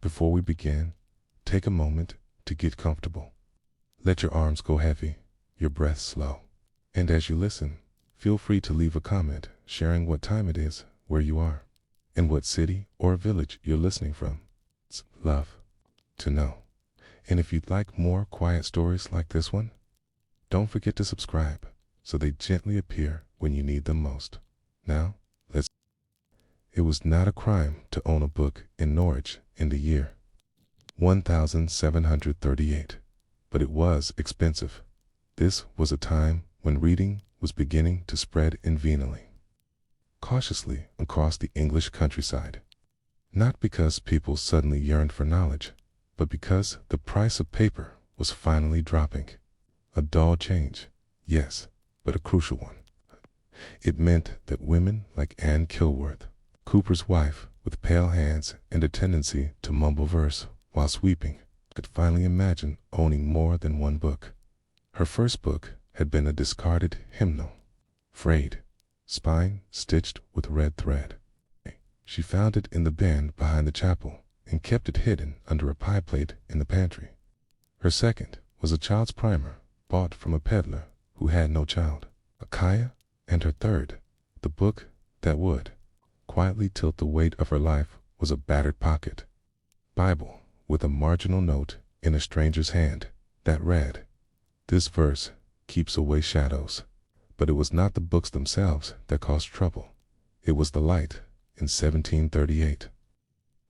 Before we begin, take a moment to get comfortable. Let your arms go heavy, your breath slow. And as you listen, feel free to leave a comment sharing what time it is, where you are, and what city or village you're listening from. It's love to know. And if you'd like more quiet stories like this one, don't forget to subscribe so they gently appear when you need them most. Now, It was not a crime to own a book in Norwich in the year 1738, but it was expensive. This was a time when reading was beginning to spread invenally, cautiously across the English countryside. Not because people suddenly yearned for knowledge, but because the price of paper was finally dropping. A dull change, yes, but a crucial one. It meant that women like Anne Kilworth, Cooper's wife, with pale hands and a tendency to mumble verse while sweeping, could finally imagine owning more than one book. Her first book had been a discarded hymnal, frayed, spine stitched with red thread. She found it in the bin behind the chapel and kept it hidden under a pie plate in the pantry. Her second was a child's primer bought from a peddler who had no child, Achaia, and her third, the book that would quietly tilt the weight of her life, was a battered pocket Bible with a marginal note in a stranger's hand that read, "This verse keeps away shadows." But it was not the books themselves that caused trouble. It was the light. In 1738,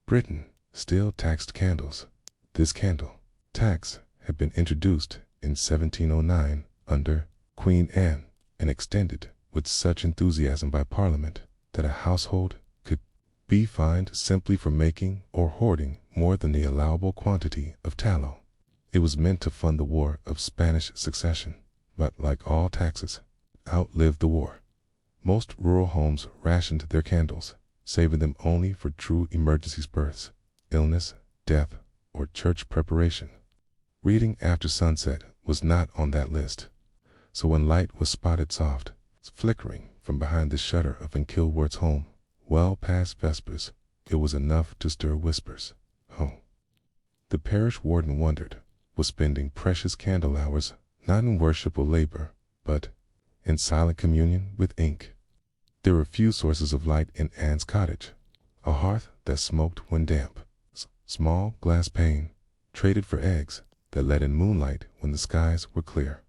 Britain still taxed candles. This candle tax had been introduced in 1709 under Queen Anne and extended with such enthusiasm by Parliament that a household could be fined simply for making or hoarding more than the allowable quantity of tallow. It was meant to fund the War of Spanish Succession, but like all taxes, outlived the war. Most rural homes rationed their candles, saving them only for true emergencies: births, illness, death, or church preparation. Reading after sunset was not on that list, so when light was spotted soft, flickering from behind the shutter of Kilworth's home, well past vespers, it was enough to stir whispers. Oh. The parish warden wondered, was spending precious candle hours not in worship or labor, but in silent communion with ink. There were few sources of light in Anne's cottage: a hearth that smoked when damp, small glass pane traded for eggs that let in moonlight when the skies were clear,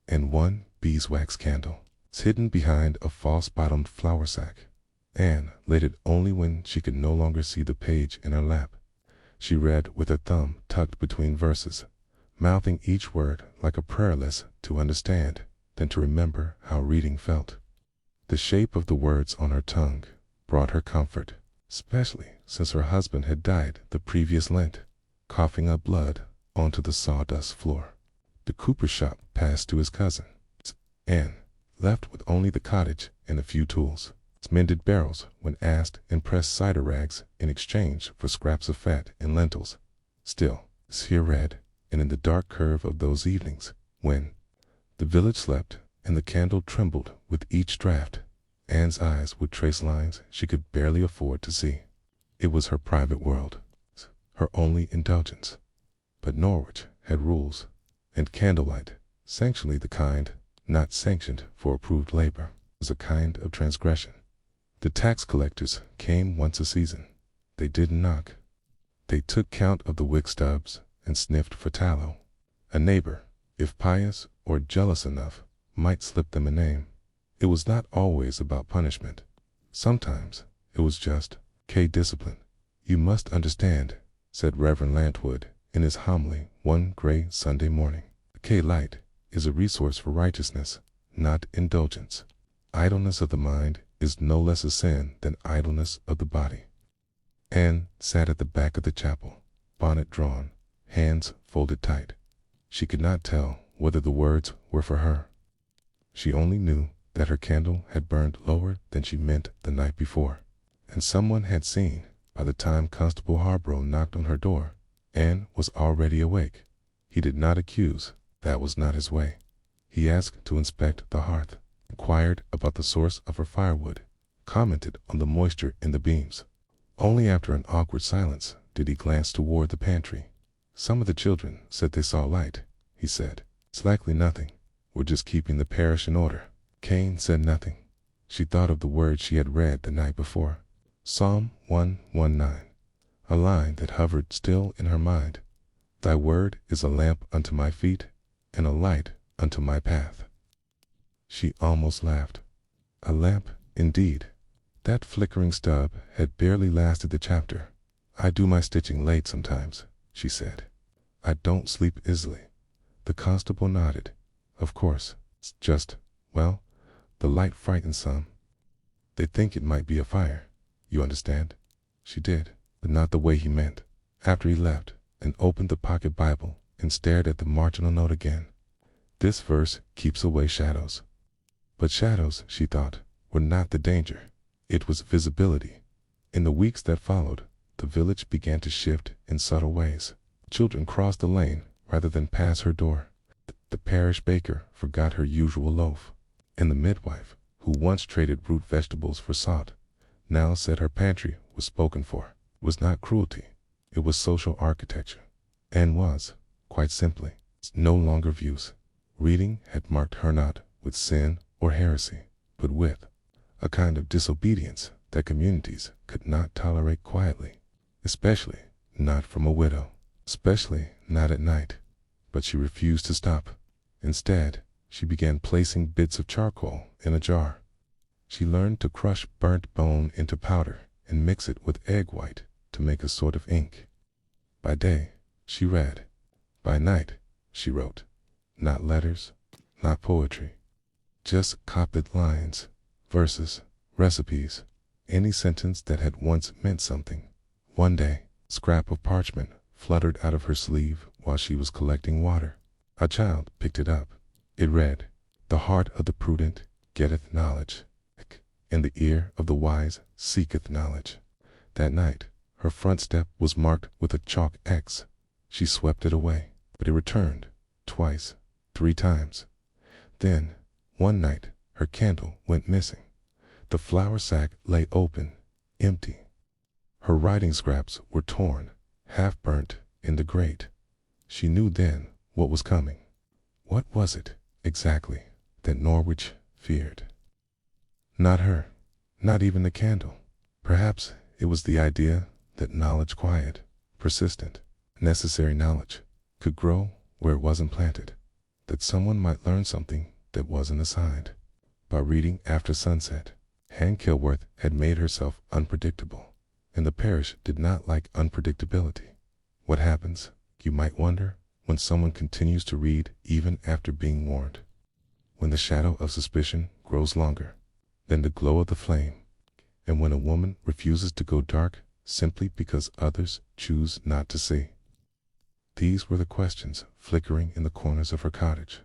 and one beeswax candle hidden behind a false-bottomed flour sack. Anne lit it only when she could no longer see the page in her lap. She read with her thumb tucked between verses, mouthing each word like a prayer less to understand than to remember how reading felt. The shape of the words on her tongue brought her comfort, especially since her husband had died the previous Lent, coughing up blood onto the sawdust floor. The cooper shop passed to his cousin. Anne, left with only the cottage and a few tools, mended barrels when asked and pressed cider rags in exchange for scraps of fat and lentils. Still, she read, and in the dark curve of those evenings, when the village slept and the candle trembled with each draught, Anne's eyes would trace lines she could barely afford to see. It was her private world, her only indulgence. But Norwich had rules, and candlelight, sanctionally the kind not sanctioned for approved labor, was a kind of transgression. The tax collectors came once a season. They didn't knock. They took count of the wick stubs and sniffed for tallow. A neighbor, if pious or jealous enough, might slip them a name. It was not always about punishment. Sometimes it was just discipline. "You must understand," said Reverend Lantwood in his homily one gray Sunday morning. Light is a resource for righteousness, not indulgence. Idleness of the mind is no less a sin than idleness of the body. Anne sat at the back of the chapel, bonnet drawn, hands folded tight. She could not tell whether the words were for her. She only knew that her candle had burned lower than she meant the night before, and someone had seen. By the time Constable Harborough knocked on her door, Anne was already awake. He did not accuse. That was not his way. He asked to inspect the hearth, inquired about the source of her firewood, commented on the moisture in the beams. Only after an awkward silence did he glance toward the pantry. Some of the children said they saw light, he said. It's likely nothing. We're just keeping the parish in order. Cain said nothing. She thought of the words she had read the night before. Psalm 119, a line that hovered still in her mind. Thy word is a lamp unto my feet and a light unto my path. She almost laughed. A lamp, indeed. That flickering stub had barely lasted the chapter. I do my stitching late sometimes, she said. I don't sleep easily. The constable nodded. Of course, it's just, well, the light frightens some. They think it might be a fire. You understand? She did, but not the way he meant. After he left, and opened the pocket Bible and stared at the marginal note again. This verse keeps away shadows. But shadows, she thought, were not the danger. It was visibility. In the weeks that followed, the village began to shift in subtle ways. Children crossed the lane rather than pass her door. The parish baker forgot her usual loaf. And the midwife, who once traded root vegetables for salt, now said her pantry was spoken for. It was not cruelty. It was social architecture. And was, quite simply, no longer views. Reading had marked her not with sin or heresy, but with a kind of disobedience that communities could not tolerate quietly, especially not from a widow, especially not at night. But she refused to stop. Instead, she began placing bits of charcoal in a jar. She learned to crush burnt bone into powder and mix it with egg white to make a sort of ink. By day, she read. By night, she wrote. Not letters, not poetry, just copied lines, verses, recipes, any sentence that had once meant something. One day, a scrap of parchment fluttered out of her sleeve while she was collecting water. A child picked it up. It read, The heart of the prudent getteth knowledge, and the ear of the wise seeketh knowledge. That night, her front step was marked with a chalk X. She swept it away, but it returned, twice, 3 times. Then, one night, her candle went missing. The flour sack lay open, empty. Her writing scraps were torn, half burnt in the grate. She knew then what was coming. What was it, exactly, that Norwich feared? Not her, not even the candle. Perhaps it was the idea that knowledge, quiet, persistent, necessary knowledge, could grow where it wasn't planted, that someone might learn something that wasn't assigned. By reading after sunset, Anne Kilworth had made herself unpredictable, and the parish did not like unpredictability. What happens, you might wonder, when someone continues to read even after being warned? When the shadow of suspicion grows longer than the glow of the flame, and when a woman refuses to go dark simply because others choose not to see. These were the questions flickering in the corners of her cottage,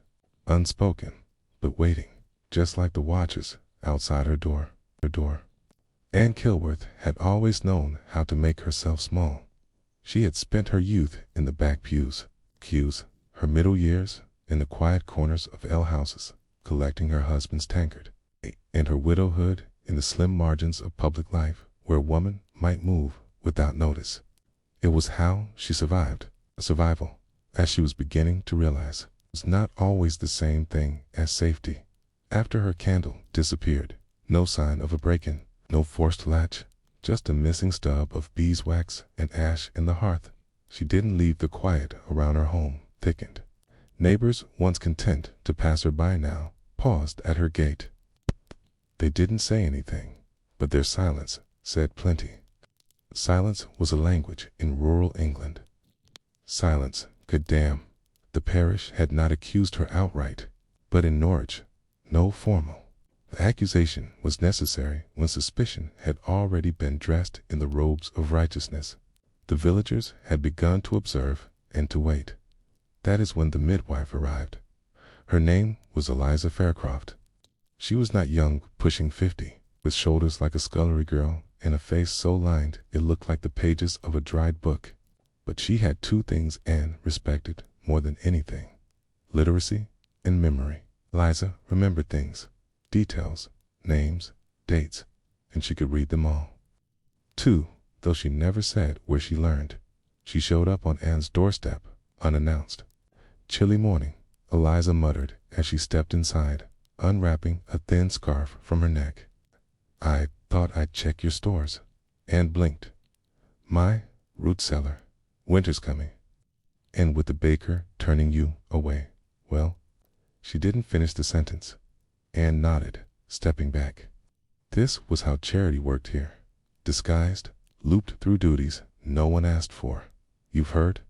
unspoken, but waiting, just like the watches outside her door. Anne Kilworth had always known how to make herself small. She had spent her youth in the back pews, her middle years in the quiet corners of alehouses, collecting her husband's tankard, and her widowhood in the slim margins of public life where a woman might move without notice. It was how she survived. Survival, as she was beginning to realize, was not always the same thing as safety. After her candle disappeared, no sign of a break-in, no forced latch, just a missing stub of beeswax and ash in the hearth. She didn't leave. The quiet around her home thickened. Neighbors, once content to pass her by now, paused at her gate. They didn't say anything, but their silence said plenty. Silence was a language in rural England. Silence could damn. The parish had not accused her outright, but in Norwich, no formal. The accusation was necessary when suspicion had already been dressed in the robes of righteousness. The villagers had begun to observe and to wait. That is when the midwife arrived. Her name was Eliza Faircroft. She was not young, pushing 50, with shoulders like a scullery girl and a face so lined it looked like the pages of a dried book. But she had 2 things Anne respected more than anything: literacy and memory. Eliza remembered things, details, names, dates, and she could read them all. 2, though she never said where she learned. She showed up on Anne's doorstep, unannounced. "Chilly morning," Eliza muttered as she stepped inside, unwrapping a thin scarf from her neck. "I thought I'd check your stores." Anne blinked. "My root cellar. Winter's coming. And with the baker turning you away." "Well?" She didn't finish the sentence. Anne nodded, stepping back. This was how charity worked here. Disguised, looped through duties no one asked for. "You've heard?"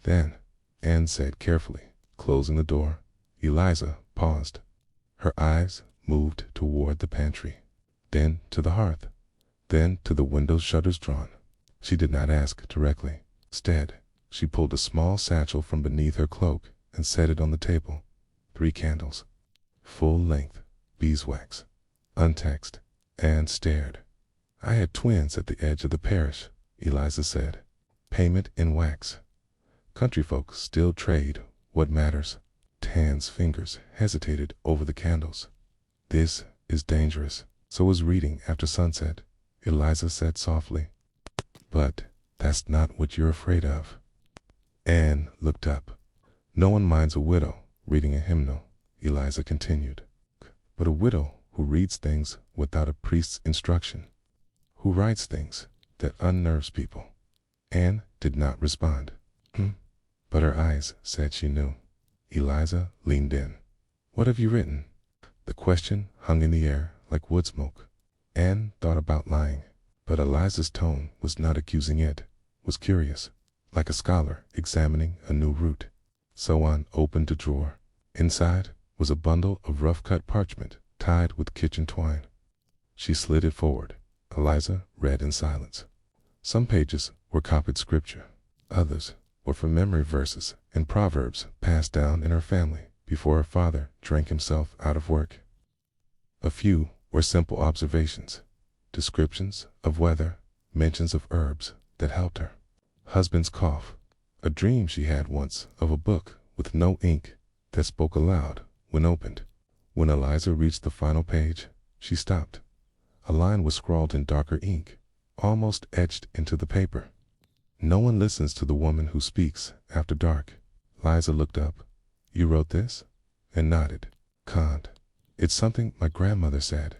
"Then," Anne said carefully, closing the door. Eliza paused. Her eyes moved toward the pantry, then to the hearth, then to the window shutters drawn. She did not ask directly. Instead, she pulled a small satchel from beneath her cloak and set it on the table. 3 candles. Full length, beeswax. Untaxed. Anne stared. "I had twins at the edge of the parish," Eliza said. "Payment in wax. Country folks still trade what matters." Anne's fingers hesitated over the candles. "This is dangerous. So is reading after sunset," Eliza said softly. "But that's not what you're afraid of." Anne looked up. "No one minds a widow reading a hymnal," Eliza continued. "But a widow who reads things without a priest's instruction, who writes things that unnerves people." Anne did not respond. But her eyes said she knew. Eliza leaned in. "What have you written?" The question hung in the air like wood smoke. Anne thought about lying, but Eliza's tone was not accusing, it was curious, like a scholar examining a new root. So Anne opened a drawer. Inside was a bundle of rough-cut parchment tied with kitchen twine. She slid it forward. Eliza read in silence. Some pages were copied scripture. Others were from memory verses and proverbs passed down in her family before her father drank himself out of work. A few were simple observations, descriptions of weather, mentions of herbs that helped her. Husband's cough, a dream she had once of a book with no ink that spoke aloud when opened. When Eliza reached the final page, she stopped. A line was scrawled in darker ink, almost etched into the paper. "No one listens to the woman who speaks after dark." Eliza looked up. "You wrote this?" And nodded. "Can't. It's something my grandmother said.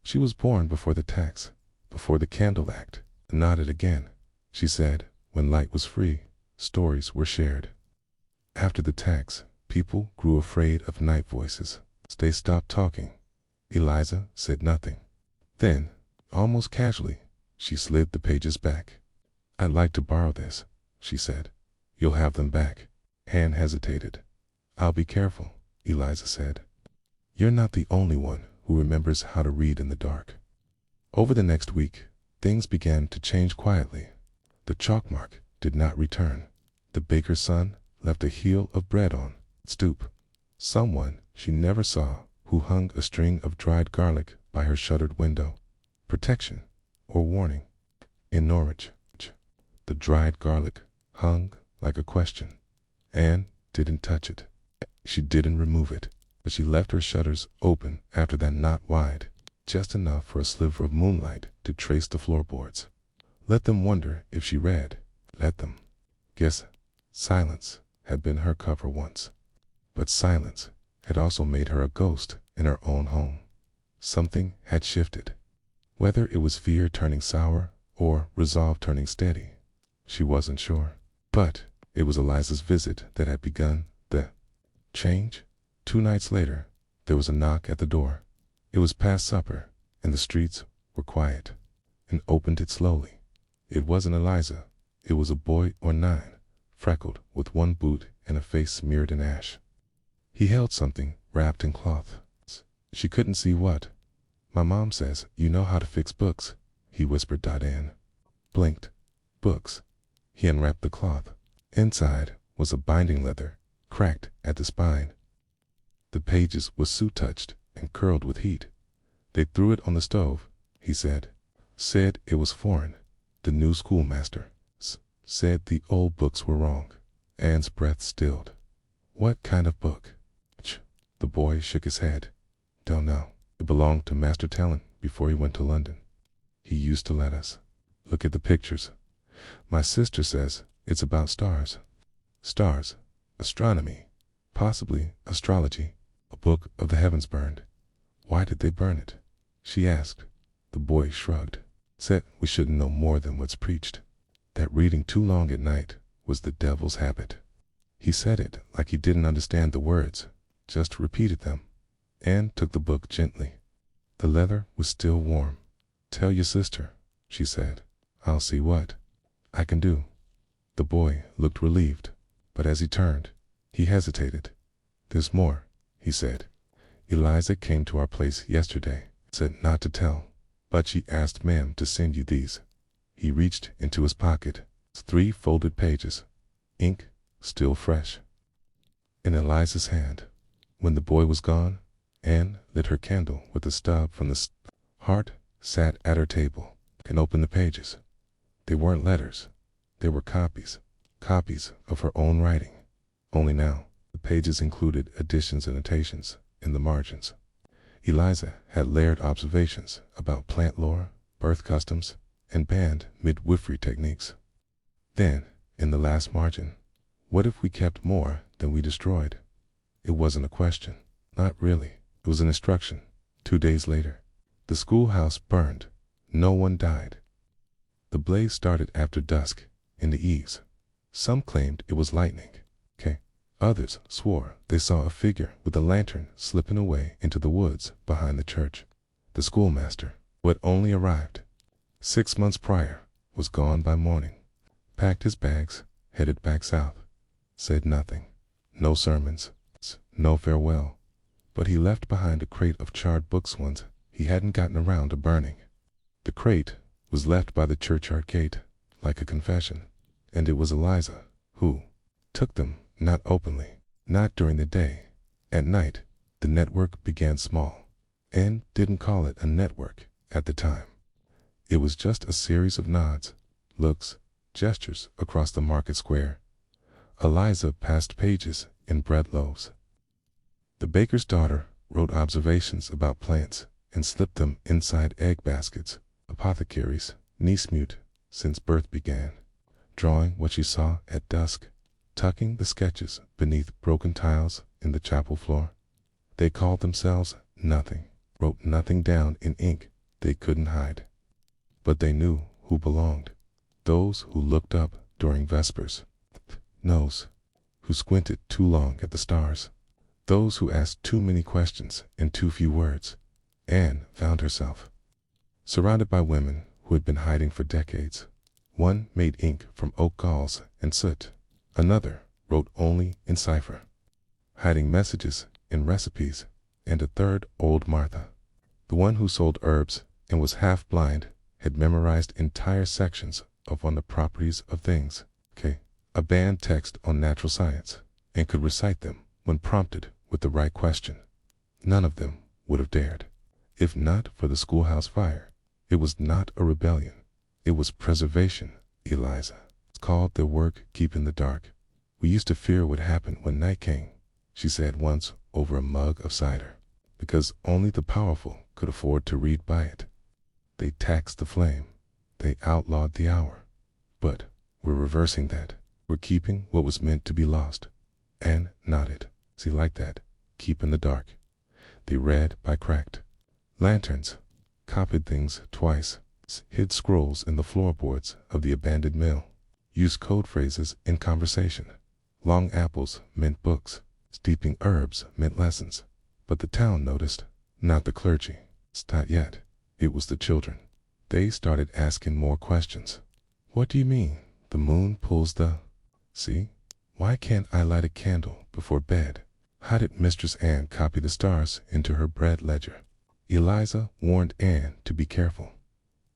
She was born before the tax, before the Candle Act." Nodded again. "She said, when light was free, stories were shared. After the tax, people grew afraid of night voices. They stopped talking." Eliza said nothing. Then, almost casually, she slid the pages back. "I'd like to borrow this," she said. "You'll have them back." Anne hesitated. "I'll be careful," Eliza said. "You're not the only one who remembers how to read in the dark." Over the next week, things began to change quietly. The chalk mark did not return. The baker's son left a heel of bread on the stoop. Someone she never saw who hung a string of dried garlic by her shuttered window. Protection or warning? In Norwich, the dried garlic hung like a question. Anne didn't touch it. She didn't remove it, but she left her shutters open after that, not wide, just enough for a sliver of moonlight to trace the floorboards. Let them wonder if she read. Let them. Guess silence had been her cover once. But silence had also made her a ghost in her own home. Something had shifted. Whether it was fear turning sour or resolve turning steady, she wasn't sure. But it was Eliza's visit that had begun the change. 2 nights later, there was a knock at the door. It was past supper, and the streets were quiet. And opened it slowly. It wasn't Eliza. It was a boy or 9, freckled, with one boot and a face smeared in ash. He held something wrapped in cloth. She couldn't see what. "My mom says you know how to fix books," he whispered. Anne blinked. "Books." He unwrapped the cloth. Inside was a binding leather, cracked at the spine. The pages were soot-touched and curled with heat. "They threw it on the stove," he said. "Said it was foreign. The new schoolmaster said the old books were wrong." Anne's breath stilled. "What kind of book?" The boy shook his head. "Don't know. It belonged to Master Talon before he went to London. He used to let us." Look at the pictures. My sister says it's about stars. Stars, astronomy, possibly astrology. A book of the heavens burned. Why did they burn it? She asked. The boy shrugged. Said we shouldn't know more than what's preached. That reading too long at night was the devil's habit. He said it like he didn't understand the words, just repeated them. Anne took the book gently. The leather was still warm. Tell your sister, she said. I'll see what I can do. The boy looked relieved, but as he turned, he hesitated. There's more, he said. Eliza came to our place yesterday, said not to tell, but she asked Ma'am to send you these. He reached into his pocket. 3 folded pages. Ink, still fresh. In Eliza's hand. When the boy was gone, Anne lit her candle with a stub from the heart, sat at her table, and opened the pages. They weren't letters. They were copies of her own writing. Only now, the pages included additions and annotations in the margins. Eliza had layered observations about plant lore, birth customs, and band midwifery techniques. Then, in the last margin, what if we kept more than we destroyed? It wasn't a question. Not really. It was an instruction. 2 days later, the schoolhouse burned. No one died. The blaze started after dusk, in the eaves. Some claimed it was lightning. Others swore they saw a figure with a lantern slipping away into the woods behind the church. The schoolmaster, who had only arrived 6 months prior, was gone by morning. Packed his bags, headed back south. Said nothing. No sermons. No farewell. But he left behind a crate of charred books ones he hadn't gotten around to burning. The crate was left by the churchyard gate, like a confession, and it was Eliza who took them, not openly, not during the day. At night, the network began small, and didn't call it a network at the time. It was just a series of nods, looks, gestures across the market square. Eliza passed pages in bread loaves. The baker's daughter wrote observations about plants and slipped them inside egg baskets. Apothecaries, niece mute, since birth began, drawing what she saw at dusk, tucking the sketches beneath broken tiles in the chapel floor. They called themselves Nothing, wrote nothing down in ink they couldn't hide. But they knew who belonged. Those who looked up during Vespers. Those who squinted too long at the stars. Those who asked too many questions in too few words. Anne found herself surrounded by women who had been hiding for decades. One made ink from oak galls and soot. Another wrote only in cipher, hiding messages in recipes. And a third, old Martha, the one who sold herbs and was half blind, had memorized entire sections on the properties of things. A banned text on natural science, and could recite them when prompted with the right question. None of them would have dared. If not for the schoolhouse fire, it was not a rebellion. It was preservation, Eliza. It's called their work keep in the dark. We used to fear what happened when night came, she said once over a mug of cider, because only the powerful could afford to read by it. They taxed the flame. They outlawed the hour. But we're reversing that. We're keeping what was meant to be lost. Anne nodded. See, like that. Keep in the dark. They read by cracked lanterns, copied things twice, hid scrolls in the floorboards of the abandoned mill, used code phrases in conversation. Long apples meant books. Steeping herbs meant lessons. But the town noticed, not the clergy. Not yet. It was the children. They started asking more questions. What do you mean? The moon pulls the... See? Why can't I light a candle before bed? How did Mistress Anne copy the stars into her bread ledger? Eliza warned Anne to be careful.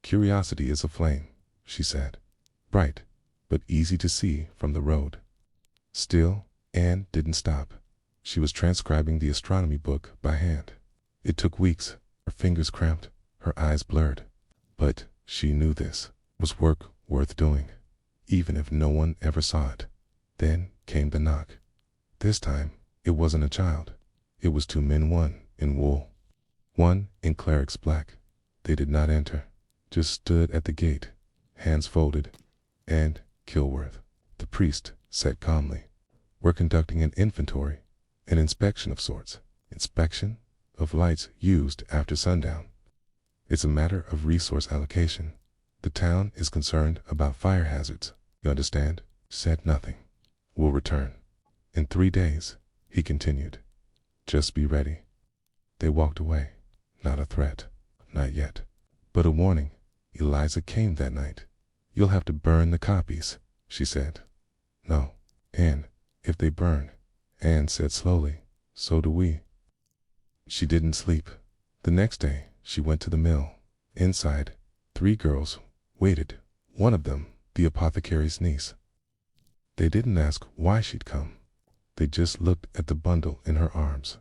Curiosity is a flame, she said. Bright, but easy to see from the road. Still, Anne didn't stop. She was transcribing the astronomy book by hand. It took weeks. Her fingers cramped, her eyes blurred. But she knew this was work worth doing, even if no one ever saw it. Then came the knock. This time, it wasn't a child. It was 2 men, one in wool, one in cleric's black. They did not enter, just stood at the gate, hands folded. And Kilworth, the priest, said calmly, "We're conducting an inventory, an inspection of sorts. Inspection of lights used after sundown. It's a matter of resource allocation. The town is concerned about fire hazards. You understand?" Said nothing. "We'll return in 3 days," he continued. "Just be ready." They walked away. Not a threat. Not yet. But a warning. Eliza came that night. "You'll have to burn the copies," she said. "No, Anne, if they burn," Anne said slowly, "so do we." She didn't sleep. The next day, she went to the mill. Inside, 3 girls waited. One of them, the apothecary's niece. They didn't ask why she'd come. They just looked at the bundle in her arms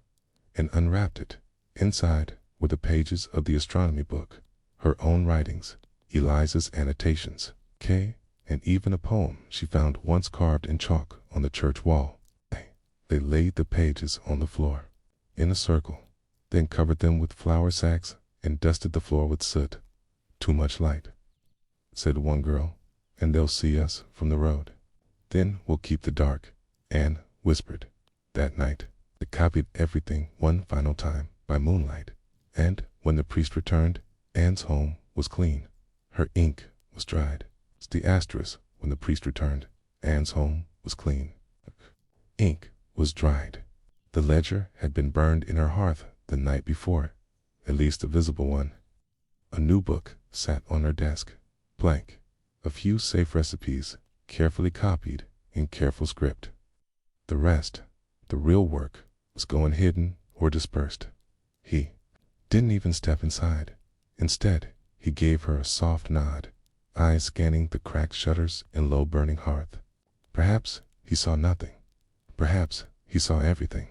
and unwrapped it. Inside were the pages of the astronomy book, her own writings, Eliza's annotations, and even a poem she found once carved in chalk on the church wall. They laid the pages on the floor, in a circle, then covered them with flour sacks and dusted the floor with soot. "Too much light," said one girl, "and they'll see us from the road. Then we'll keep the dark," Anne whispered. That night, they copied everything one final time by moonlight, and when the priest returned, Anne's home was clean. Her ink was dried. It's the asterisk. When the priest returned, Anne's home was clean. Ink was dried. The ledger had been burned in her hearth the night before, at least a visible one. A new book sat on her desk, blank. A few safe recipes, carefully copied in careful script. The rest, the real work, was going hidden or dispersed. He didn't even step inside. Instead, he gave her a soft nod, eyes scanning the cracked shutters and low-burning hearth. Perhaps he saw nothing. Perhaps he saw everything.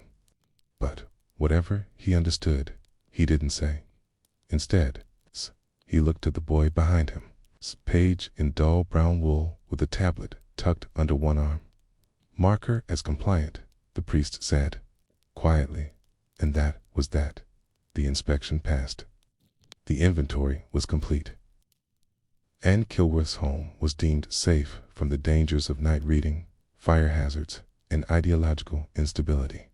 But whatever he understood, he didn't say. Instead, he looked at the boy behind him, page in dull brown wool with a tablet tucked under one arm. "Mark her as compliant," the priest said, quietly, and that was that. The inspection passed. The inventory was complete. Anne Kilworth's home was deemed safe from the dangers of night reading, fire hazards, and ideological instability.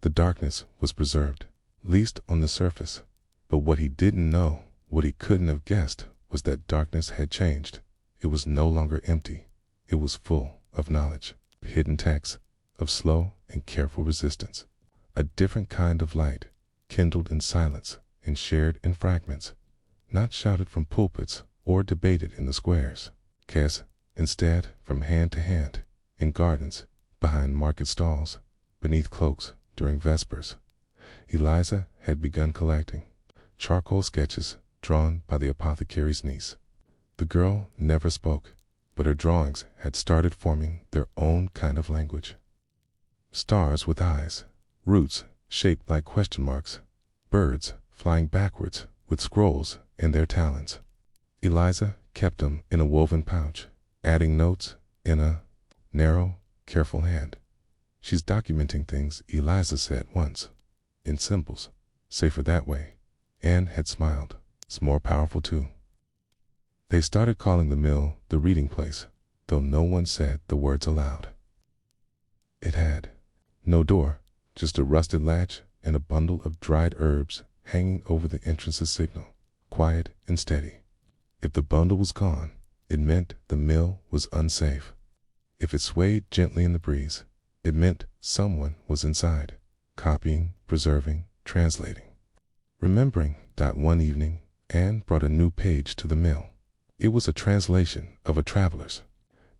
The darkness was preserved, at least on the surface. But what he didn't know, what he couldn't have guessed, was that darkness had changed. It was no longer empty. It was full of knowledge, hidden texts, of slow and careful resistance. A different kind of light, kindled in silence and shared in fragments, not shouted from pulpits or debated in the squares, cast instead from hand to hand, in gardens, behind market stalls, beneath cloaks during vespers. Eliza had begun collecting charcoal sketches drawn by the apothecary's niece. The girl never spoke, but her drawings had started forming their own kind of language. Stars with eyes, roots shaped like question marks, birds flying backwards with scrolls in their talons. Eliza kept them in a woven pouch, adding notes in a narrow, careful hand. "She's documenting things," Eliza said once, "in symbols. Safer that way." Anne had smiled. "It's more powerful too." They started calling the mill the reading place, though no one said the words aloud. It had no door, just a rusted latch and a bundle of dried herbs hanging over the entrance's signal, quiet and steady. If the bundle was gone, it meant the mill was unsafe. If it swayed gently in the breeze, it meant someone was inside, copying, preserving, translating. Remembering that one evening, Anne brought a new page to the mill. It was a translation of a traveler's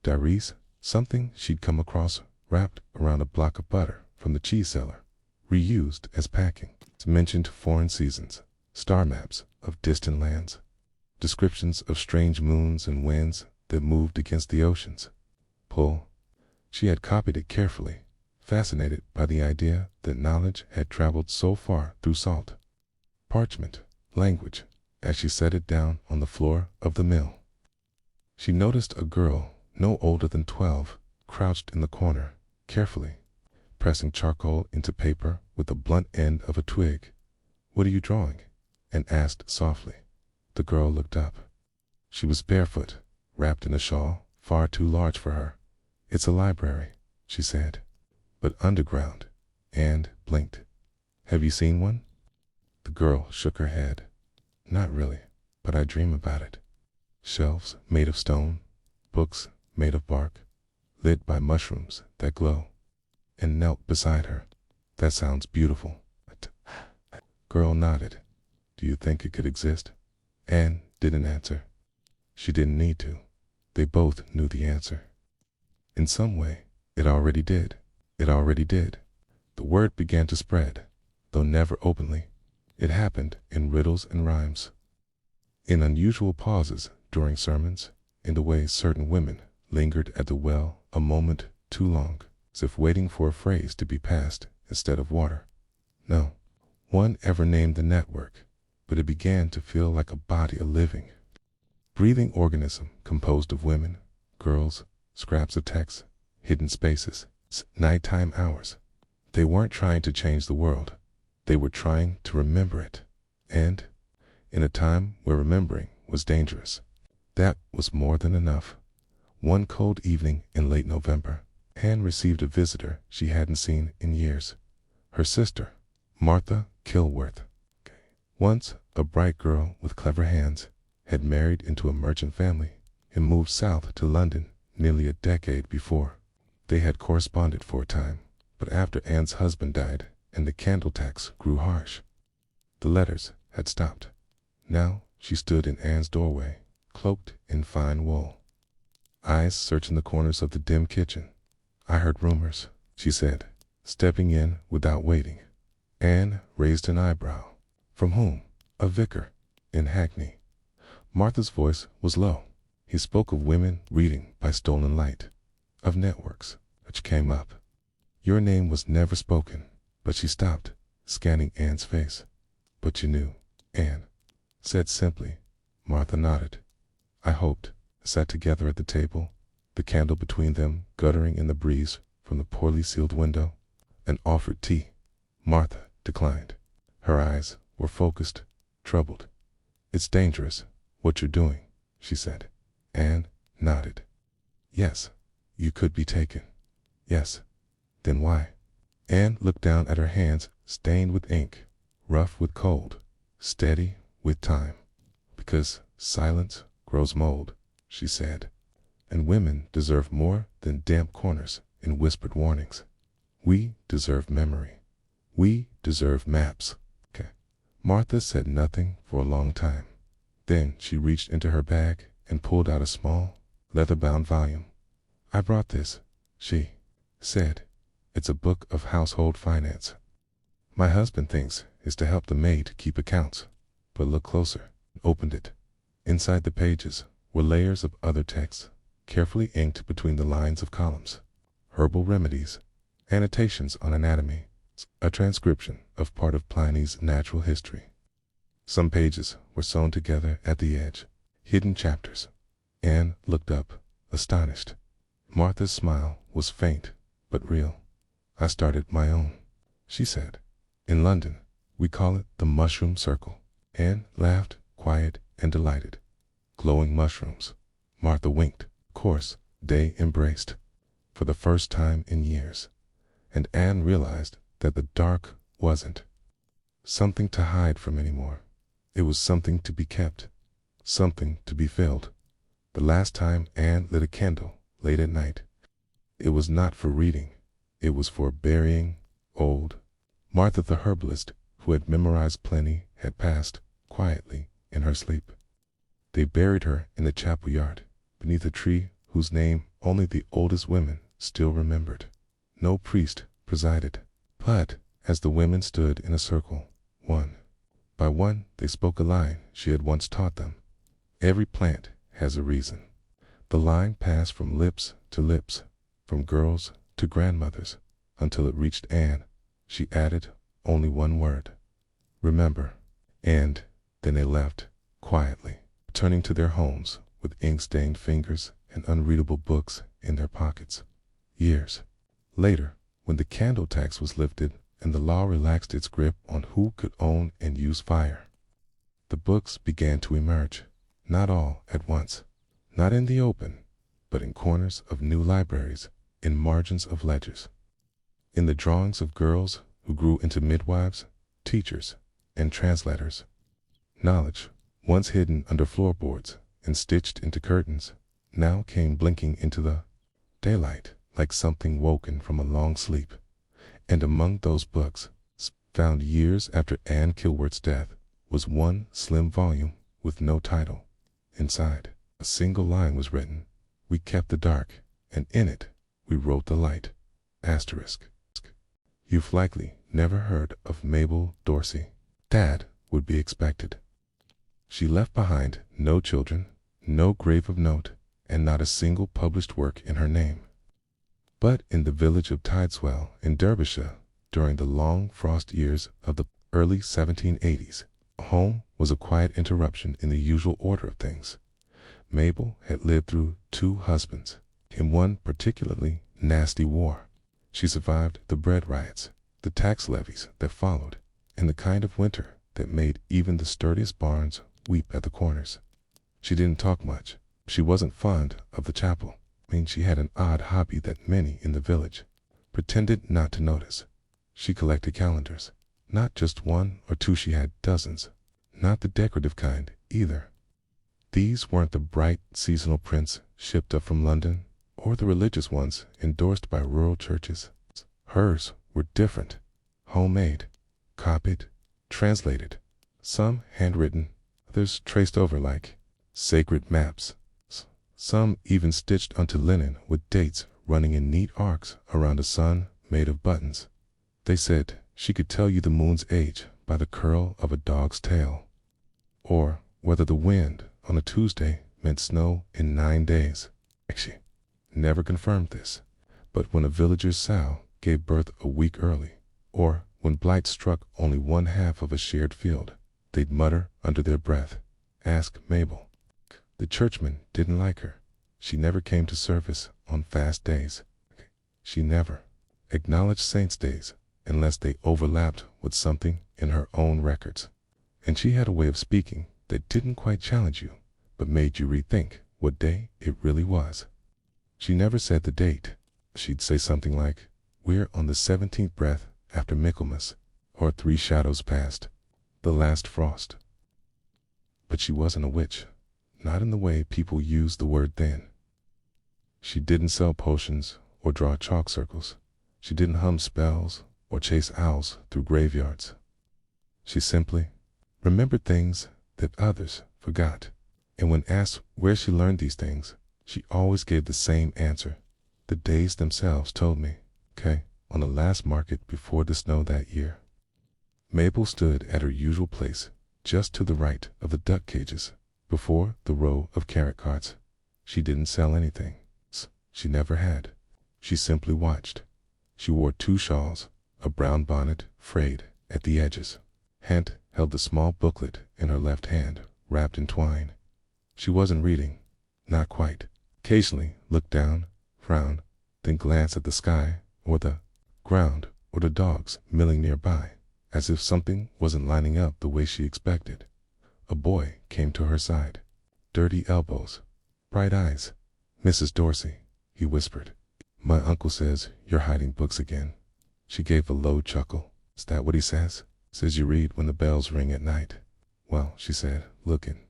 diaries, something she'd come across wrapped around a block of butter from the cheese cellar, reused as packing. It mentioned foreign seasons, star maps of distant lands, descriptions of strange moons and winds that moved against the oceans. She had copied it carefully, fascinated by the idea that knowledge had traveled so far through salt, parchment, language, as she set it down on the floor of the mill. She noticed a girl no older than 12, crouched in the corner, carefully, pressing charcoal into paper with the blunt end of a twig. "What are you drawing?" Anne asked softly. The girl looked up. She was barefoot, wrapped in a shawl far too large for her. "It's a library," she said. "But underground," and blinked. "Have you seen one?" The girl shook her head. "Not really, but I dream about it. Shelves made of stone, books made of bark, lit by mushrooms that glow," and knelt beside her. "That sounds beautiful." Girl nodded. "Do you think it could exist?" Anne didn't answer. She didn't need to. They both knew the answer. In some way, it already did. It already did. The word began to spread, though never openly. It happened in riddles and rhymes, in unusual pauses during sermons, in the way certain women lingered at the well a moment too long, as if waiting for a phrase to be passed instead of water. No one ever named the network, but it began to feel like a body, a living, breathing organism composed of women, girls, scraps of text, hidden spaces, nighttime hours. They weren't trying to change the world. They were trying to remember it. And in a time where remembering was dangerous, that was more than enough. One cold evening in late November, Anne received a visitor she hadn't seen in years. Her sister, Martha Kilworth. Once a bright girl with clever hands, had married into a merchant family and moved south to London nearly a decade before. They had corresponded for a time, but after Anne's husband died and the candle tax grew harsh, the letters had stopped. Now she stood in Anne's doorway, cloaked in fine wool, eyes searching the corners of the dim kitchen. "I heard rumors," she said, stepping in without waiting. Anne raised an eyebrow. "From whom?" "A vicar in Hackney." Martha's voice was low. "He spoke of women reading by stolen light, of networks," which came up. "Your name was never spoken." But she stopped, scanning Anne's face. "But you knew," Anne said simply. Martha nodded. "I hoped." Sat together at the table, the candle between them guttering in the breeze from the poorly sealed window, and offered tea. Martha declined. Her eyes were focused, troubled. "It's dangerous, what you're doing," she said. Anne nodded. "Yes, you could be taken." "Yes, then why?" Anne looked down at her hands, stained with ink, rough with cold, steady with time. "Because silence grows mold," she said, "and women deserve more than damp corners and whispered warnings. We deserve memory. We deserve maps." "Okay." Martha said nothing for a long time. Then she reached into her bag and pulled out a small, leather-bound volume. "I brought this," she said. "It's a book of household finance. My husband thinks it's to help the maid keep accounts. But look closer." Opened it. Inside the pages were layers of other texts, carefully inked between the lines of columns. Herbal remedies, annotations on anatomy, a transcription of part of Pliny's natural history. Some pages were sewn together at the edge, hidden chapters. Anne looked up, astonished. Martha's smile was faint, but real. "I started my own," she said. "In London, we call it the Mushroom Circle." Anne laughed, quiet and delighted. "Glowing mushrooms." Martha winked. "Of course," they embraced, for the first time in years. And Anne realized that the dark wasn't something to hide from anymore. It was something to be kept, something to be filled. The last time Anne lit a candle late at night, it was not for reading. It was for burying old. Martha the herbalist, who had memorized plenty, had passed quietly in her sleep. They buried her in the chapel yard, beneath a tree whose name only the oldest women still remembered. No priest presided, but as the women stood in a circle, one by one they spoke a line she had once taught them. "Every plant has a reason." The line passed from lips to lips, from girls to grandmothers, until it reached Anne. She added only one word: "Remember." And then they left, quietly, returning to their homes with ink-stained fingers and unreadable books in their pockets. Years later, when the candle tax was lifted and the law relaxed its grip on who could own and use fire, the books began to emerge, not all at once, Not in the open, but in corners of new libraries, in margins of ledgers, in the drawings of girls who grew into midwives, teachers, and translators. Knowledge, once hidden under floorboards and stitched into curtains, now came blinking into the daylight like something woken from a long sleep. And among those books, found years after Anne Kilworth's death, was one slim volume with no title. Inside, a single line was written, "We kept the dark, and in it, we wrote the light." Asterisk. You've likely never heard of Mabel Dorsey. That would be expected. She left behind no children, no grave of note, and not a single published work in her name. But in the village of Tideswell in Derbyshire, during the long frost years of the early 1780s, home was a quiet interruption in the usual order of things. Mabel had lived through 2 husbands, in one particularly nasty war. She survived the bread riots, the tax levies that followed, and the kind of winter that made even the sturdiest barns weep at the corners. She didn't talk much. She wasn't fond of the chapel. She had an odd hobby that many in the village pretended not to notice. She collected calendars. Not just 1 or 2, she had dozens. Not the decorative kind, either. These weren't the bright seasonal prints shipped up from London, or the religious ones endorsed by rural churches. Hers were different. Homemade, copied, translated. Some handwritten, others traced over like sacred maps. Some even stitched onto linen with dates running in neat arcs around a sun made of buttons. They said she could tell you the moon's age by the curl of a dog's tail, or whether the wind on a Tuesday meant snow in 9 days. She never confirmed this, but when a villager's sow gave birth a week early, or when blight struck only 1/2 of a shared field, they'd mutter under their breath, "Ask Mabel." The churchmen didn't like her. She never came to service on fast days. She never acknowledged saints' days unless they overlapped with something in her own records. And she had a way of speaking that didn't quite challenge you, but made you rethink what day it really was. She never said the date. She'd say something like, "We're on the 17th breath after Michaelmas," or 3 shadows past the last frost. But she wasn't a witch. Not in the way people used the word then. She didn't sell potions or draw chalk circles. She didn't hum spells or chase owls through graveyards. She simply remembered things that others forgot. And when asked where she learned these things, she always gave the same answer. "The days themselves told me, on the last market before the snow that year." Mabel stood at her usual place, just to the right of the duck cages, before the row of carrot carts. She didn't sell anything. She never had. She simply watched. She wore 2 shawls, a brown bonnet frayed at the edges. Hent held a small booklet in her left hand, wrapped in twine. She wasn't reading. Not quite. Occasionally looked down, frowned, then glanced at the sky, or the ground, or the dogs milling nearby, as if something wasn't lining up the way she expected. A boy came to her side. Dirty elbows, bright eyes. "Mrs. Dorsey," he whispered. "My uncle says you're hiding books again." She gave a low chuckle. "Is that what he says?" "Says you read when the bells ring at night." "Well," she said, looking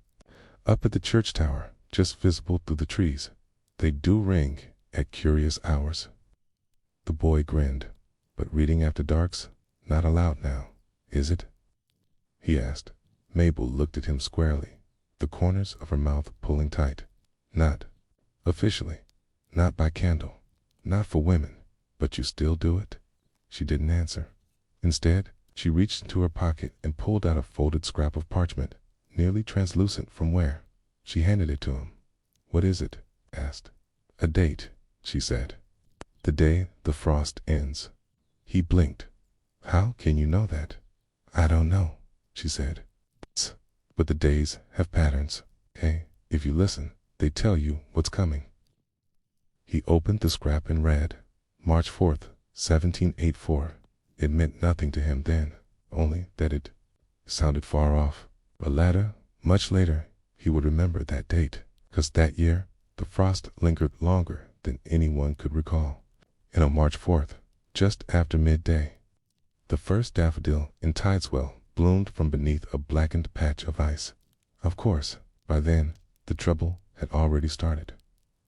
up at the church tower, just visible through the trees, "they do ring at curious hours." The boy grinned. "But reading after dark's not allowed now, is it?" he asked. Mabel looked at him squarely, the corners of her mouth pulling tight. "Not officially. Not by candle. Not for women. But you still do it?" She didn't answer. Instead, she reached into her pocket and pulled out a folded scrap of parchment, nearly translucent from wear. She handed it to him. "What is it?" asked. "A date," she said. "The day the frost ends." He blinked. "How can you know that?" "I don't know," she said. "But the days have patterns, If you listen, they tell you what's coming." He opened the scrap and read, "March 4th, 1784. It meant nothing to him then, only that it sounded far off. But later, much later, he would remember that date, 'cause that year The frost lingered longer than anyone could recall. And on March 4th, just after midday, the first daffodil in Tideswell bloomed from beneath a blackened patch of ice. Of course, by then, the trouble had already started.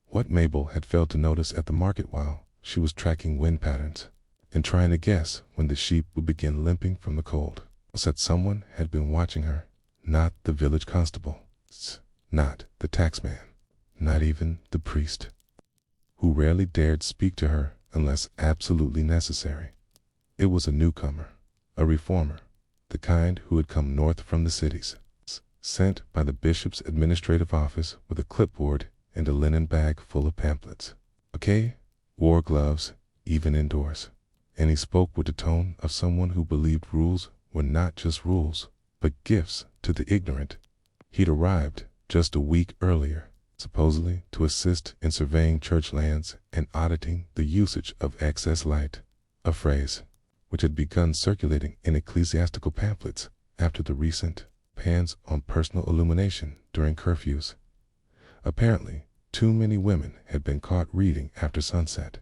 What Mabel had failed to notice at the market while she was tracking wind patterns and trying to guess when the sheep would begin limping from the cold was that someone had been watching her. Not the village constable, not the taxman, not even the priest, who rarely dared speak to her unless absolutely necessary. It was a newcomer, a reformer, the kind who had come north from the cities, sent by the bishop's administrative office with a clipboard and a linen bag full of pamphlets. Okay, wore gloves, even indoors, and he spoke with the tone of someone who believed rules were not just rules, but gifts to the ignorant. He'd arrived just a week earlier, supposedly to assist in surveying church lands and auditing the usage of excess light, a phrase which had begun circulating in ecclesiastical pamphlets after the recent bans on personal illumination during curfews. Apparently, too many women had been caught reading after sunset,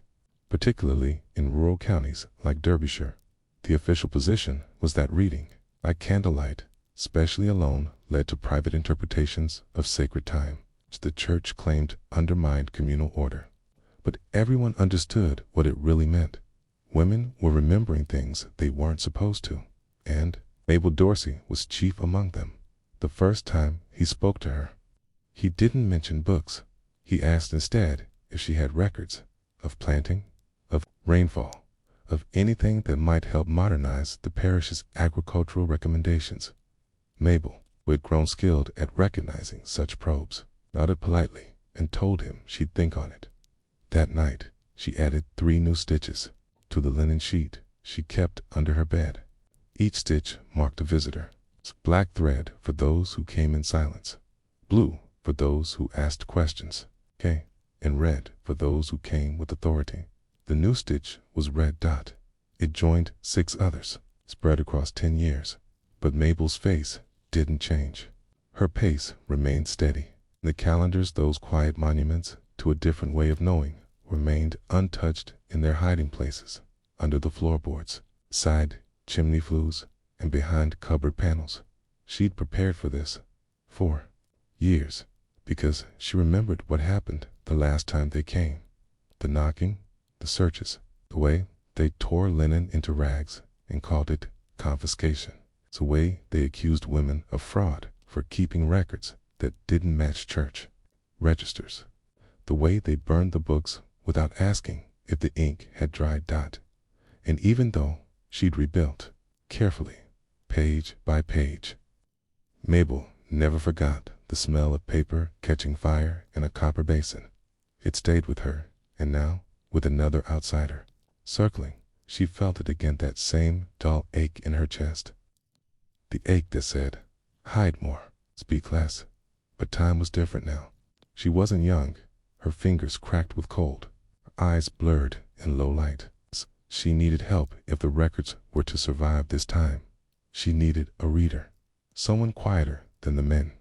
particularly in rural counties like Derbyshire. The official position was that reading by candlelight, especially alone, led to private interpretations of sacred time, which the church claimed undermined communal order. But everyone understood what it really meant. Women were remembering things they weren't supposed to, and Mabel Dorsey was chief among them. The first time he spoke to her, he didn't mention books. He asked instead if she had records of planting, of rainfall, of anything that might help modernize the parish's agricultural recommendations. Mabel, who had grown skilled at recognizing such probes, nodded politely and told him she'd think on it. That night, she added 3 new stitches to the linen sheet she kept under her bed. Each stitch marked a visitor. Black thread for those who came in silence, blue for those who asked questions, and red for those who came with authority. The new stitch was red dot. It joined 6 others, spread across 10 years. But Mabel's face didn't change. Her pace remained steady. The calendars, those quiet monuments to a different way of knowing, remained untouched in their hiding places, under the floorboards, side chimney flues, and behind cupboard panels. She'd prepared for this for years, because she remembered what happened the last time they came. The knocking, the searches, the way they tore linen into rags and called it confiscation. It's the way they accused women of fraud for keeping records that didn't match church registers. The way they burned the books without asking if the ink had dried dot. And even though she'd rebuilt, carefully, page by page, Mabel never forgot the smell of paper catching fire in a copper basin. It stayed with her, and now, with another outsider circling, she felt it again, that same dull ache in her chest. The ache that said, hide more, speak less. But time was different now. She wasn't young, her fingers cracked with cold, her eyes blurred in low light. She needed help if the records were to survive this time. She needed a reader, someone quieter than the men,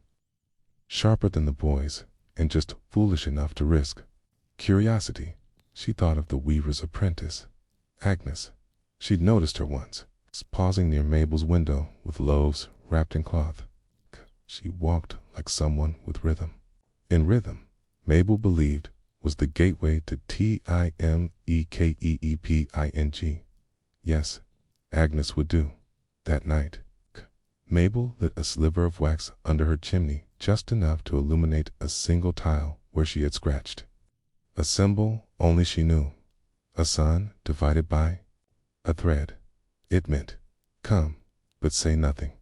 sharper than the boys, and just foolish enough to risk. Curiosity, she thought of the weaver's apprentice, Agnes. She'd noticed her once, pausing near Mabel's window with loaves wrapped in cloth. She walked like someone with rhythm. And rhythm, Mabel believed, was the gateway to Timekeeping. Yes, Agnes would do. That night, Mabel lit a sliver of wax under her chimney, just enough to illuminate a single tile where she had scratched. A symbol only she knew. A sun divided by a thread. It meant, come, but say nothing.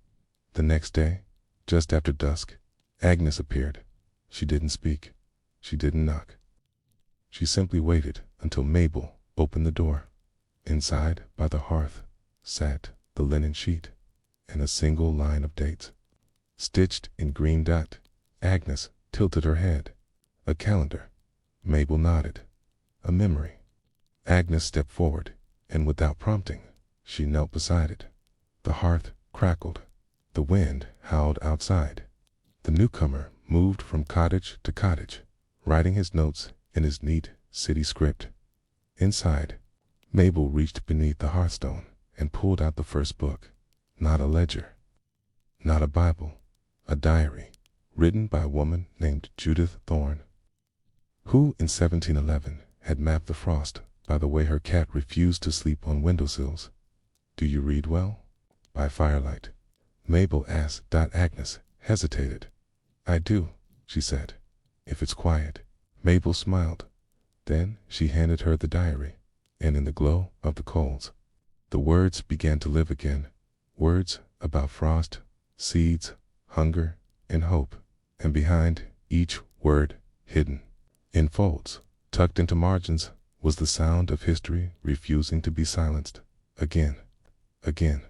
The next day, just after dusk, Agnes appeared. She didn't speak. She didn't knock. She simply waited until Mabel opened the door. Inside, by the hearth, sat the linen sheet and a single line of dates, stitched in green dot. Agnes tilted her head. A calendar. Mabel nodded. A memory. Agnes stepped forward, and without prompting, she knelt beside it. The hearth crackled. The wind howled outside. The newcomer moved from cottage to cottage, writing his notes in his neat city script. Inside, Mabel reached beneath the hearthstone and pulled out the first book. Not a ledger, not a Bible, a diary, written by a woman named Judith Thorne, who in 1711 had mapped the frost by the way her cat refused to sleep on windowsills. "Do you read well?" "By firelight," Mabel asked. Agnes hesitated. "I do," she said, "if it's quiet." Mabel smiled. Then she handed her the diary, and in the glow of the coals, the words began to live again. Words about frost, seeds, hunger, and hope. And behind each word, hidden in folds, tucked into margins, was the sound of history refusing to be silenced. Again, again.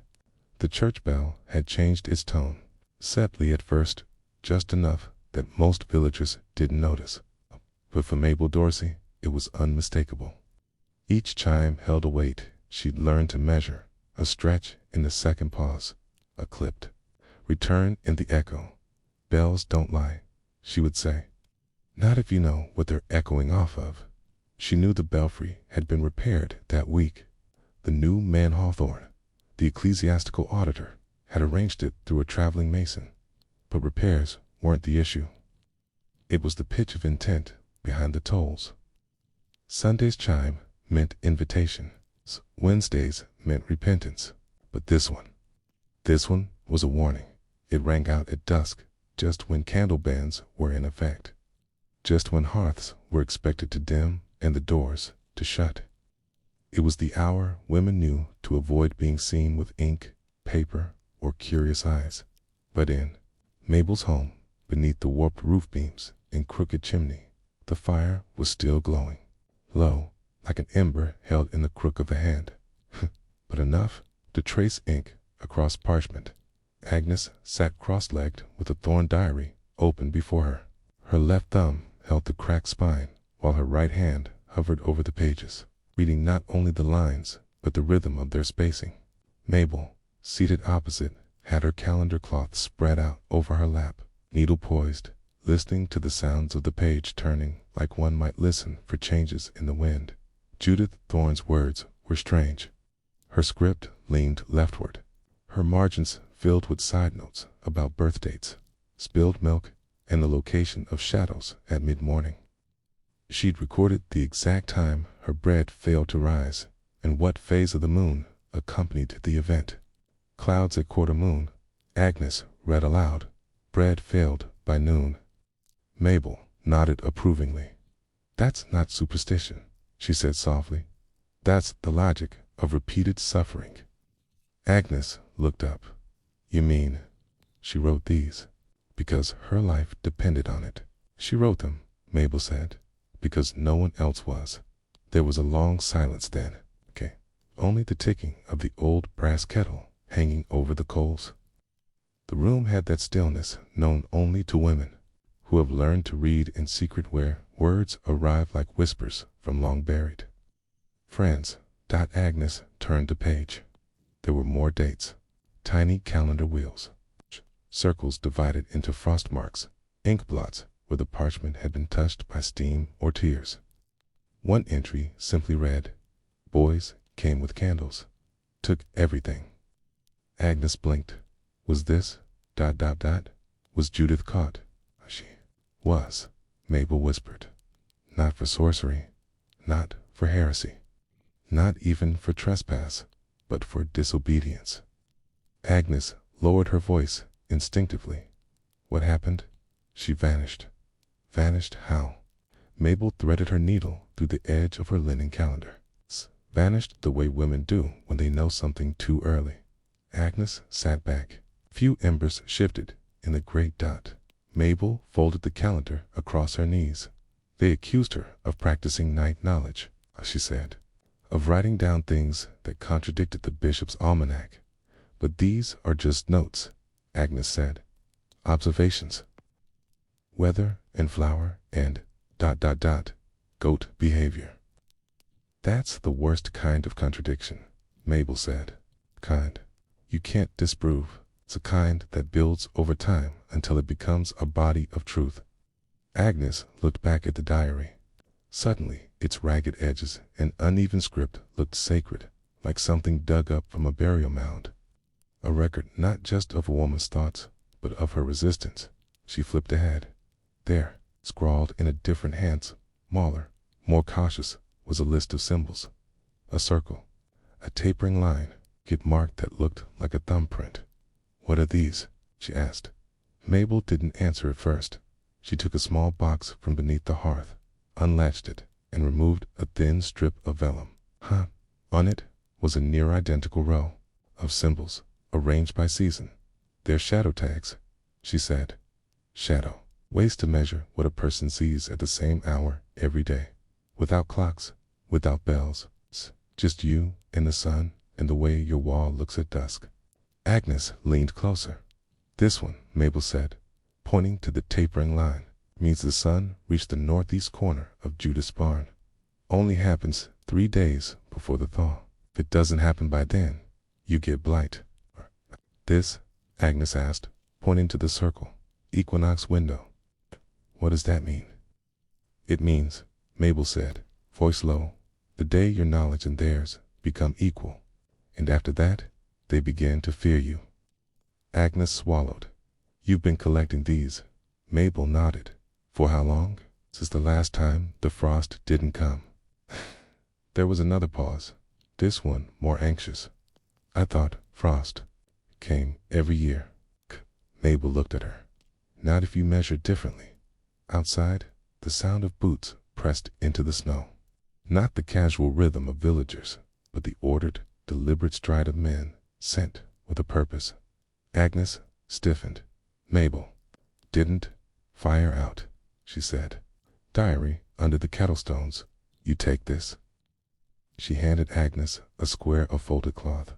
The church bell had changed its tone, subtly at first, just enough that most villagers didn't notice. But for Mabel Dorsey, it was unmistakable. Each chime held a weight she'd learned to measure, a stretch in the second pause, a clipped return in the echo. "Bells don't lie," she would say. "Not if you know what they're echoing off of." She knew the belfry had been repaired that week. The new man Hawthorne, the ecclesiastical auditor, had arranged it through a traveling mason. But repairs weren't the issue. It was the pitch of intent behind the tolls. Sunday's chime meant invitation. Wednesdays meant repentance. But this one was a warning. It rang out at dusk, just when candle bans were in effect, just when hearths were expected to dim and the doors to shut. It was the hour women knew to avoid being seen with ink, paper, or curious eyes. But in Mabel's home, beneath the warped roof beams and crooked chimney, the fire was still glowing, low, like an ember held in the crook of a hand, but enough to trace ink across parchment. Agnes sat cross-legged with a Thorne diary open before her. Her left thumb held the cracked spine, while her right hand hovered over the pages, reading not only the lines, but the rhythm of their spacing. Mabel, seated opposite, had her calendar cloth spread out over her lap, needle poised, listening to the sounds of the page turning like one might listen for changes in the wind. Judith Thorne's words were strange. Her script leaned leftward, her margins filled with side notes about birth dates, spilled milk, and the location of shadows at mid-morning. She'd recorded the exact time her bread failed to rise, and what phase of the moon accompanied the event. "Clouds at quarter moon," Agnes read aloud. "Bread failed by noon." Mabel nodded approvingly. "That's not superstition," she said softly. "That's the logic of repeated suffering." Agnes looked up. "You mean," she wrote these because her life depended on it. She wrote them, Mabel said, because no one else was. There was a long silence then. Only the ticking of the old brass kettle hanging over the coals. The room had that stillness known only to women who have learned to read in secret, where words arrive like whispers from long buried friends. Agnes turned the page. There were more dates, tiny calendar wheels, circles divided into frost marks, ink blots where the parchment had been touched by steam or tears. One entry simply read, "Boys came with candles, took everything." Agnes blinked. Was this, ... Was Judith caught? She was, Mabel whispered. Not for sorcery, not for heresy, not even for trespass, but for disobedience. Agnes lowered her voice instinctively. What happened? She vanished. Vanished how? Mabel threaded her needle through the edge of her linen calendar. Vanished the way women do when they know something too early. Agnes sat back. Few embers shifted in the great dot. Mabel folded the calendar across her knees. They accused her of practicing night knowledge, she said, of writing down things that contradicted the bishop's almanac. But these are just notes, Agnes said. Observations. Weather and flower and ... goat behavior. That's the worst kind of contradiction, Mabel said. Kind you can't disprove. It's a kind that builds over time until it becomes a body of truth. Agnes looked back at the diary. Suddenly, its ragged edges and uneven script looked sacred, like something dug up from a burial mound. A record not just of a woman's thoughts, but of her resistance. She flipped ahead. There, scrawled in a different hand, smaller, more cautious, was a list of symbols. A circle, a tapering line, it marked that looked like a thumbprint. "What are these?" she asked. Mabel didn't answer at first. She took a small box from beneath the hearth, unlatched it, and removed a thin strip of vellum. On it was a near-identical row of symbols, arranged by season. "They're shadow tags," she said. Shadow. Ways to measure what a person sees at the same hour every day. Without clocks, without bells. Just you and the sun and the way your wall looks at dusk. Agnes leaned closer. "This one," Mabel said, pointing to the tapering line, "means the sun reached the northeast corner of Judith's barn. Only happens 3 days before the thaw. If it doesn't happen by then, you get blight." "This?" Agnes asked, pointing to the circle. "Equinox window." "What does that mean?" "It means," Mabel said, voice low, "the day your knowledge and theirs become equal, and after that, they begin to fear you." Agnes swallowed. "You've been collecting these?" Mabel nodded. "For how long?" "Since the last time the frost didn't come." There was another pause, this one more anxious. "I thought frost came every year." Mabel looked at her. "Not if you measure differently." Outside, the sound of boots pressed into the snow. Not the casual rhythm of villagers, but the ordered, deliberate stride of men, sent with a purpose. Agnes stiffened. "Mabel, didn't fire out," she said. "Diary under the kettlestones. You take this." She handed Agnes a square of folded cloth.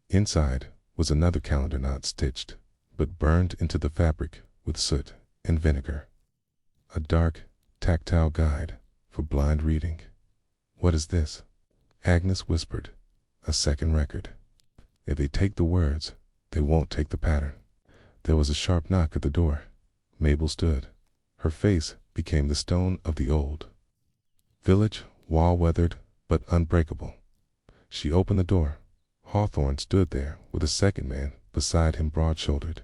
Inside was another calendar not stitched, but burned into the fabric with soot and vinegar. A dark, tactile guide for blind reading. "What is this?" Agnes whispered. "A second record. If they take the words, they won't take the pattern." There was a sharp knock at the door. Mabel stood. Her face became the stone of the old village, wall-weathered but unbreakable. She opened the door. Hawthorne stood there with a second man beside him, broad-shouldered,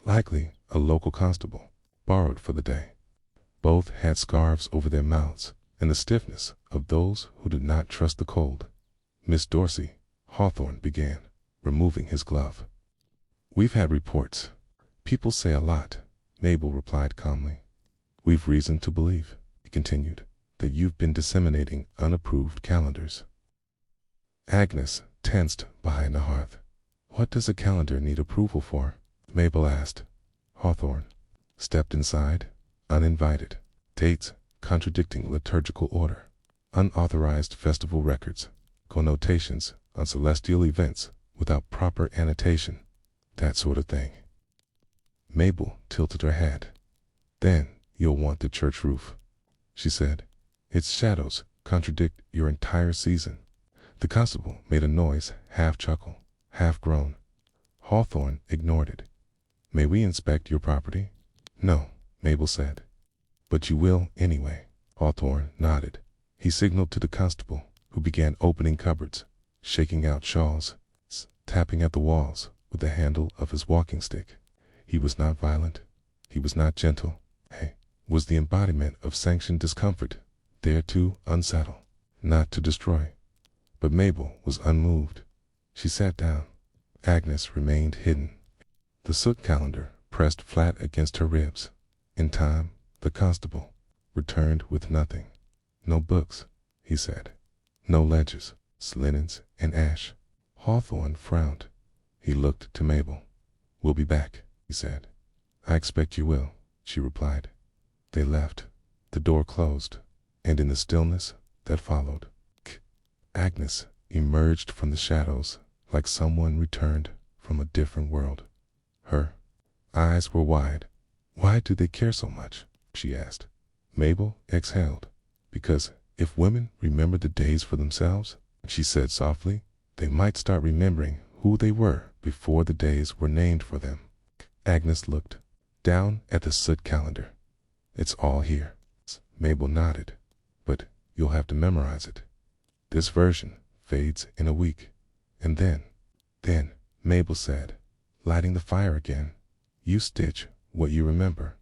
likely a local constable, borrowed for the day. Both had scarves over their mouths and the stiffness of those who did not trust the cold. "Miss Dorsey," Hawthorne began, removing his glove. "We've had reports. People say a lot," Mabel replied calmly. "We've reason to believe," he continued, "that you've been disseminating unapproved calendars." Agnes tensed behind the hearth. "What does a calendar need approval for?" Mabel asked. Hawthorne stepped inside, uninvited. Dates contradicting liturgical order, unauthorized festival records, connotations on celestial events without proper annotation, that sort of thing. Mabel tilted her head. "Then you'll want the church roof," she said. "Its shadows contradict your entire season." The constable made a noise, half chuckle, half groan. Hawthorne ignored it. "May we inspect your property?" "No," Mabel said. "But you will anyway." Hawthorne nodded. He signaled to the constable, who began opening cupboards, shaking out shawls, tapping at the walls with the handle of his walking stick. He was not violent. He was not gentle. He was the embodiment of sanctioned discomfort, there to unsettle, not to destroy. But Mabel was unmoved. She sat down. Agnes remained hidden. The soot calendar pressed flat against her ribs. In time, the constable returned with nothing. "No books," he said. "No ledgers, linens, and ash." Hawthorne frowned. He looked to Mabel. "We'll be back," he said. "I expect you will," she replied. They left. The door closed, and in the stillness that followed, Agnes emerged from the shadows like someone returned from a different world. Her eyes were wide. "Why do they care so much?" she asked. Mabel exhaled. "Because if women remember the days for themselves," she said softly, "they might start remembering who they were before the days were named for them." Agnes looked down at the soot calendar. It's all here. Mabel nodded. But you'll have to memorize it. This version fades in a week. And then, Mabel said, lighting the fire again, you stitch what you remember.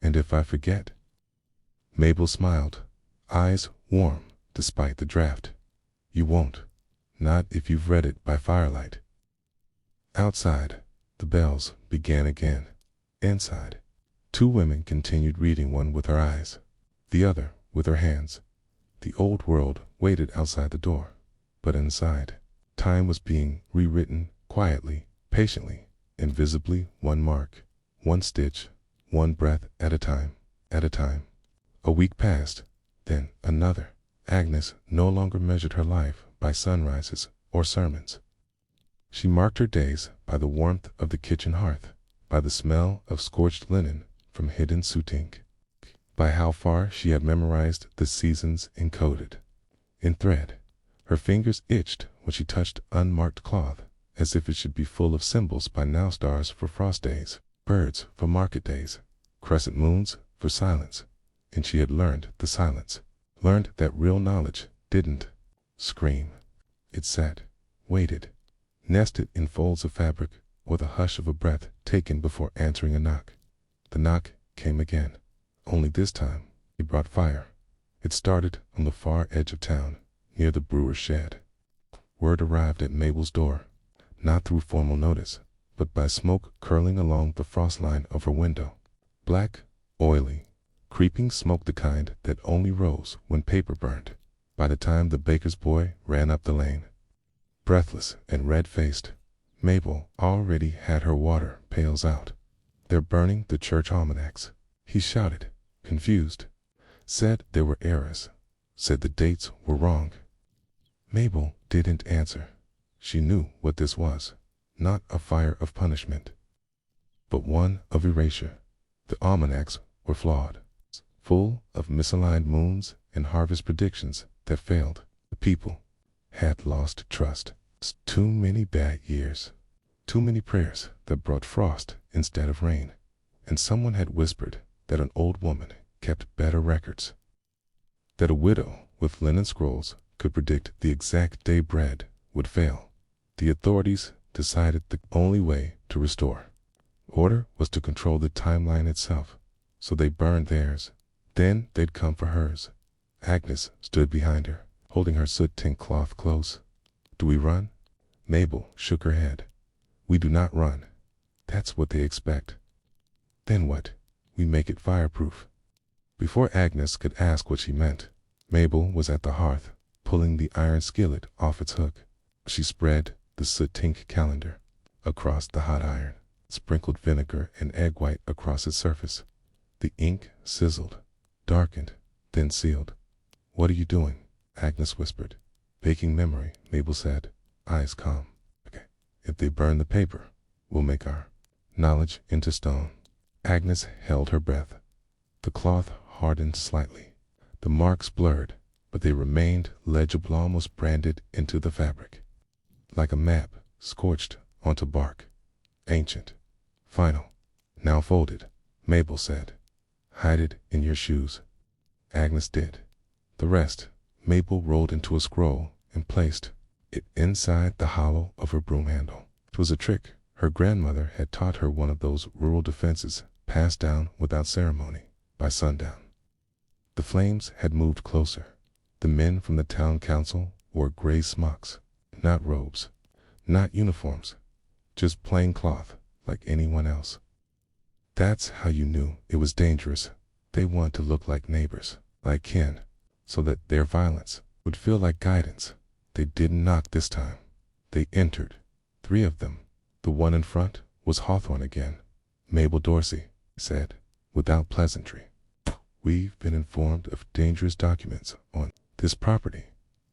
And if I forget? Mabel smiled, eyes warm despite the draft. You won't. Not if you've read it by firelight. Outside, the bells began again. Inside, two women continued reading, one with her eyes, the other with her hands. The old world waited outside the door, but inside, time was being rewritten quietly, patiently, invisibly, one mark, one stitch, one breath at a time, at a time. A week passed, then another. Agnes no longer measured her life by sunrises or sermons. She marked her days by the warmth of the kitchen hearth, by the smell of scorched linen from hidden soot ink, by how far she had memorized the seasons encoded in thread. Her fingers itched when she touched unmarked cloth, as if it should be full of symbols by now, stars for frost days, birds for market days, crescent moons for silence. And she had learned the silence, learned that real knowledge didn't scream. It sat, waited, nested in folds of fabric or the hush of a breath taken before answering a knock. The knock came again, only this time it brought fire. It started on the far edge of town, near the brewer's shed. Word arrived at Mabel's door, not through formal notice, but by smoke curling along the frost line of her window. Black, oily, creeping smoke, the kind that only rose when paper burned. By the time the baker's boy ran up the lane, breathless and red-faced, Mabel already had her water pails out. They're burning the church almanacs, he shouted, confused. Said there were errors, said the dates were wrong. Mabel didn't answer. She knew what this was, not a fire of punishment, but one of erasure. The almanacs were flawed, full of misaligned moons and harvest predictions that failed. The people had lost trust. Too many bad years, too many prayers that brought frost instead of rain, and someone had whispered that an old woman kept better records, that a widow with linen scrolls could predict the exact day bread would fail. The authorities decided the only way to restore order was to control the timeline itself, so they burned theirs. Then they'd come for hers. Agnes stood behind her, holding her soot-tinted cloth close. Do we run? Mabel shook her head. We do not run. That's what they expect. Then what? We make it fireproof. Before Agnes could ask what she meant, Mabel was at the hearth, pulling the iron skillet off its hook. She spread the soot-tinted calendar across the hot iron, sprinkled vinegar and egg white across its surface. The ink sizzled, darkened, then sealed. What are you doing? Agnes whispered. Baking memory, Mabel said, eyes calm. Okay, if they burn the paper, we'll make our knowledge into stone. Agnes held her breath. The cloth hardened slightly. The marks blurred, but they remained legible, almost branded into the fabric. Like a map scorched onto bark. Ancient. Final. Now folded, Mabel said. Hide it in your shoes. Agnes did. The rest, Mabel rolled into a scroll and placed it inside the hollow of her broom handle. It was a trick. Her grandmother had taught her, one of those rural defenses passed down without ceremony. By sundown, the flames had moved closer. The men from the town council wore gray smocks, not robes, not uniforms, just plain cloth like anyone else. That's how you knew it was dangerous. They wanted to look like neighbors, like kin, so that their violence would feel like guidance. They didn't knock this time. They entered, 3 of them. The one in front was Hawthorne again. Mabel Dorsey said, without pleasantry, we've been informed of dangerous documents on this property.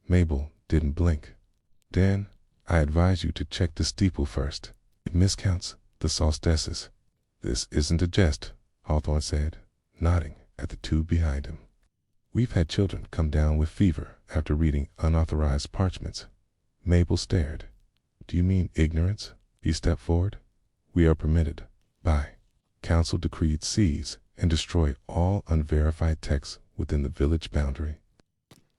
Mabel didn't blink. Dan, I advise you to check the steeple first. It miscounts the solstices. This isn't a jest, Hawthorne said, nodding at the 2 behind him. We've had children come down with fever after reading unauthorized parchments. Mabel stared. Do you mean ignorance? He stepped forward. We are permitted by council decreed C's and destroy all unverified texts within the village boundary.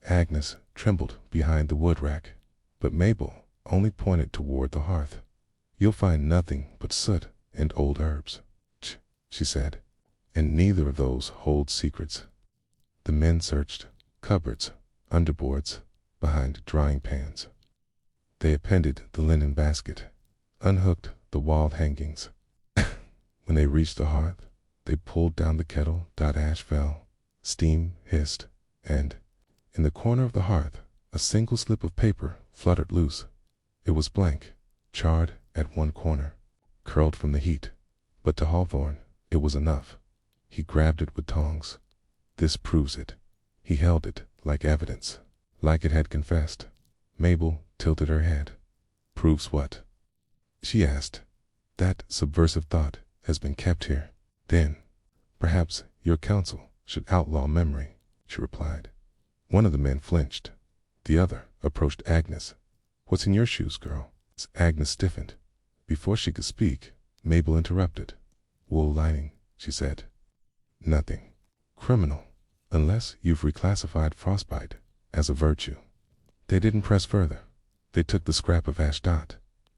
Agnes trembled behind the wood rack, but Mabel only pointed toward the hearth. "You'll find nothing but soot and old herbs," she said, "and neither of those hold secrets." The men searched cupboards, underboards, behind drying pans. They appended the linen basket, unhooked the wall hangings. When they reached the hearth, they pulled down the kettle. Ash fell, steam hissed, and, in the corner of the hearth, a single slip of paper fluttered loose. It was blank, charred at one corner, curled from the heat, but to Hawthorne it was enough. He grabbed it with tongs. "This proves it." He held it like evidence, like it had confessed. Mabel tilted her head. "Proves what?" she asked. "That subversive thought has been kept here." "Then, perhaps your council should outlaw memory," she replied. One of the men flinched. The other approached Agnes. "What's in your shoes, girl?" Agnes stiffened. Before she could speak, Mabel interrupted. "Wool lining," she said. "Nothing criminal, unless you've reclassified frostbite as a virtue." They didn't press further. They took the scrap of ash.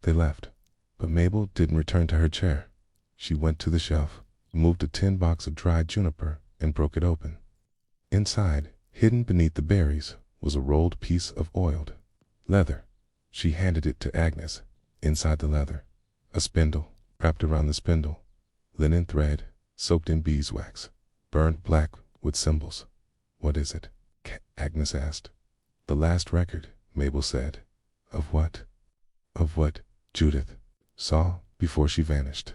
They left. But Mabel didn't return to her chair. She went to the shelf, moved a tin box of dried juniper, and broke it open. Inside, hidden beneath the berries, was a rolled piece of oiled leather. She handed it to Agnes. Inside the leather, a spindle, wrapped around the spindle, linen thread, soaked in beeswax, burned black with symbols. "What is it?" Agnes asked. "The last record," Mabel said. "Of what?" "Of what Judith saw before she vanished.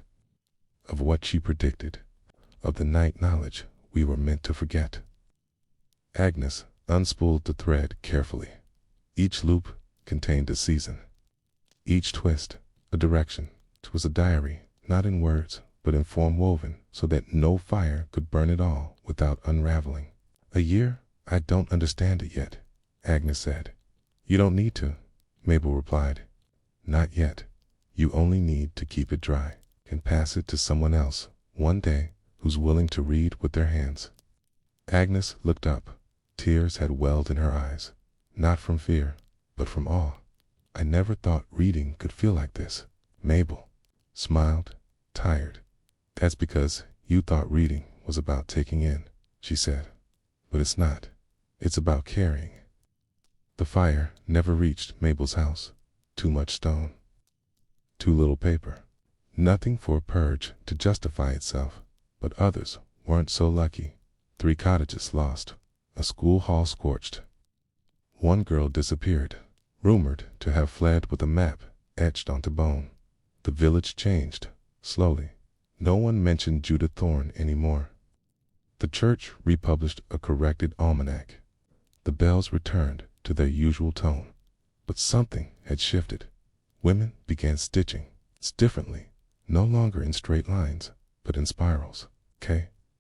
Of what she predicted. Of the night knowledge we were meant to forget." Agnes unspooled the thread carefully. Each loop contained a season. Each twist, a direction. It was a diary, not in words, but in form woven so that no fire could burn it all without unraveling. "A year? I don't understand it yet," Agnes said. "You don't need to," Mabel replied. "Not yet. You only need to keep it dry and pass it to someone else one day who's willing to read with their hands." Agnes looked up. Tears had welled in her eyes, not from fear, but from awe. "I never thought reading could feel like this." Mabel smiled, tired. "That's because you thought reading was about taking in," she said. "But it's not. It's about carrying." The fire never reached Mabel's house. Too much stone. Too little paper. Nothing for a purge to justify itself. But others weren't so lucky. 3 cottages lost. A school hall scorched. One girl disappeared, rumored to have fled with a map etched onto bone. The village changed, slowly. No one mentioned Judith Thorne anymore. The church republished a corrected almanac. The bells returned to their usual tone. But something had shifted. Women began stitching differently, no longer in straight lines, but in spirals.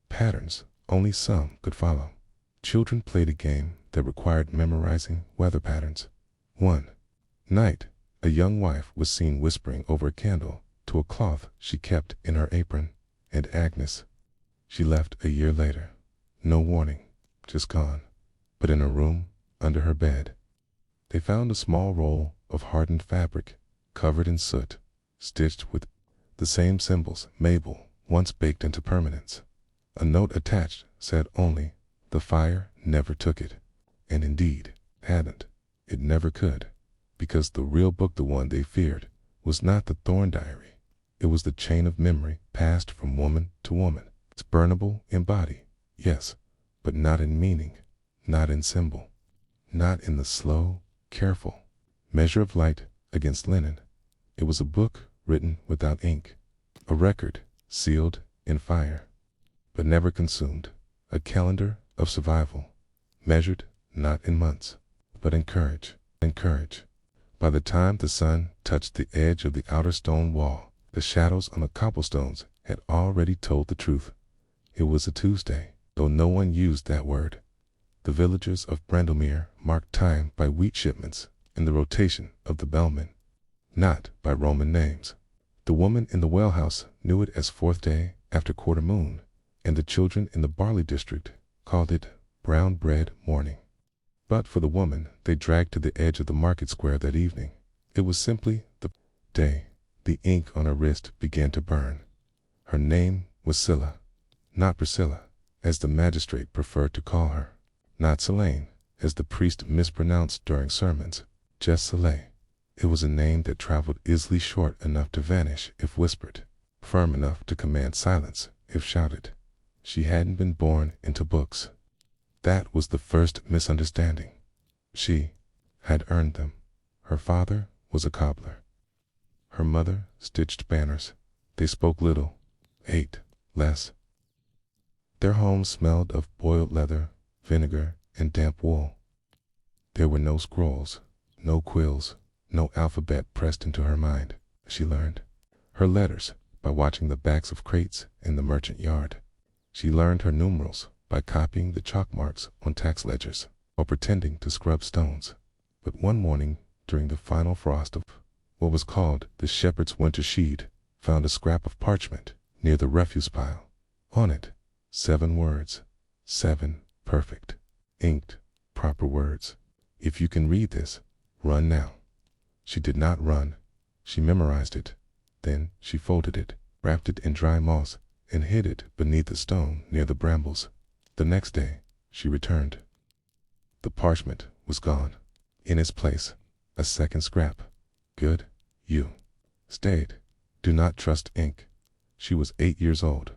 Patterns only some could follow. Children played a game that required memorizing weather patterns. One night, a young wife was seen whispering over a candle to a cloth she kept in her apron, and Agnes. She left a year later. No warning, just gone. But in a room under her bed, they found a small roll of hardened fabric, covered in soot, stitched with the same symbols Mabel once baked into permanence. A note attached said only, "The fire never took it." And indeed, hadn't. It never could. Because the real book, the one they feared, was not the Thorne diary. It was the chain of memory passed from woman to woman. It's burnable in body, yes, but not in meaning, not in symbol, not in the slow, careful measure of light against linen. It was a book written without ink, a record sealed in fire, but never consumed, a calendar of survival, measured not in months, but in courage. By the time the sun touched the edge of the outer stone wall, the shadows on the cobblestones had already told the truth. It was a Tuesday, though no one used that word. The villagers of Brandomere marked time by wheat shipments and the rotation of the bellmen, not by Roman names. The woman in the well house knew it as 4th day after quarter moon, and the children in the barley district called it brown bread morning. But for the woman they dragged to the edge of the market square that evening, it was simply the day. The ink on her wrist began to burn. Her name was Scylla, not Priscilla, as the magistrate preferred to call her, not Selene, as the priest mispronounced during sermons, just Soleil. It was a name that traveled easily short enough to vanish if whispered, firm enough to command silence if shouted. She hadn't been born into books. That was the first misunderstanding. She had earned them. Her father was a cobbler. Her mother stitched banners. They spoke little, ate less. Their home smelled of boiled leather, vinegar, and damp wool. There were no scrolls, no quills, no alphabet pressed into her mind. She learned her letters by watching the backs of crates in the merchant yard. She learned her numerals by copying the chalk marks on tax ledgers or pretending to scrub stones. But one morning, during the final frost of what was called the shepherd's winter sheed, found a scrap of parchment near the refuse pile. On it, 7 words, 7 perfect, inked, proper words. If you can read this, run now. She did not run. She memorized it. Then she folded it, wrapped it in dry moss, and hid it beneath a stone near the brambles. The next day, she returned. The parchment was gone. In its place, a second scrap. Good, you. Stayed. Do not trust ink. She was 8 years old.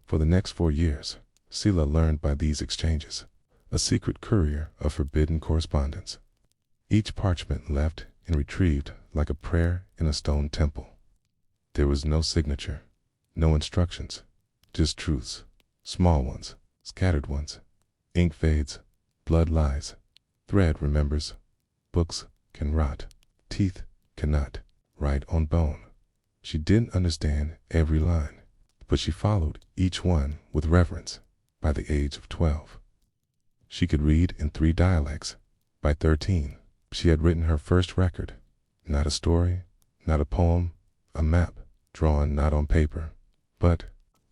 For the next 4 years, Scylla learned by these exchanges, a secret courier of forbidden correspondence. Each parchment left and retrieved like a prayer in a stone temple. There was no signature, no instructions, just truths, small ones, scattered ones. Ink fades, blood lies, thread remembers, books can rot, teeth cannot, write on bone. She didn't understand every line, but she followed each one with reverence. By the age of 12, she could read in 3 dialects. By 13, she had written her first record, not a story, not a poem, a map, drawn not on paper, but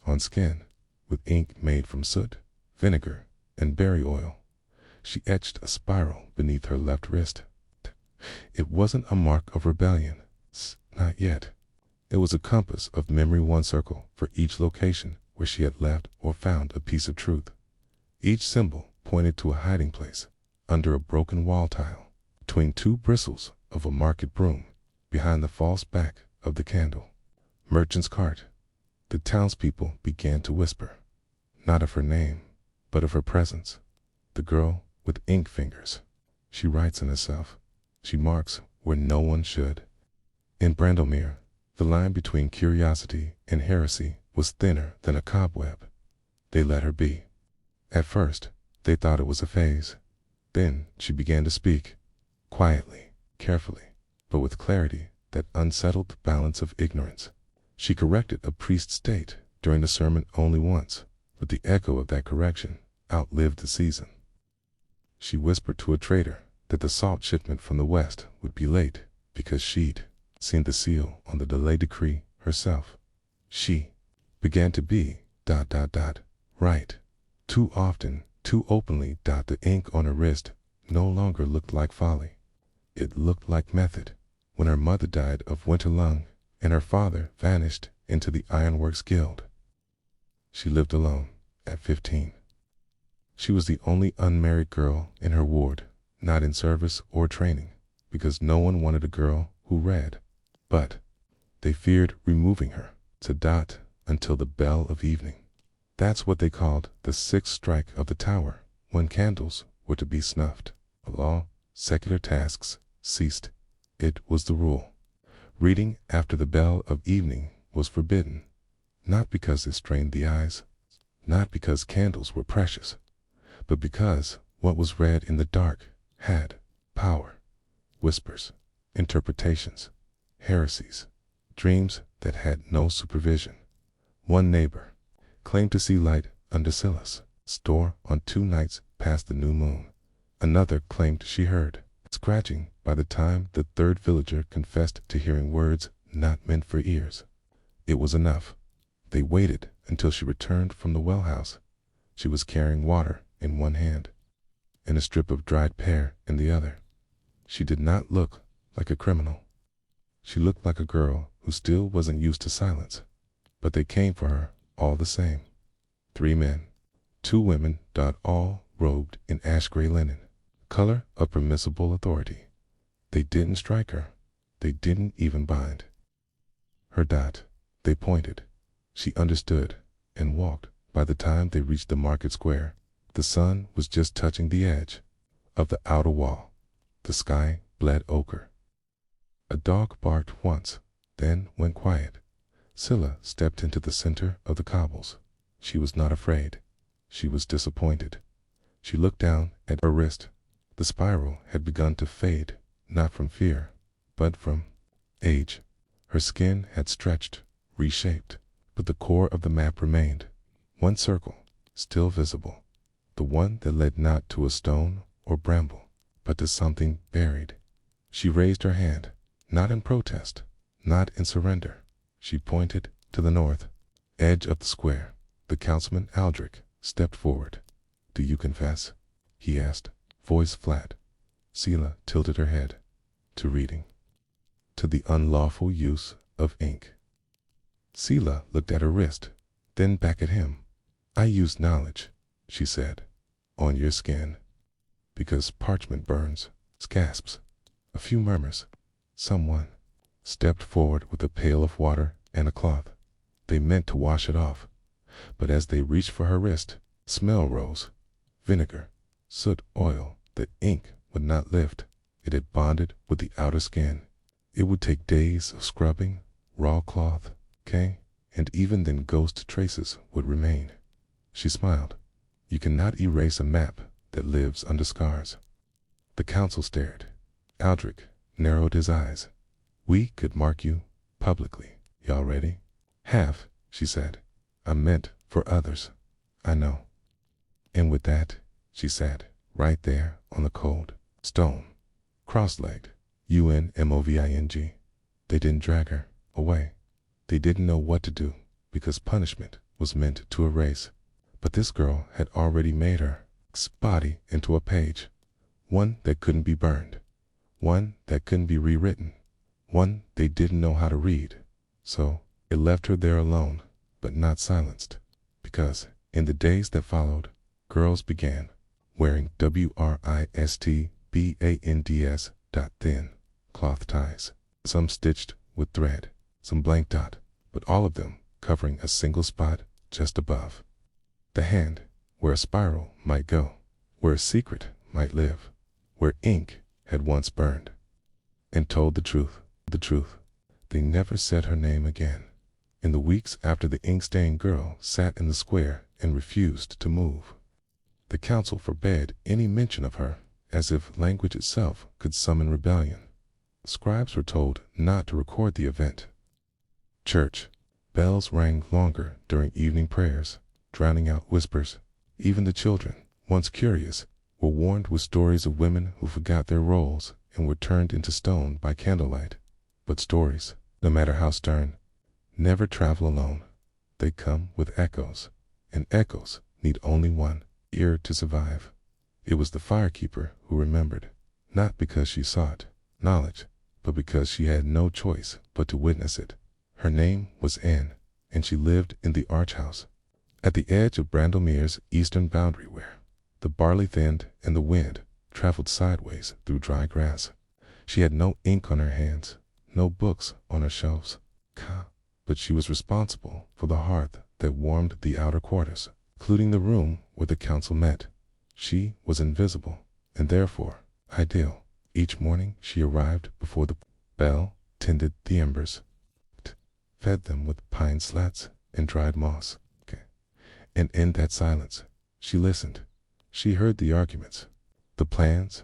on skin, with ink made from soot, vinegar, and berry oil. She etched a spiral beneath her left wrist. It wasn't a mark of rebellion, not yet. It was a compass of memory, 1 circle for each location where she had left or found a piece of truth. Each symbol pointed to a hiding place, under a broken wall tile, between 2 bristles of a market broom, behind the false back of the candle. Merchant's cart. The townspeople began to whisper, not of her name, but of her presence. The girl with ink fingers. She writes in herself. She marks where no one should. In Brandomere, the line between curiosity and heresy was thinner than a cobweb. They let her be. At first, they thought it was a phase. Then she began to speak, quietly, carefully, but with clarity that unsettled the balance of ignorance. She corrected a priest's date during the sermon only once, but the echo of that correction outlived the season. She whispered to a trader that the salt shipment from the west would be late because she'd seen the seal on the delay decree herself. She began to be ... right. Too often, too openly. The ink on her wrist no longer looked like folly. It looked like method. When her mother died of winter lung and her father vanished into the Ironworks Guild, she lived alone at 15. She was the only unmarried girl in her ward, not in service or training, because no one wanted a girl who read. But they feared removing her to ... until the bell of evening. That's what they called the 6th strike of the tower, when candles were to be snuffed. A law, secular tasks ceased. It was the rule. Reading after the bell of evening was forbidden, not because it strained the eyes, not because candles were precious, but because what was read in the dark had power. Whispers, interpretations, heresies, dreams that had no supervision. One neighbor claimed to see light under Scylla's store on 2 nights past the new moon. Another claimed she heard scratching by the time the 3rd villager confessed to hearing words not meant for ears. It was enough. They waited until she returned from the well house. She was carrying water in one hand and a strip of dried pear in the other. She did not look like a criminal. She looked like a girl who still wasn't used to silence, but they came for her all the same. 3 men, 2 women, all robed in ash gray linen, color of permissible authority. They didn't strike her. They didn't even bind her. They pointed. She understood and walked. By the time they reached the market square, the sun was just touching the edge of the outer wall. The sky bled ochre. A dog barked once, then went quiet. Scylla stepped into the center of the cobbles. She was not afraid. She was disappointed. She looked down at her wrist. The spiral had begun to fade, not from fear, but from age. Her skin had stretched, reshaped, but the core of the map remained. One circle, still visible. The one that led not to a stone or bramble, but to something buried. She raised her hand, not in protest, not in surrender. She pointed to the north edge of the square. The councilman Aldrich stepped forward. "Do you confess?" he asked, voice flat. Scylla tilted her head. "To reading. To the unlawful use of ink." Scylla looked at her wrist, then back at him. "I used knowledge," she said, "on your skin. Because parchment burns." Gasps. A few murmurs. Someone stepped forward with a pail of water and a cloth. They meant to wash it off, but as they reached for her wrist, smell rose. Vinegar, soot, oil. The ink would not lift. It had bonded with the outer skin. It would take days of scrubbing, raw cloth, and even then ghost traces would remain. She smiled. "You cannot erase a map that lives under scars." The council stared. Aldrich narrowed his eyes. "We could mark you publicly. Y'all ready?" "Half," she said. "I meant for others. I know." And with that, she sat right there on the cold stone, cross-legged, UNMOVING. They didn't drag her away. They didn't know what to do, because punishment was meant to erase. But this girl had already made her body into a page, one that couldn't be burned, one that couldn't be rewritten, one they didn't know how to read. So it left her there alone, but not silenced, because in the days that followed, girls began wearing WRISTBANDS thin cloth ties, some stitched with thread, some blanked out, but all of them covering a single spot just above the hand, where a spiral might go, where a secret might live, where ink had once burned and told the truth. The truth. They never said her name again. In the weeks after, the ink-stained girl sat in the square and refused to move. The council forbade any mention of her, as if language itself could summon rebellion. Scribes were told not to record the event. Church bells rang longer during evening prayers, drowning out whispers. Even the children, once curious, were warned with stories of women who forgot their roles and were turned into stone by candlelight. But stories, no matter how stern, never travel alone. They come with echoes, and echoes need only one ear to survive. It was the firekeeper who remembered, not because she sought knowledge, but because she had no choice but to witness it. Her name was Anne, and she lived in the arch house, at the edge of Brandelmere's eastern boundary, where the barley thinned and the wind traveled sideways through dry grass. She had no ink on her hands, no books on her shelves, but she was responsible for the hearth that warmed the outer quarters, including the room where the council met. She was invisible, and therefore ideal. Each morning she arrived before the bell, tended the embers, fed them with pine slats and dried moss. And in that silence, she listened. She heard the arguments, the plans,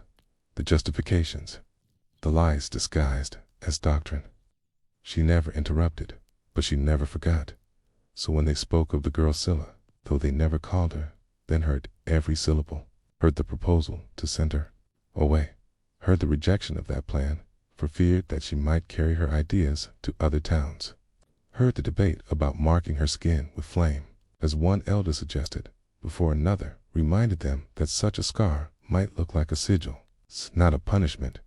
the justifications, the lies disguised as doctrine. She never interrupted, but she never forgot. So when they spoke of the girl Scylla, though they never called her, then heard every syllable, heard the proposal to send her away, heard the rejection of that plan for fear that she might carry her ideas to other towns, heard the debate about marking her skin with flame, as one elder suggested, before another reminded them that such a scar might look like a sigil, not a punishment.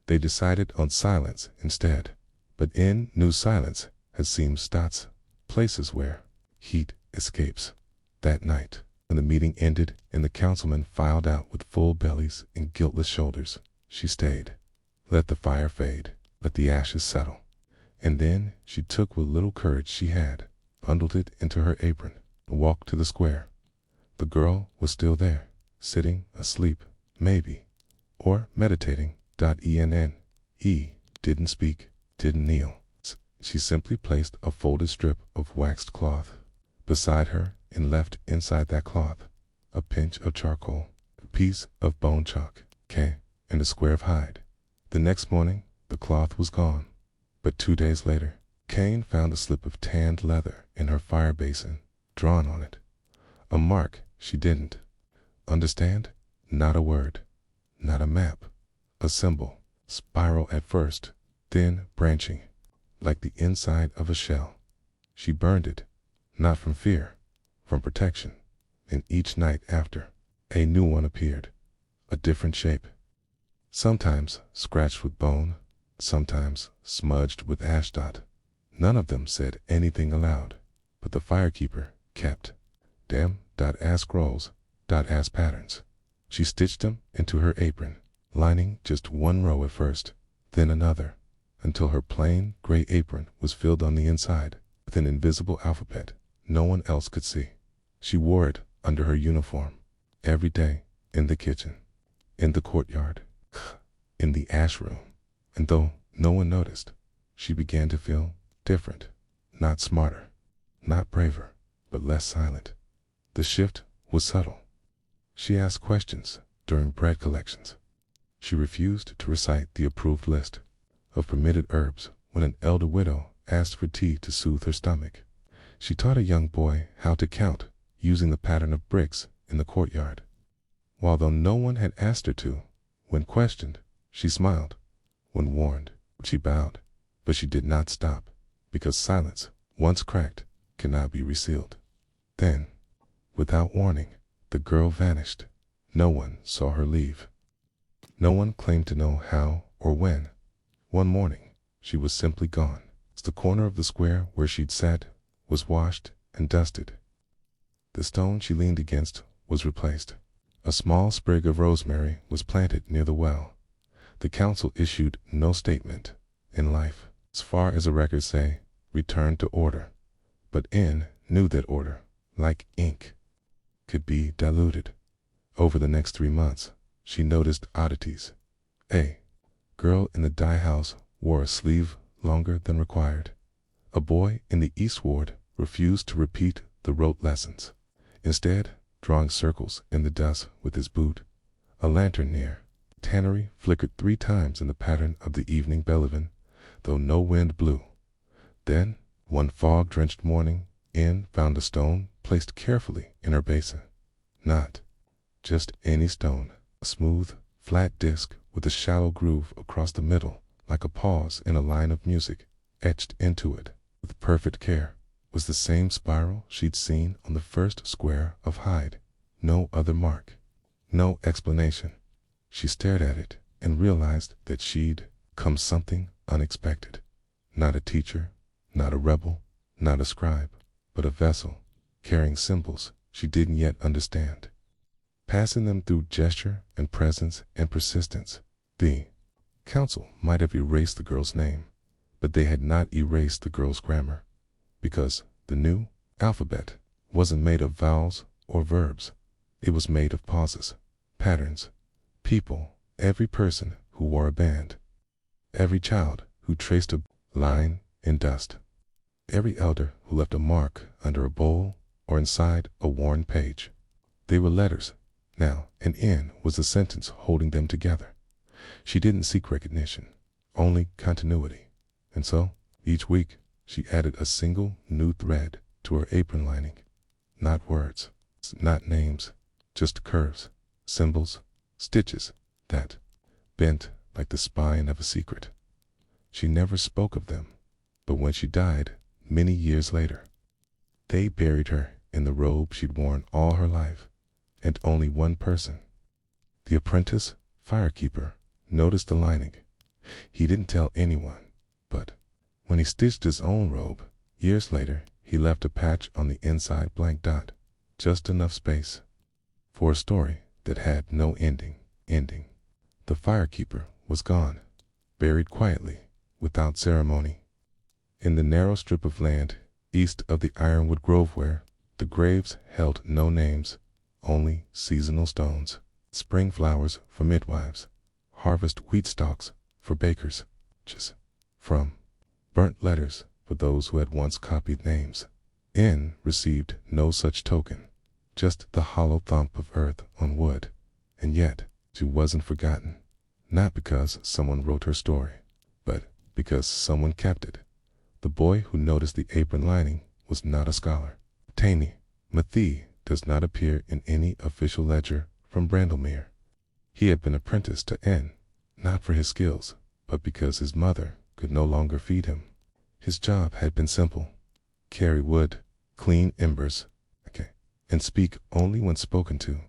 They decided on silence instead. But in new silence had seemed spots, places where heat escapes. That night, when the meeting ended and the councilmen filed out with full bellies and guiltless shoulders, she stayed. Let the fire fade, let the ashes settle. And then she took what little courage she had, bundled it into her apron, and walked to the square. The girl was still there, sitting, asleep, maybe, or meditating. Didn't speak, didn't kneel. She simply placed a folded strip of waxed cloth beside her and left inside that cloth a pinch of charcoal, a piece of bone chalk, and a square of hide. The next morning, the cloth was gone. But 2 days later, Cain found a slip of tanned leather in her fire basin, drawn on it. A mark she didn't understand, not a word, not a map, a symbol, spiral at first, then branching, like the inside of a shell. She burned it, not from fear, from protection, and each night after, a new one appeared, a different shape. Sometimes scratched with bone, sometimes smudged with ashdot. None of them said anything aloud, but the firekeeper kept as scrolls, as patterns. She stitched them into her apron, lining just one row at first, then another, until her plain gray apron was filled on the inside with an invisible alphabet no one else could see. She wore it under her uniform, every day, in the kitchen, in the courtyard, in the ash room. And though no one noticed, she began to feel different, not smarter, not braver, but less silent. The shift was subtle. She asked questions during bread collections. She refused to recite the approved list of permitted herbs when an elder widow asked for tea to soothe her stomach. She taught a young boy how to count using the pattern of bricks in the courtyard. While though no one had asked her to, when questioned, she smiled. When warned, she bowed. But she did not stop, because silence, once cracked, cannot be resealed. Then, without warning, the girl vanished. No one saw her leave. No one claimed to know how or when. One morning, she was simply gone. The corner of the square where she'd sat was washed and dusted. The stone she leaned against was replaced. A small sprig of rosemary was planted near the well. The council issued no statement. In life, as far as the records say, returned to order. But N knew that order, like ink, could be diluted. Over the next 3 months, she noticed oddities. A girl in the dye house wore a sleeve longer than required. A boy in the East Ward refused to repeat the rote lessons, instead drawing circles in the dust with his boot. A lantern near tannery flickered 3 times in the pattern of the evening bellevin, though no wind blew. Then, one fog-drenched morning, N found a stone placed carefully in her basin. Not just any stone, a smooth, flat disc with a shallow groove across the middle, like a pause in a line of music. Etched into it, with perfect care, was the same spiral she'd seen on the first square of hide. No other mark, no explanation. She stared at it and realized that she'd come something unexpected. Not a teacher, not a rebel, not a scribe, but a vessel, carrying symbols she didn't yet understand. Passing them through gesture and presence and persistence. The council might have erased the girl's name, but they had not erased the girl's grammar, because the new alphabet wasn't made of vowels or verbs. It was made of pauses, patterns, people, every person who wore a band, every child who traced a line in dust, every elder who left a mark under a bowl or inside a worn page. They were letters now, and N was the sentence holding them together. She didn't seek recognition, only continuity. And so, each week, she added a single new thread to her apron lining. Not words, not names, just curves, symbols, stitches that bent like the spine of a secret. She never spoke of them, but when she died, many years later, they buried her in the robe she'd worn all her life, and only one person. The apprentice firekeeper noticed the lining. He didn't tell anyone, but when he stitched his own robe, years later, he left a patch on the inside blank dot, just enough space for a story that had no ending. The firekeeper was gone, buried quietly, without ceremony, in the narrow strip of land east of the ironwood grove where the graves held no names, only seasonal stones, spring flowers for midwives, harvest wheat stalks for bakers, just from burnt letters for those who had once copied names. N received no such token, just the hollow thump of earth on wood, and yet she wasn't forgotten, not because someone wrote her story, but because someone kept it. The boy who noticed the apron lining was not a scholar. Tainy Matthee does not appear in any official ledger from Brandlemere. He had been apprenticed to N, not for his skills, but because his mother could no longer feed him. His job had been simple: carry wood, clean embers, and speak only when spoken to.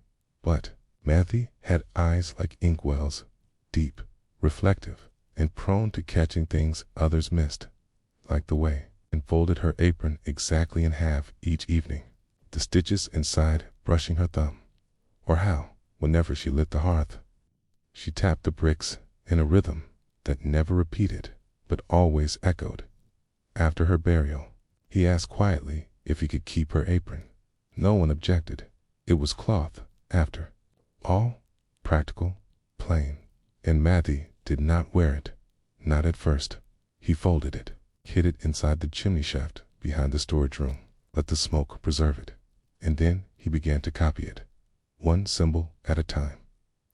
But Matthee had eyes like inkwells, deep, reflective, and prone to catching things others missed, like the way and folded her apron exactly in half each evening, the stitches inside brushing her thumb, or how, whenever she lit the hearth, she tapped the bricks in a rhythm that never repeated but always echoed. After her burial, he asked quietly if he could keep her apron. No one objected. It was cloth, after all, practical, plain, and Matthee did not wear it, not at first. He folded it, hid it inside the chimney shaft behind the storage room, let the smoke preserve it, and then he began to copy it, one symbol at a time,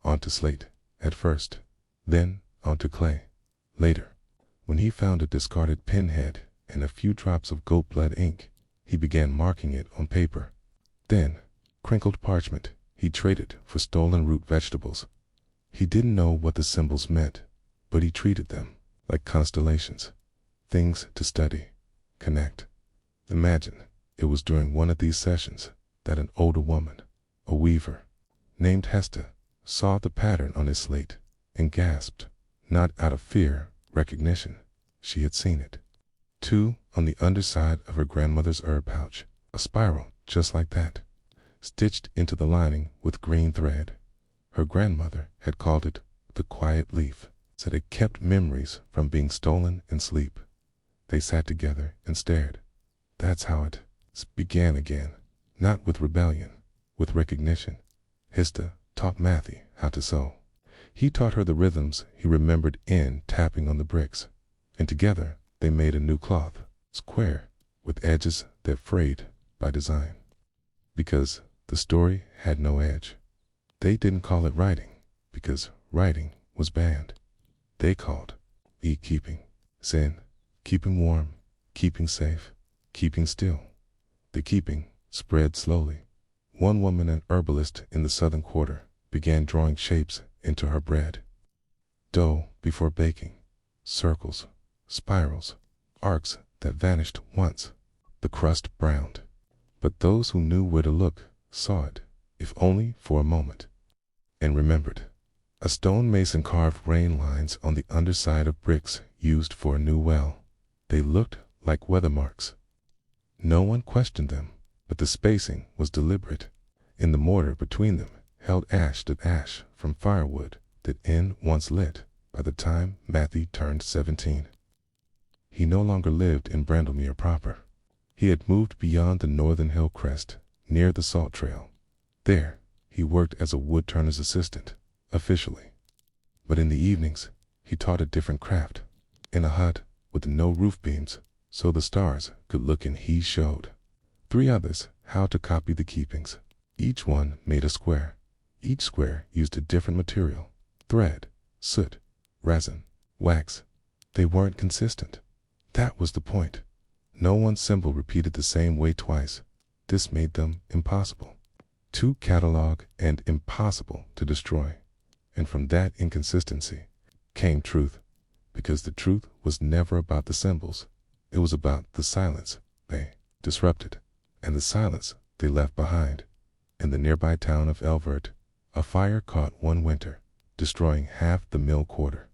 onto slate, at first, then onto clay. Later, when he found a discarded pinhead and a few drops of goat blood ink, he began marking it on paper. Then, crinkled parchment he traded for stolen root vegetables. He didn't know what the symbols meant, but he treated them like constellations, things to study, connect. Imagine it was during one of these sessions that an older woman, a weaver, named Hester, saw the pattern on his slate and gasped, not out of fear, recognition. She had seen it, too, on the underside of her grandmother's herb pouch, a spiral just like that, stitched into the lining with green thread. Her grandmother had called it the quiet leaf, said it kept memories from being stolen in sleep. They sat together and stared. That's how it began again, not with rebellion, with recognition. Hester taught Matthee how to sew. He taught her the rhythms he remembered in tapping on the bricks, and together they made a new cloth, square, with edges that frayed by design. Because the story had no edge. They didn't call it writing, because writing was banned. They called beekeeping sin, keeping warm, keeping safe, keeping still. The keeping spread slowly. One woman, an herbalist in the southern quarter, began drawing shapes into her bread. Dough before baking, circles, spirals, arcs that vanished once. The crust browned. But those who knew where to look saw it, if only for a moment, and remembered. A stonemason carved rain lines on the underside of bricks used for a new well. They looked like weather marks. No one questioned them, but the spacing was deliberate. In the mortar between them held ash from firewood that N once lit by the time Matthee turned 17. He no longer lived in Brandlemere proper. He had moved beyond the northern hill crest, near the salt trail. There, he worked as a woodturner's assistant, officially. But in the evenings, he taught a different craft, in a hut with no roof beams, so the stars could look, and he showed 3 others how to copy the keepings. Each one made a square. Each square used a different material: thread, soot, resin, wax. They weren't consistent. That was the point. No one symbol repeated the same way twice. This made them impossible to catalog and impossible to destroy. And from that inconsistency came truth, because the truth was never about the symbols. It was about the silence they disrupted, and the silence they left behind. In the nearby town of Elvert, a fire caught one winter, destroying half the mill quarter.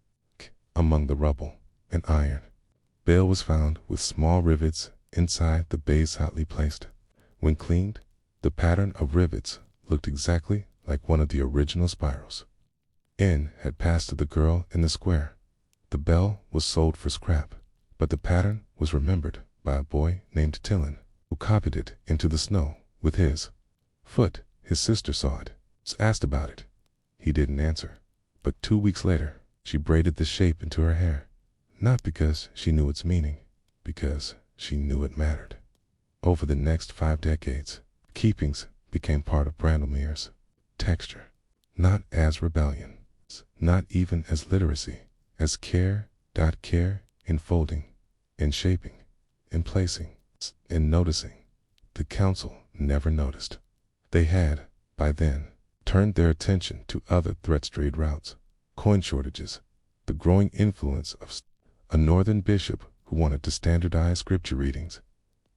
Among the rubble, an iron bale was found with small rivets inside the base hotly placed. When cleaned, the pattern of rivets looked exactly like one of the original spirals. N had passed to the girl in the square. The bell was sold for scrap, but the pattern was remembered by a boy named Tillin, who copied it into the snow with his foot. His sister saw it, asked about it. He didn't answer, but 2 weeks later, she braided the shape into her hair, not because she knew its meaning, because she knew it mattered. Over the next 5 decades, keepings became part of Brandelmere's texture, not as rebellion, not even as literacy, as care, care in folding, in shaping, in placing, in noticing. The council never noticed. They had, by then, turned their attention to other threat-strayed routes, coin shortages, the growing influence of a northern bishop who wanted to standardize scripture readings.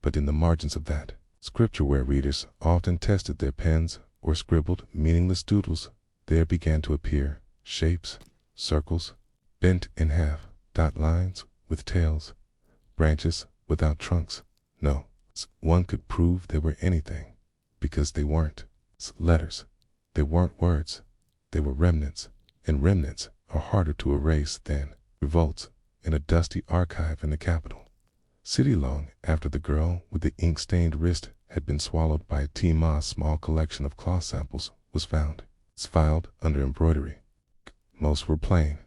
But in the margins of that scripture where readers often tested their pens or scribbled meaningless doodles, there began to appear shapes, circles, bent in half, dot lines with tails, branches without trunks. No, one could prove they were anything, because they weren't letters. They weren't words. They were remnants, and remnants are harder to erase than revolts in a dusty archive in the Capitol city long after the girl with the ink-stained wrist had been swallowed by a Tima's small collection of cloth samples was found. It's filed under embroidery. Most were plain,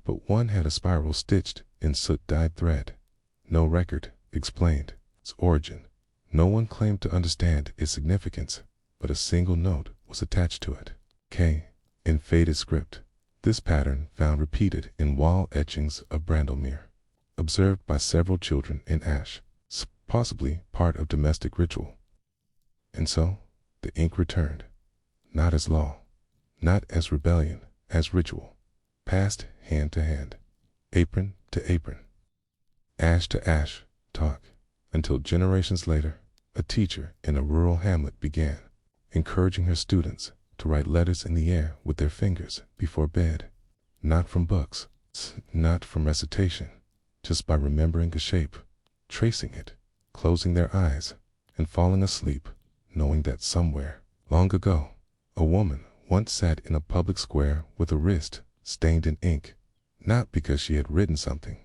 but one had a spiral stitched in soot-dyed thread. No record explained its origin. No one claimed to understand its significance, but a single note was attached to it. K. In faded script. This pattern found repeated in wall etchings of Brandelmere, observed by several children in Ash, possibly part of domestic ritual. And so, the ink returned, not as law, not as rebellion, as ritual, passed hand to hand, apron to apron, ash to ash, talk, until generations later, a teacher in a rural hamlet began encouraging her students to write letters in the air with their fingers before bed, not from books, not from recitation, just by remembering a shape, tracing it, closing their eyes, and falling asleep, knowing that somewhere, long ago, a woman once sat in a public square with a wrist stained in ink, not because she had written something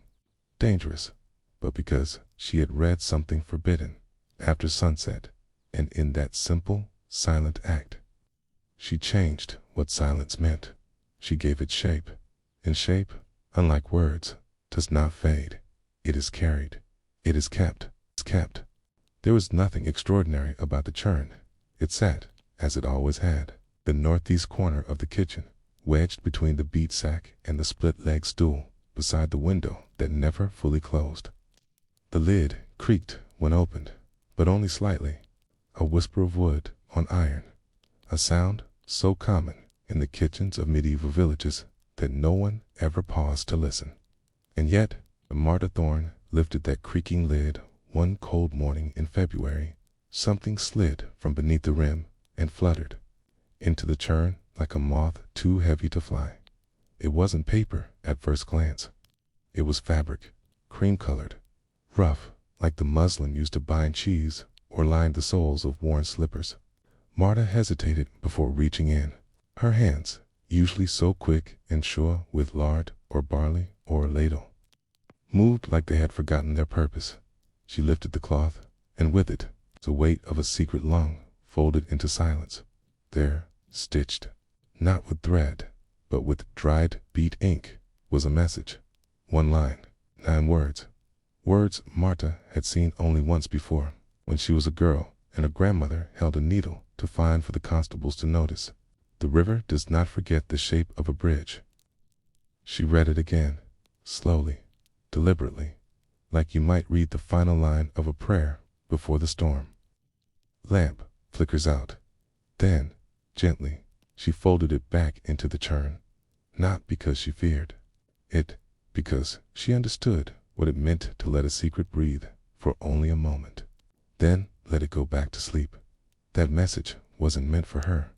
dangerous, but because she had read something forbidden after sunset, and in that simple, silent act, she changed what silence meant. She gave it shape, and shape, unlike words, does not fade. It is carried. It is kept. It's kept. There was nothing extraordinary about the churn. It sat, as it always had, the northeast corner of the kitchen, wedged between the beet sack and the split-leg stool, beside the window that never fully closed. The lid creaked when opened, but only slightly. A whisper of wood on iron, a sound so common in the kitchens of medieval villages that no one ever paused to listen. And yet, Martha Thorne lifted that creaking lid one cold morning in February. Something slid from beneath the rim and fluttered into the churn like a moth too heavy to fly. It wasn't paper at first glance. It was fabric, cream-colored, rough, like the muslin used to bind cheese or line the soles of worn slippers. Martha hesitated before reaching in. Her hands, usually so quick and sure with lard or barley or a ladle, moved like they had forgotten their purpose. She lifted the cloth, and with it, the weight of a secret lung folded into silence. There, stitched, not with thread, but with dried beet ink, was a message. One line, 9 words. Words Martha had seen only once before, when she was a girl and her grandmother held a needle to find for the constables to notice. The river does not forget the shape of a bridge. She read it again, slowly, deliberately, like you might read the final line of a prayer before the storm. Lamp flickers out. Then, gently, she folded it back into the churn, not because she feared it, because she understood what it meant to let a secret breathe for only a moment, then let it go back to sleep. That message wasn't meant for her.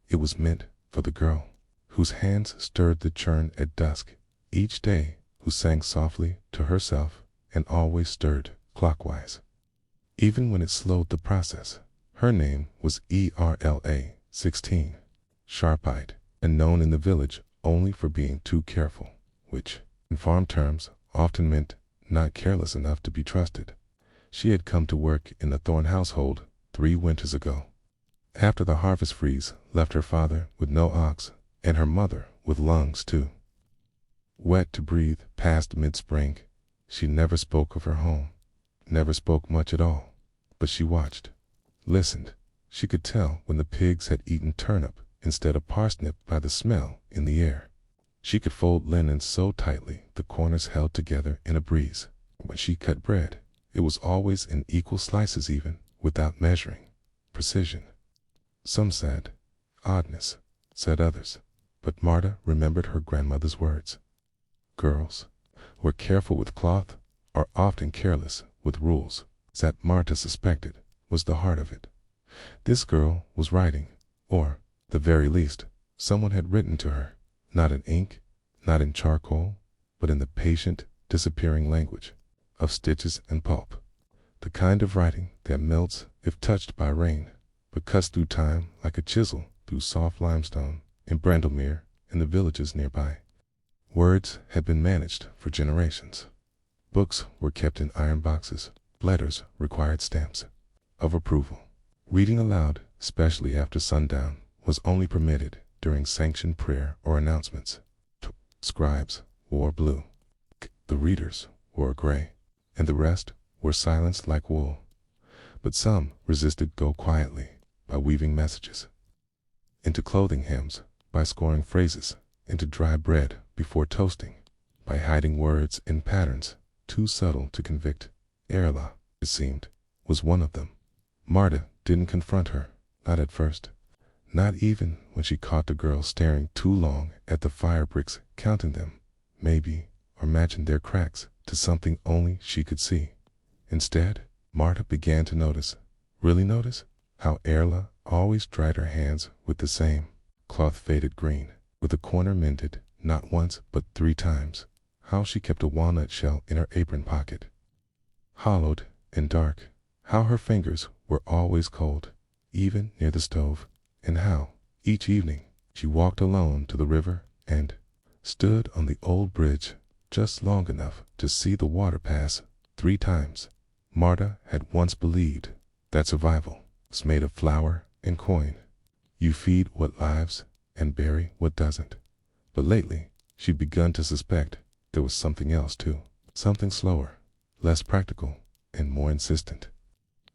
It was meant for the girl whose hands stirred the churn at dusk each day, who sang softly to herself and always stirred clockwise, even when it slowed the process. Her name was Erla, 16, sharp-eyed, and known in the village only for being too careful, which, in farm terms, often meant not careless enough to be trusted. She had come to work in the Thorn household 3 winters ago, after the harvest freeze left her father with no ox and her mother with lungs too wet to breathe past mid-spring. She never spoke of her home, never spoke much at all, but she watched, listened. She could tell when the pigs had eaten turnip instead of parsnip by the smell in the air. She could fold linen so tightly the corners held together in a breeze. When she cut bread, it was always in equal slices, even without measuring. Precision. Some said oddness, said others, but Marta remembered her grandmother's words. Girls who are careful with cloth are often careless with rules. That, Marta suspected, was the heart of it. This girl was writing, or, the very least, someone had written to her, not in ink, not in charcoal, but in the patient, disappearing language of stitches and pulp, the kind of writing that melts if touched by rain, but cuts through time like a chisel through soft limestone in Brandlemere and the villages nearby. Words had been managed for generations. Books were kept in iron boxes. Letters required stamps of approval. Reading aloud, especially after sundown, was only permitted during sanctioned prayer or announcements. Scribes wore blue. The readers wore gray, and the rest were silenced like wool. But some resisted go quietly by weaving messages into clothing hems, by scoring phrases into dry bread before toasting, by hiding words in patterns too subtle to convict. Erla, it seemed, was one of them. Marta didn't confront her, not at first, not even when she caught the girl staring too long at the fire bricks, counting them, maybe, or matching their cracks to something only she could see. Instead, Marta began to notice, really notice, how Erla always dried her hands with the same cloth faded green, with the corner mended not once but 3 times, how she kept a walnut shell in her apron pocket, hollowed and dark, how her fingers were always cold, even near the stove, and how, each evening, she walked alone to the river and stood on the old bridge just long enough to see the water pass 3 times. Marta had once believed that survival was made of flour and coin. You feed what lives and bury what doesn't. But lately, she'd begun to suspect there was something else too, something slower, less practical, and more insistent.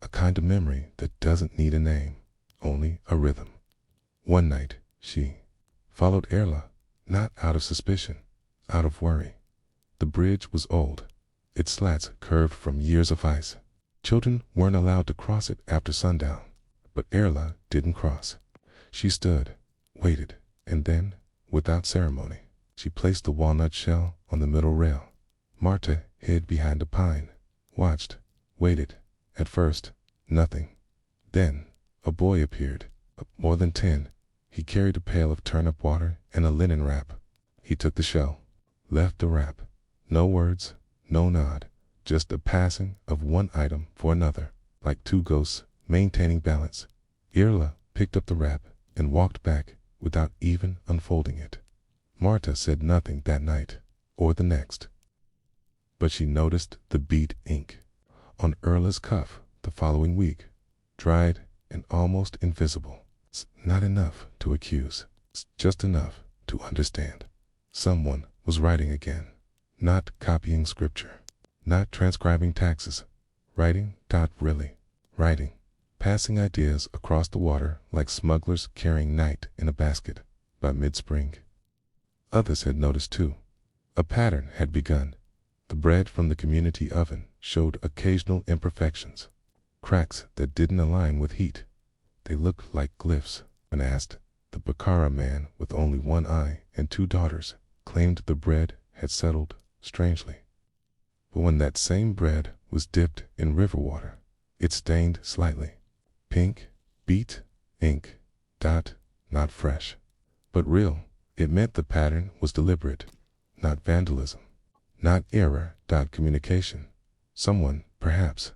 A kind of memory that doesn't need a name, only a rhythm. One night, she followed Erla, not out of suspicion, out of worry. The bridge was old. Its slats curved from years of ice. Children weren't allowed to cross it after sundown, but Erla didn't cross. She stood, waited, and then, without ceremony, she placed the walnut shell on the middle rail. Marta hid behind a pine, watched, waited. At first, nothing. Then, a boy appeared, more than 10. He carried a pail of turnip water and a linen wrap. He took the shell, left the wrap. No words, no nod, just a passing of one item for another, like 2 ghosts maintaining balance. Erla picked up the wrap and walked back without even unfolding it. Marta said nothing that night, or the next. But she noticed the bead ink on Erla's cuff the following week, dried and almost invisible. It's not enough to accuse. It's just enough to understand. Someone was writing again, not copying scripture, not transcribing taxes. Writing, really, writing, passing ideas across the water like smugglers carrying night in a basket. By mid-spring, others had noticed too. A pattern had begun. The bread from the community oven showed occasional imperfections, cracks that didn't align with heat. They looked like glyphs. When asked, the Bakara man with only 1 eye and 2 daughters claimed the bread had settled strangely. But when that same bread was dipped in river water, it stained slightly, pink, Beat, ink, dot, not fresh, but real. It meant the pattern was deliberate, not vandalism, not error. Communication. Someone, perhaps.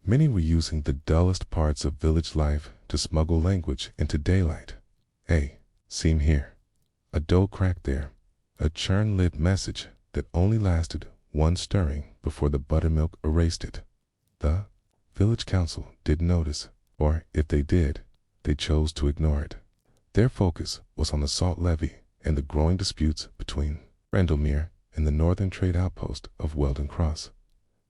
Many were using the dullest parts of village life to smuggle language into daylight. A seam here, a dough crack there, a churn-lit message that only lasted one stirring before the buttermilk erased it. The village council didn't notice, or if they did, they chose to ignore it. Their focus was on the salt levy and the growing disputes between Brandlemere and the northern trade outpost of Weldon Cross.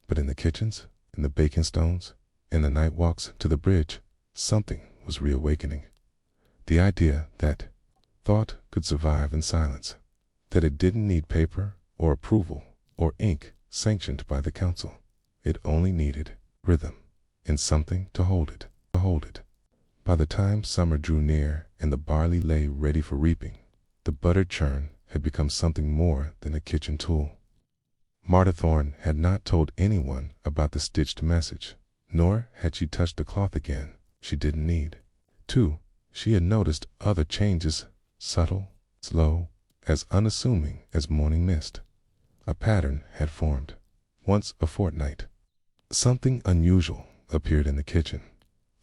But in the kitchens, in the baking stones, in the night walks to the bridge, something was reawakening. The idea that thought could survive in silence, that it didn't need paper or approval or ink sanctioned by the council. It only needed rhythm and something to hold it. By the time summer drew near and the barley lay ready for reaping, the butter churn had become something more than a kitchen tool. Martha Thorne had not told anyone about the stitched message, nor had she touched the cloth again she didn't need. 2. She had noticed other changes, subtle, slow, as unassuming as morning mist. A pattern had formed. Once a fortnight, something unusual appeared in the kitchen.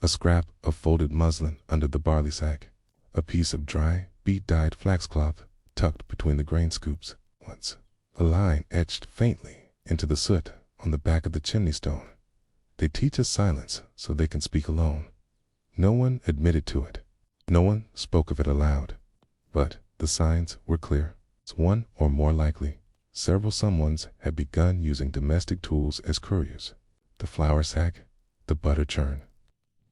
A scrap of folded muslin under the barley sack, a piece of dry, beet-dyed flaxcloth tucked between the grain scoops. Once, a line etched faintly into the soot on the back of the chimney stone. They teach us silence so they can speak alone. No one admitted to it. No one spoke of it aloud. But the signs were clear. One or more likely, several someones had begun using domestic tools as couriers. The flour sack, the butter churn,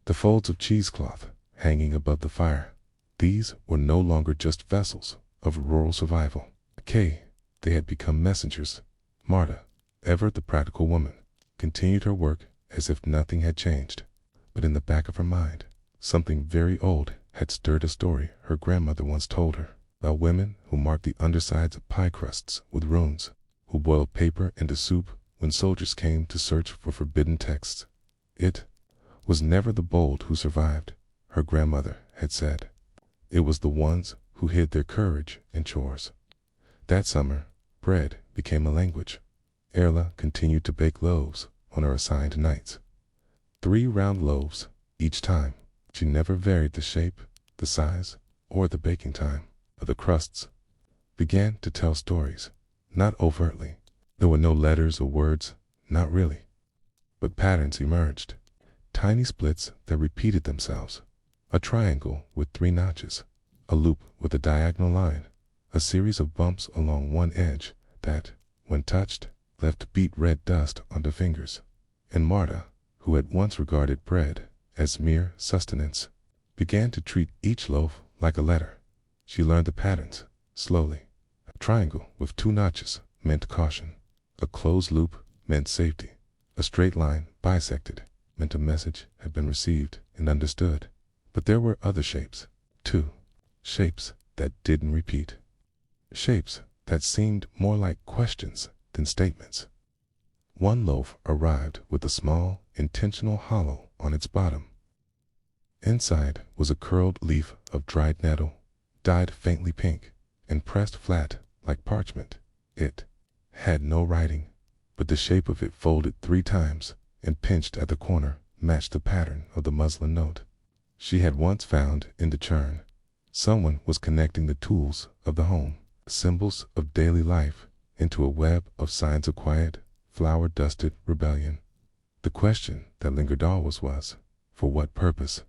the folds of cheesecloth hanging above the fire. These were no longer just vessels of rural survival. They had become messengers. Marta, ever the practical woman, continued her work as if nothing had changed. But in the back of her mind, something very old had stirred a story her grandmother once told her about women who marked the undersides of pie crusts with runes, who boiled paper into soup when soldiers came to search for forbidden texts. It was never the bold who survived, her grandmother had said. It was the ones who hid their courage in chores. That summer, bread became a language. Erla continued to bake loaves on her assigned nights. 3 round loaves each time. She never varied the shape, the size, or the baking time of the crusts. Began to tell stories, not overtly. There were no letters or words, not really. But patterns emerged. Tiny splits that repeated themselves. A triangle with 3 notches, a loop with a diagonal line, a series of bumps along one edge that, when touched, left beet red dust on the fingers. And Marta, who had once regarded bread as mere sustenance, began to treat each loaf like a letter. She learned the patterns, slowly. A triangle with 2 notches meant caution. A closed loop meant safety. A straight line bisected meant a message had been received and understood. But there were other shapes, too. Shapes that didn't repeat. Shapes that seemed more like questions than statements. One loaf arrived with a small, intentional hollow on its bottom. Inside was a curled leaf of dried nettle, dyed faintly pink, and pressed flat like parchment. It had no writing, but the shape of it folded 3 times and pinched at the corner matched the pattern of the muslin note she had once found in the churn. Someone was connecting the tools of the home, symbols of daily life, into a web of signs of quiet, flower-dusted rebellion. The question that lingered always was, for what purpose?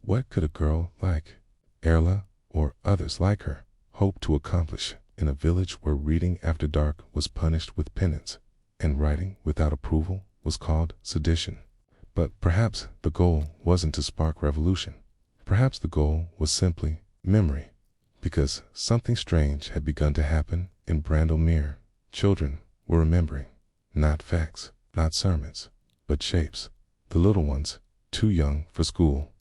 What could a girl like Erla, or others like her, hope to accomplish in a village where reading after dark was punished with penance, and writing without approval was called sedition? But perhaps the goal wasn't to spark revolution. Perhaps the goal was simply memory, because something strange had begun to happen in Brandlemere. Children were remembering, not facts, not sermons, but shapes. The little ones, too young for school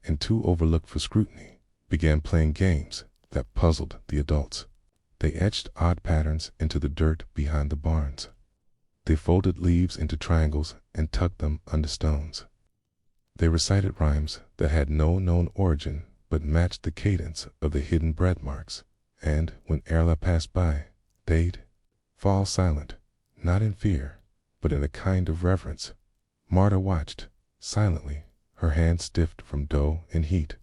and too overlooked for scrutiny, began playing games that puzzled the adults. They etched odd patterns into the dirt behind the barns. They folded leaves into triangles and tucked them under stones. They recited rhymes that had no known origin but matched the cadence of the hidden bread marks, and when Erla passed by, they'd fall silent, not in fear, but in a kind of reverence. Marta watched, silently, her hands stiff from dough and heat.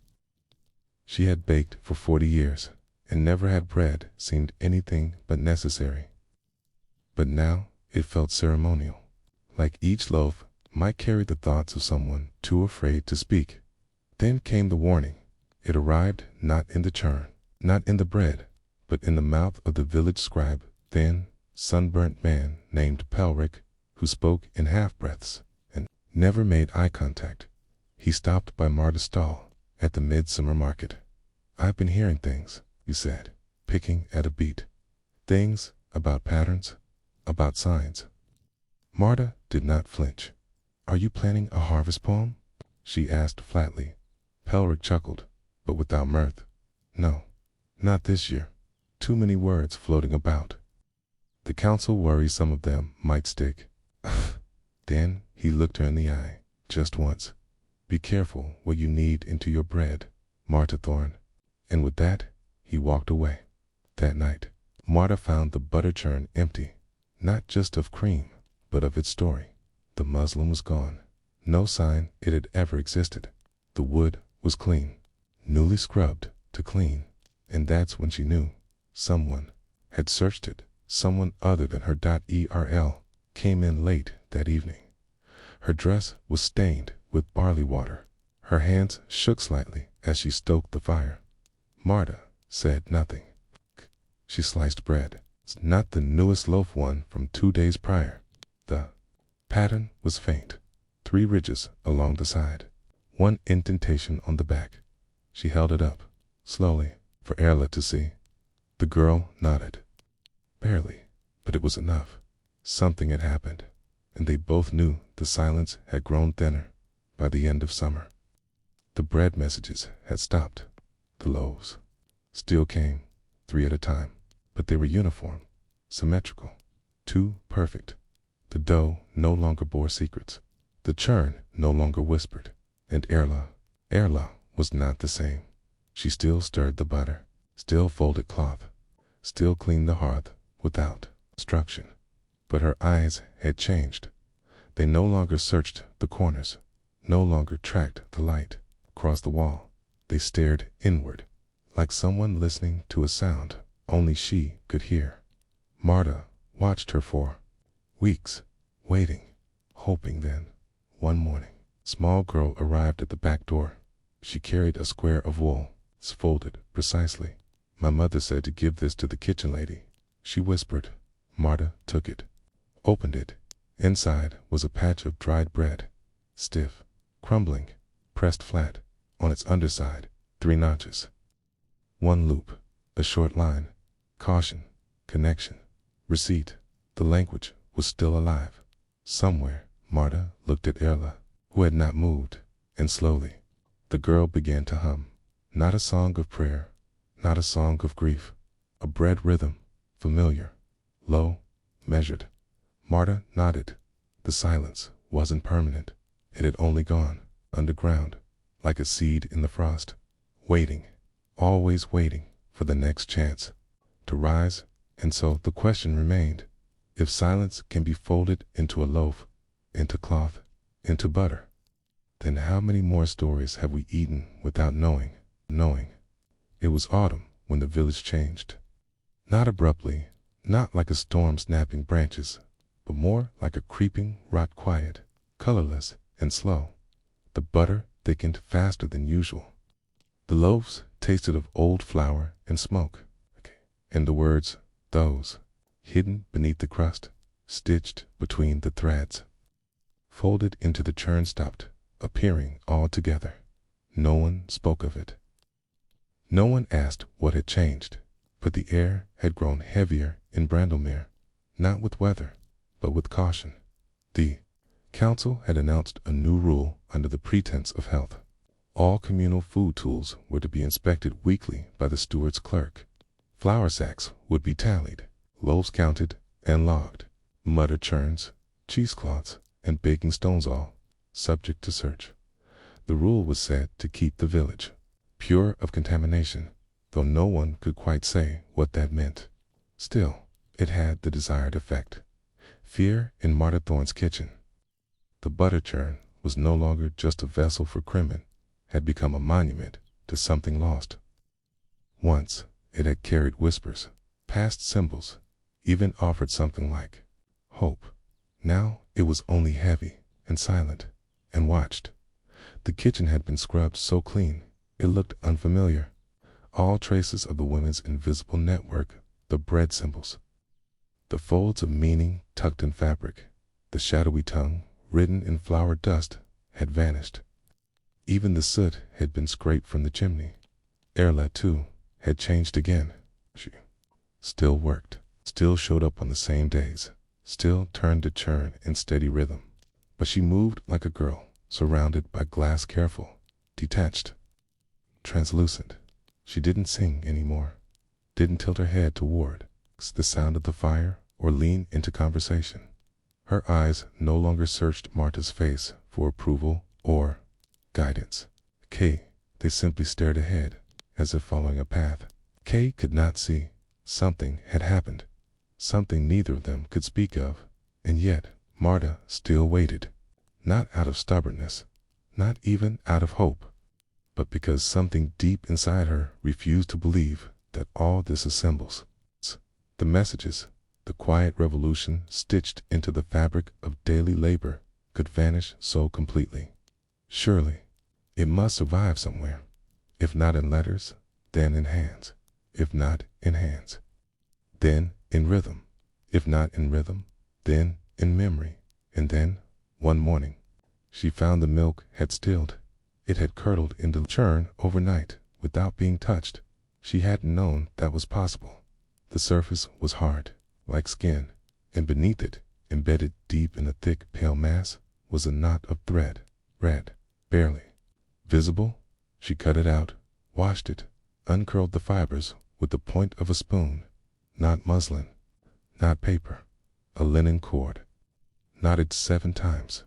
She had baked for 40 years, and never had bread seemed anything but necessary. But now it felt ceremonial, like each loaf might carry the thoughts of someone too afraid to speak. Then came the warning. It arrived not in the churn, not in the bread, but in the mouth of the village scribe, thin, sunburnt man named Pelric, who spoke in half-breaths and never made eye contact. He stopped by Marta's stall at the midsummer market. "I've been hearing things," he said, picking at a beat. "Things about patterns, about signs." Marta did not flinch. "Are you planning a harvest poem?" she asked flatly. Pelric chuckled, but without mirth. "No, not this year. Too many words floating about. The council worries some of them might stick." Then he looked her in the eye, just once. "Be careful what you knead into your bread, Marta Thorne." And with that, he walked away. That night, Marta found the butter churn empty, not just of cream, but of its story. The muslin was gone, no sign it had ever existed. The wood was clean, newly scrubbed to clean, and that's when she knew someone had searched it. Someone other than her. ERL came in late that evening. Her dress was stained with barley water. Her hands shook slightly as she stoked the fire. Marta said nothing. She sliced bread, not the newest loaf one from 2 days prior. The pattern was faint, 3 ridges along the side, 1 indentation on the back. She held it up, slowly, for Erla to see. The girl nodded. Barely, but it was enough. Something had happened, and they both knew the silence had grown thinner by the end of summer. The bread messages had stopped. The loaves still came, 3 at a time, but they were uniform, symmetrical, too perfect. The dough no longer bore secrets. The churn no longer whispered. And Erla was not the same. She still stirred the butter, still folded cloth, still cleaned the hearth without instruction. But her eyes had changed. They no longer searched the corners, no longer tracked the light across the wall. They stared inward, like someone listening to a sound only she could hear. Marta watched her for weeks, waiting, hoping. Then, one morning, a small girl arrived at the back door. She carried a square of wool, folded precisely. "My mother said to give this to the kitchen lady," she whispered. Marta took it, opened it. Inside was a patch of dried bread, stiff, crumbling, pressed flat. On its underside, 3 notches. 1 loop, a short line. Caution, connection, receipt. The language was still alive. Somewhere, Marta looked at Erla, who had not moved, and slowly, the girl began to hum. Not a song of prayer, not a song of grief. A bread rhythm, familiar, low, measured. Marta nodded. The silence wasn't permanent. It had only gone underground, like a seed in the frost, waiting, always waiting for the next chance to rise. And so the question remained, if silence can be folded into a loaf, into cloth, into butter, then how many more stories have we eaten without knowing? It was autumn when the village changed. Not abruptly, not like a storm snapping branches, but more like a creeping rot, quiet, colorless, and slow. The butter thickened faster than usual. The loaves tasted of old flour and smoke. And the words, those, hidden beneath the crust, stitched between the threads, folded into the churn, stopped appearing altogether. No one spoke of it. No one asked what had changed, but the air had grown heavier in Brandomere, not with weather, but with caution. The council had announced a new rule under the pretense of health. All communal food tools were to be inspected weekly by the steward's clerk. Flour sacks would be tallied, loaves counted and logged, butter churns, cheesecloths, and baking stones all subject to search. The rule was said to keep the village pure of contamination, though no one could quite say what that meant. Still, it had the desired effect. Fear in Martha Thorne's kitchen. The butter churn was no longer just a vessel for crimin, had become a monument to something lost. Once, it had carried whispers, past symbols, even offered something like hope. Now it was only heavy and silent, and watched. The kitchen had been scrubbed so clean, it looked unfamiliar. All traces of the women's invisible network, the bread symbols, the folds of meaning tucked in fabric, the shadowy tongue written in flour dust, had vanished. Even the soot had been scraped from the chimney. Erla, too, had changed again. She still worked, still showed up on the same days, still turned to churn in steady rhythm. But she moved like a girl, surrounded by glass, careful, detached, translucent. She didn't sing anymore, didn't tilt her head toward the sound of the fire or lean into conversation. Her eyes no longer searched Marta's face for approval or guidance. They simply stared ahead, as if following a path. Kay could not see. Something had happened, something neither of them could speak of, and yet Marta still waited, not out of stubbornness, not even out of hope, but because something deep inside her refused to believe that all this assembles. The messages, the quiet revolution stitched into the fabric of daily labor, could vanish so completely. Surely, it must survive somewhere. If not in letters, then in hands. If not in hands, then in rhythm. If not in rhythm, then in memory. And then, one morning, she found the milk had stilled. It had curdled into churn overnight without being touched. She hadn't known that was possible. The surface was hard, like skin, and beneath it, embedded deep in a thick, pale mass, was a knot of thread, red, barely visible. She cut it out, washed it, uncurled the fibers with the point of a spoon. Not muslin, not paper, a linen cord. Knotted 7 times.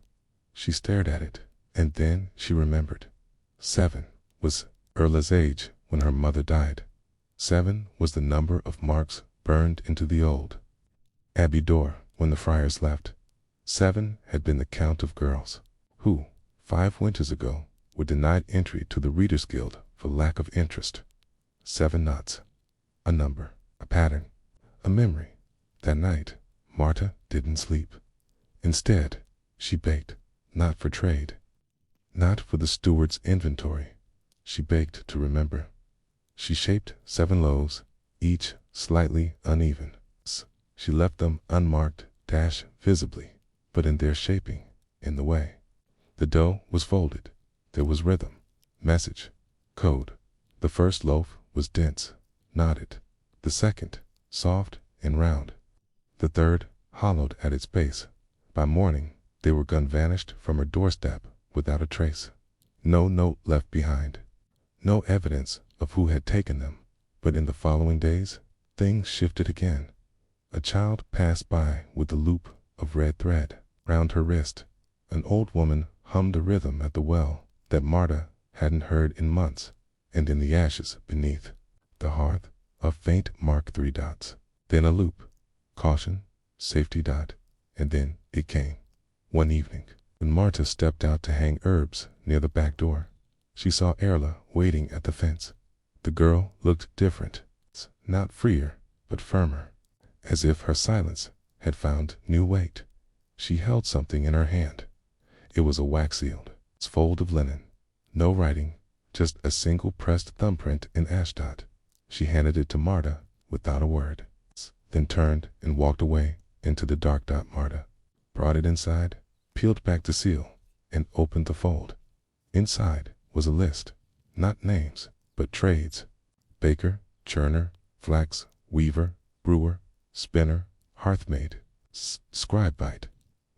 She stared at it, and then she remembered. 7 was Erla's age when her mother died. 7 was the number of marks burned into the old abbey door when the friars left. 7 had been the count of girls who, 5 winters ago, were denied entry to the Readers' Guild for lack of interest. 7 knots. A number, a pattern, a memory. That night, Marta didn't sleep. Instead, she baked, not for trade, not for the steward's inventory. She baked to remember. She shaped 7 loaves, each slightly uneven. She left them unmarked, visibly, but in their shaping, in the way. The dough was folded. There was rhythm, message, code. The first loaf was dense, knotted. The second, soft and round. The third, hollowed at its base. By morning, they were gone, vanished from her doorstep without a trace. No note left behind. No evidence of who had taken them. But in the following days, things shifted again. A child passed by with a loop of red thread round her wrist. An old woman hummed a rhythm at the well that Marta hadn't heard in months, and in the ashes beneath the hearth, a faint mark 3 dots. Then a loop, caution, safety dot, and then it came. One evening, when Marta stepped out to hang herbs near the back door, she saw Erla waiting at the fence. The girl looked different, not freer, but firmer, as if her silence had found new weight. She held something in her hand. It was a wax-sealed fold of linen. No writing, just a single pressed thumbprint in ashdot. She handed it to Marta without a word, then turned and walked away into the dark. Marta brought it inside, peeled back the seal, and opened the fold. Inside was a list, not names, but trades. Baker, churner, flax, weaver, brewer, spinner, hearthmaid, scribite.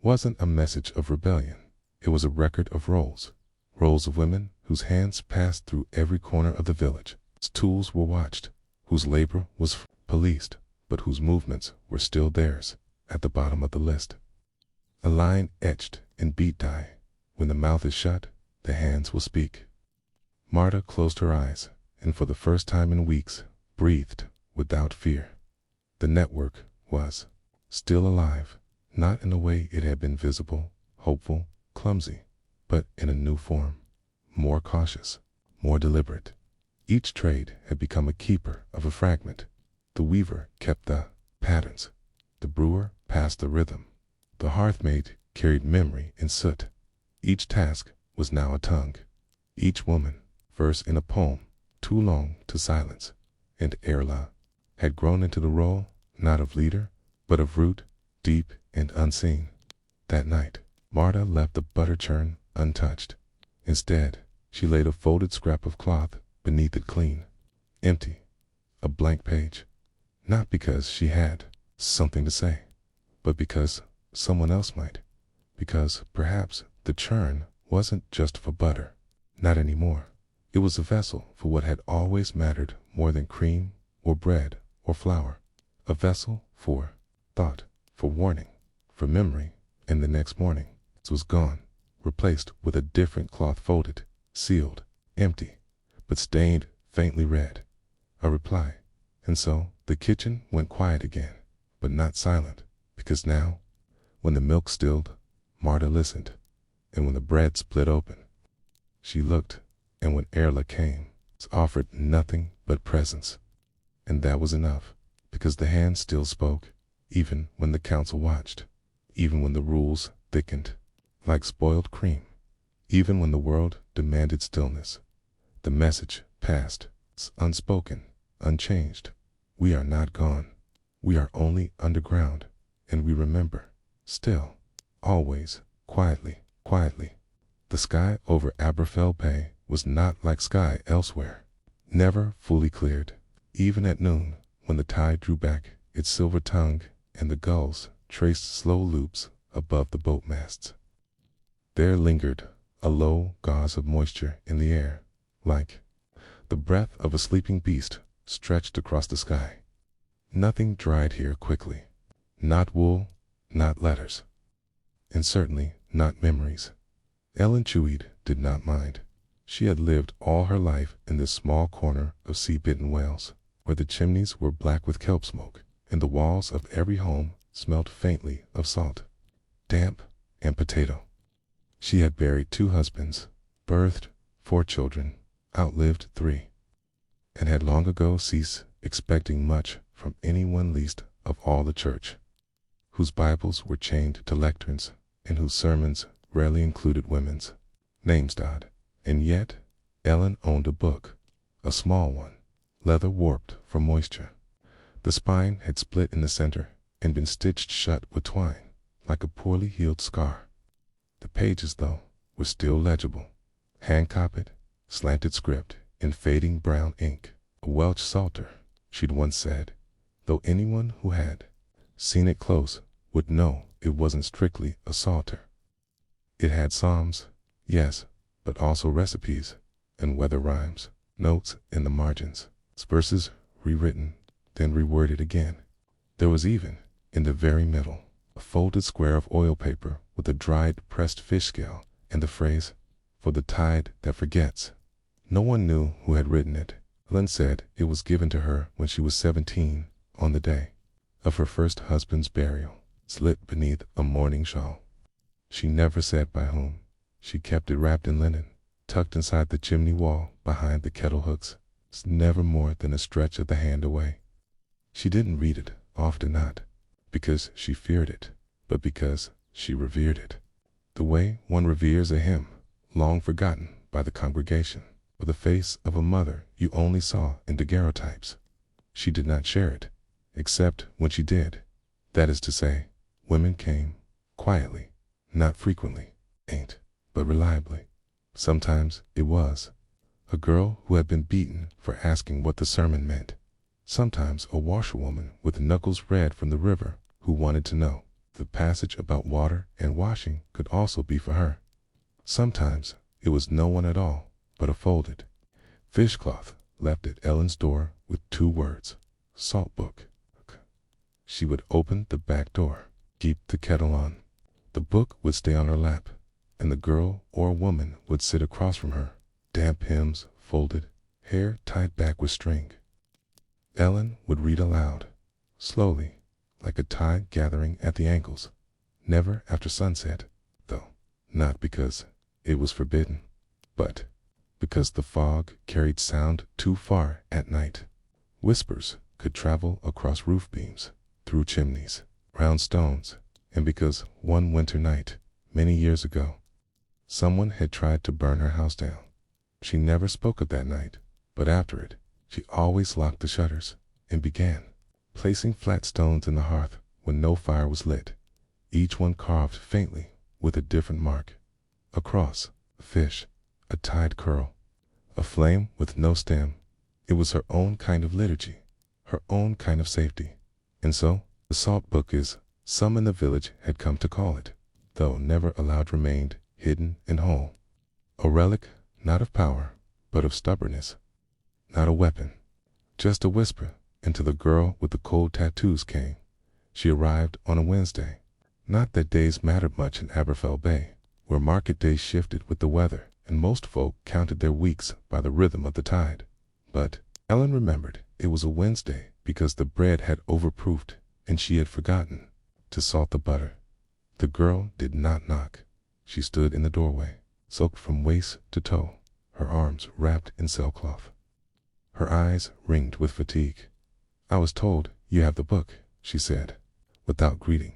Wasn't a message of rebellion. It was a record of roles of women whose hands passed through every corner of the village, whose tools were watched, whose labor was policed, but whose movements were still theirs. At the bottom of the list, a line etched in beat dye: when the mouth is shut, the hands will speak. Marta closed her eyes, and for the first time in weeks, breathed without fear. The network was still alive, not in a way it had been visible, hopeful, clumsy, but in a new form, more cautious, more deliberate. Each trade had become a keeper of a fragment. The weaver kept the patterns, the brewer passed the rhythm, the hearthmaid carried memory in soot. Each task was now a tongue, each woman verse in a poem too long to silence, and Erla had grown into the role not of leader, but of root, deep and unseen. That night, Marta left the butter churn untouched. Instead, she laid a folded scrap of cloth beneath it clean, empty, a blank page. Not because she had something to say, but because someone else might. Because perhaps the churn wasn't just for butter. Not anymore. It was a vessel for what had always mattered more than cream or bread or flour. A vessel for thought, for warning, for memory, and the next morning it was gone, replaced with a different cloth folded, sealed, empty, but stained faintly red. A reply. And so the kitchen went quiet again, but not silent, because now, when the milk stilled, Marta listened, and when the bread split open, she looked, and when Erla came, it offered nothing but presence. And that was enough, because the hand still spoke, even when the council watched, even when the rules thickened like spoiled cream, even when the world demanded stillness. The message passed, unspoken, unchanged. We are not gone. We are only underground, and we remember, still, always, quietly, quietly. The sky over Aberfell Bay was not like sky elsewhere, never fully cleared, even at noon, when the tide drew back its silver tongue and the gulls traced slow loops above the boat masts. There lingered a low gauze of moisture in the air, like the breath of a sleeping beast stretched across the sky. Nothing dried here quickly, not wool, not letters, and certainly not memories. Ellen Chuid did not mind. She had lived all her life in this small corner of sea-bitten Wales, where the chimneys were black with kelp smoke, and the walls of every home smelled faintly of salt, damp, and potato. She had buried 2 husbands, birthed 4 children, outlived 3, and had long ago ceased expecting much from anyone least of all the church, whose Bibles were chained to lecterns and whose sermons rarely included women's names. And yet, Ellen owned a book, a small one, leather warped from moisture. The spine had split in the center and been stitched shut with twine, like a poorly healed scar. The pages, though, were still legible, hand-copied, slanted script in fading brown ink. A Welsh psalter, she'd once said, though anyone who had seen it close would know it wasn't strictly a psalter. It had psalms, yes, but also recipes and weather rhymes, notes in the margins, verses rewritten, then reworded again. There was even, in the very middle, a folded square of oil paper with a dried pressed fish scale and the phrase, "For the tide that forgets." No one knew who had written it. Ellen said it was given to her when she was 17, on the day of her first husband's burial, slit beneath a mourning shawl. She never said by whom. She kept it wrapped in linen, tucked inside the chimney wall behind the kettle hooks, never more than a stretch of the hand away. She didn't read it, often not, because she feared it, but because she revered it. The way one reveres a hymn, long forgotten by the congregation, or the face of a mother you only saw in daguerreotypes. She did not share it, except when she did. That is to say, women came, quietly, not frequently, but reliably. Sometimes it was a girl who had been beaten for asking what the sermon meant. Sometimes a washerwoman with knuckles red from the river who wanted to know. The passage about water and washing could also be for her. Sometimes it was no one at all, but a folded fishcloth left at Ellen's door with 2 words, "Salt book." She would open the back door, keep the kettle on. The book would stay on her lap, and the girl or woman would sit across from her, damp hymns folded, hair tied back with string. Ellen would read aloud, slowly, like a tide gathering at the ankles, never after sunset, though, not because it was forbidden, but because the fog carried sound too far at night. Whispers could travel across roof beams, through chimneys, round stones, and because one winter night, many years ago, someone had tried to burn her house down. She never spoke of that night, but after it, she always locked the shutters and began placing flat stones in the hearth when no fire was lit, each one carved faintly with a different mark. A cross, a fish, a tied curl, a flame with no stem. It was her own kind of liturgy, her own kind of safety. And so, the salt book, as some in the village had come to call it, though never allowed, remained hidden and whole. A relic not of power, but of stubbornness. Not a weapon, just a whisper until the girl with the cold tattoos came. She arrived on a Wednesday. Not that days mattered much in Aberfell Bay, where market days shifted with the weather, and most folk counted their weeks by the rhythm of the tide. But Ellen remembered it was a Wednesday because the bread had overproofed and she had forgotten to salt the butter. The girl did not knock. She stood in the doorway, soaked from waist to toe, her arms wrapped in sailcloth. Her eyes ringed with fatigue. "I was told you have the book," she said, without greeting.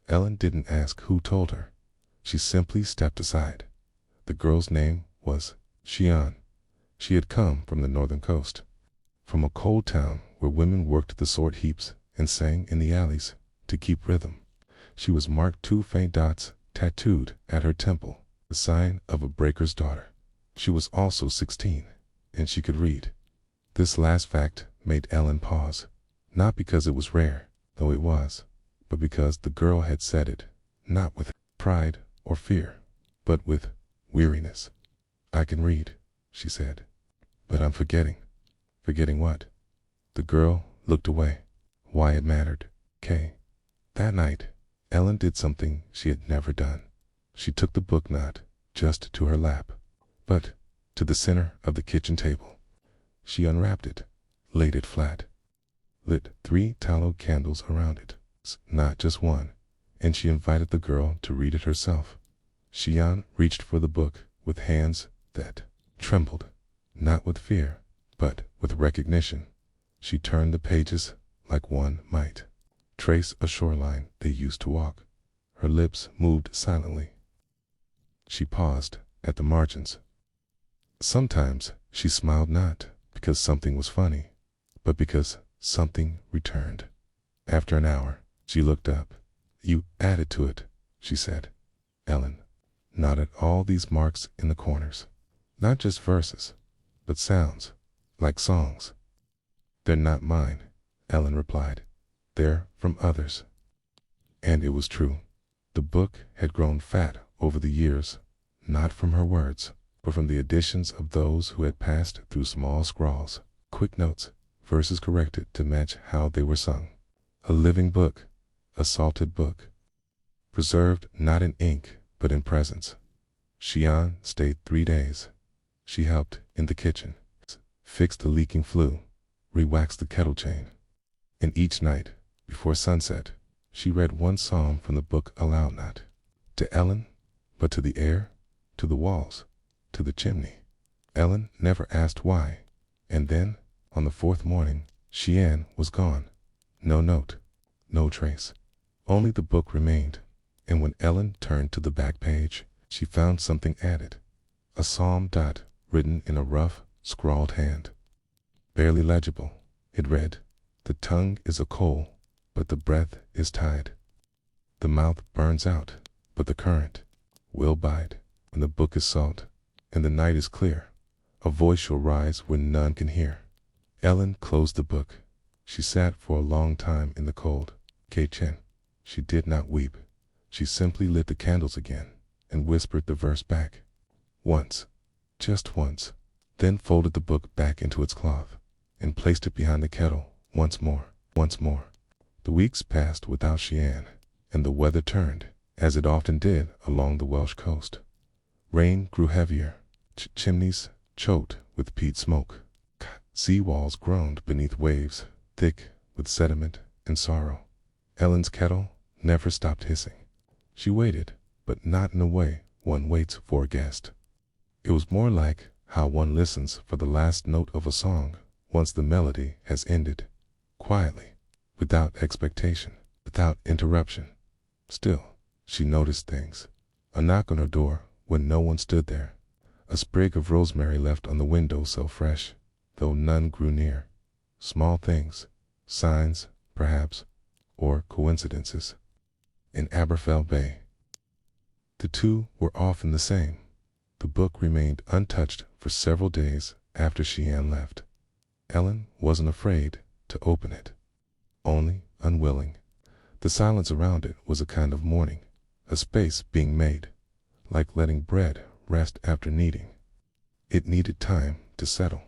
Ellen didn't ask who told her. She simply stepped aside. The girl's name was Shian. She had come from the northern coast, from a cold town where women worked the sword heaps and sang in the alleys to keep rhythm. She was marked 2 faint dots tattooed at her temple, the sign of a breaker's daughter. She was also 16, and she could read. This last fact made Ellen pause, not because it was rare, though it was, but because the girl had said it, not with pride or fear, but with weariness. "I can read," she said, "but I'm forgetting." "Forgetting what?" The girl looked away. Why it mattered. That night, Ellen did something she had never done. She took the book not just to her lap, but to the center of the kitchen table. She unwrapped it, laid it flat, lit 3 tallow candles around it, not just one, and she invited the girl to read it herself. Shian reached for the book with hands that trembled, not with fear, but with recognition. She turned the pages like one might trace a shoreline they used to walk. Her lips moved silently. She paused at the margins. Sometimes she smiled not because something was funny, but because something returned. After an hour, she looked up. "You added to it," she said. Ellen nodded. "All these marks in the corners. Not just verses, but sounds, like songs." "They're not mine," Ellen replied. "They're from others." And it was true. The book had grown fat over the years, not from her words, but from the additions of those who had passed through small scrawls, quick notes, verses corrected to match how they were sung. A living book, a salted book, preserved not in ink but in presence. Shian stayed 3 days. She helped in the kitchen, fixed the leaking flue, re-waxed the kettle chain. And each night, before sunset, she read 1 psalm from the book aloud, not to Ellen, but to the air, to the walls, to the chimney. Ellen never asked why. And then, on the 4th morning, Shian was gone. No note, no trace. Only the book remained, and when Ellen turned to the back page, she found something added. A psalm dot written in a rough, scrawled hand. Barely legible, it read, "The tongue is a coal, but the breath is tide. The mouth burns out, but the current will bide. When the book is salt, and the night is clear, a voice shall rise where none can hear." Ellen closed the book. She sat for a long time in the cold kitchen. She did not weep. She simply lit the candles again and whispered the verse back. Once, just once, then folded the book back into its cloth and placed it behind the kettle once more. The weeks passed without Shian, and the weather turned, as it often did along the Welsh coast. Rain grew heavier. Chimneys choked with peat smoke. Sea walls groaned beneath waves, thick with sediment and sorrow. Ellen's kettle never stopped hissing. She waited, but not in a way one waits for a guest. It was more like how one listens for the last note of a song once the melody has ended, quietly, without expectation, without interruption. Still, she noticed things. A knock on her door when no one stood there. A sprig of rosemary left on the window sill fresh, though none grew near. Small things, signs, perhaps, or coincidences. In Aberfell Bay. The two were often the same. The book remained untouched for several days after Sheehan left. Ellen wasn't afraid to open it, only unwilling. The silence around it was a kind of mourning, a space being made, like letting bread rest after kneading. It needed time to settle.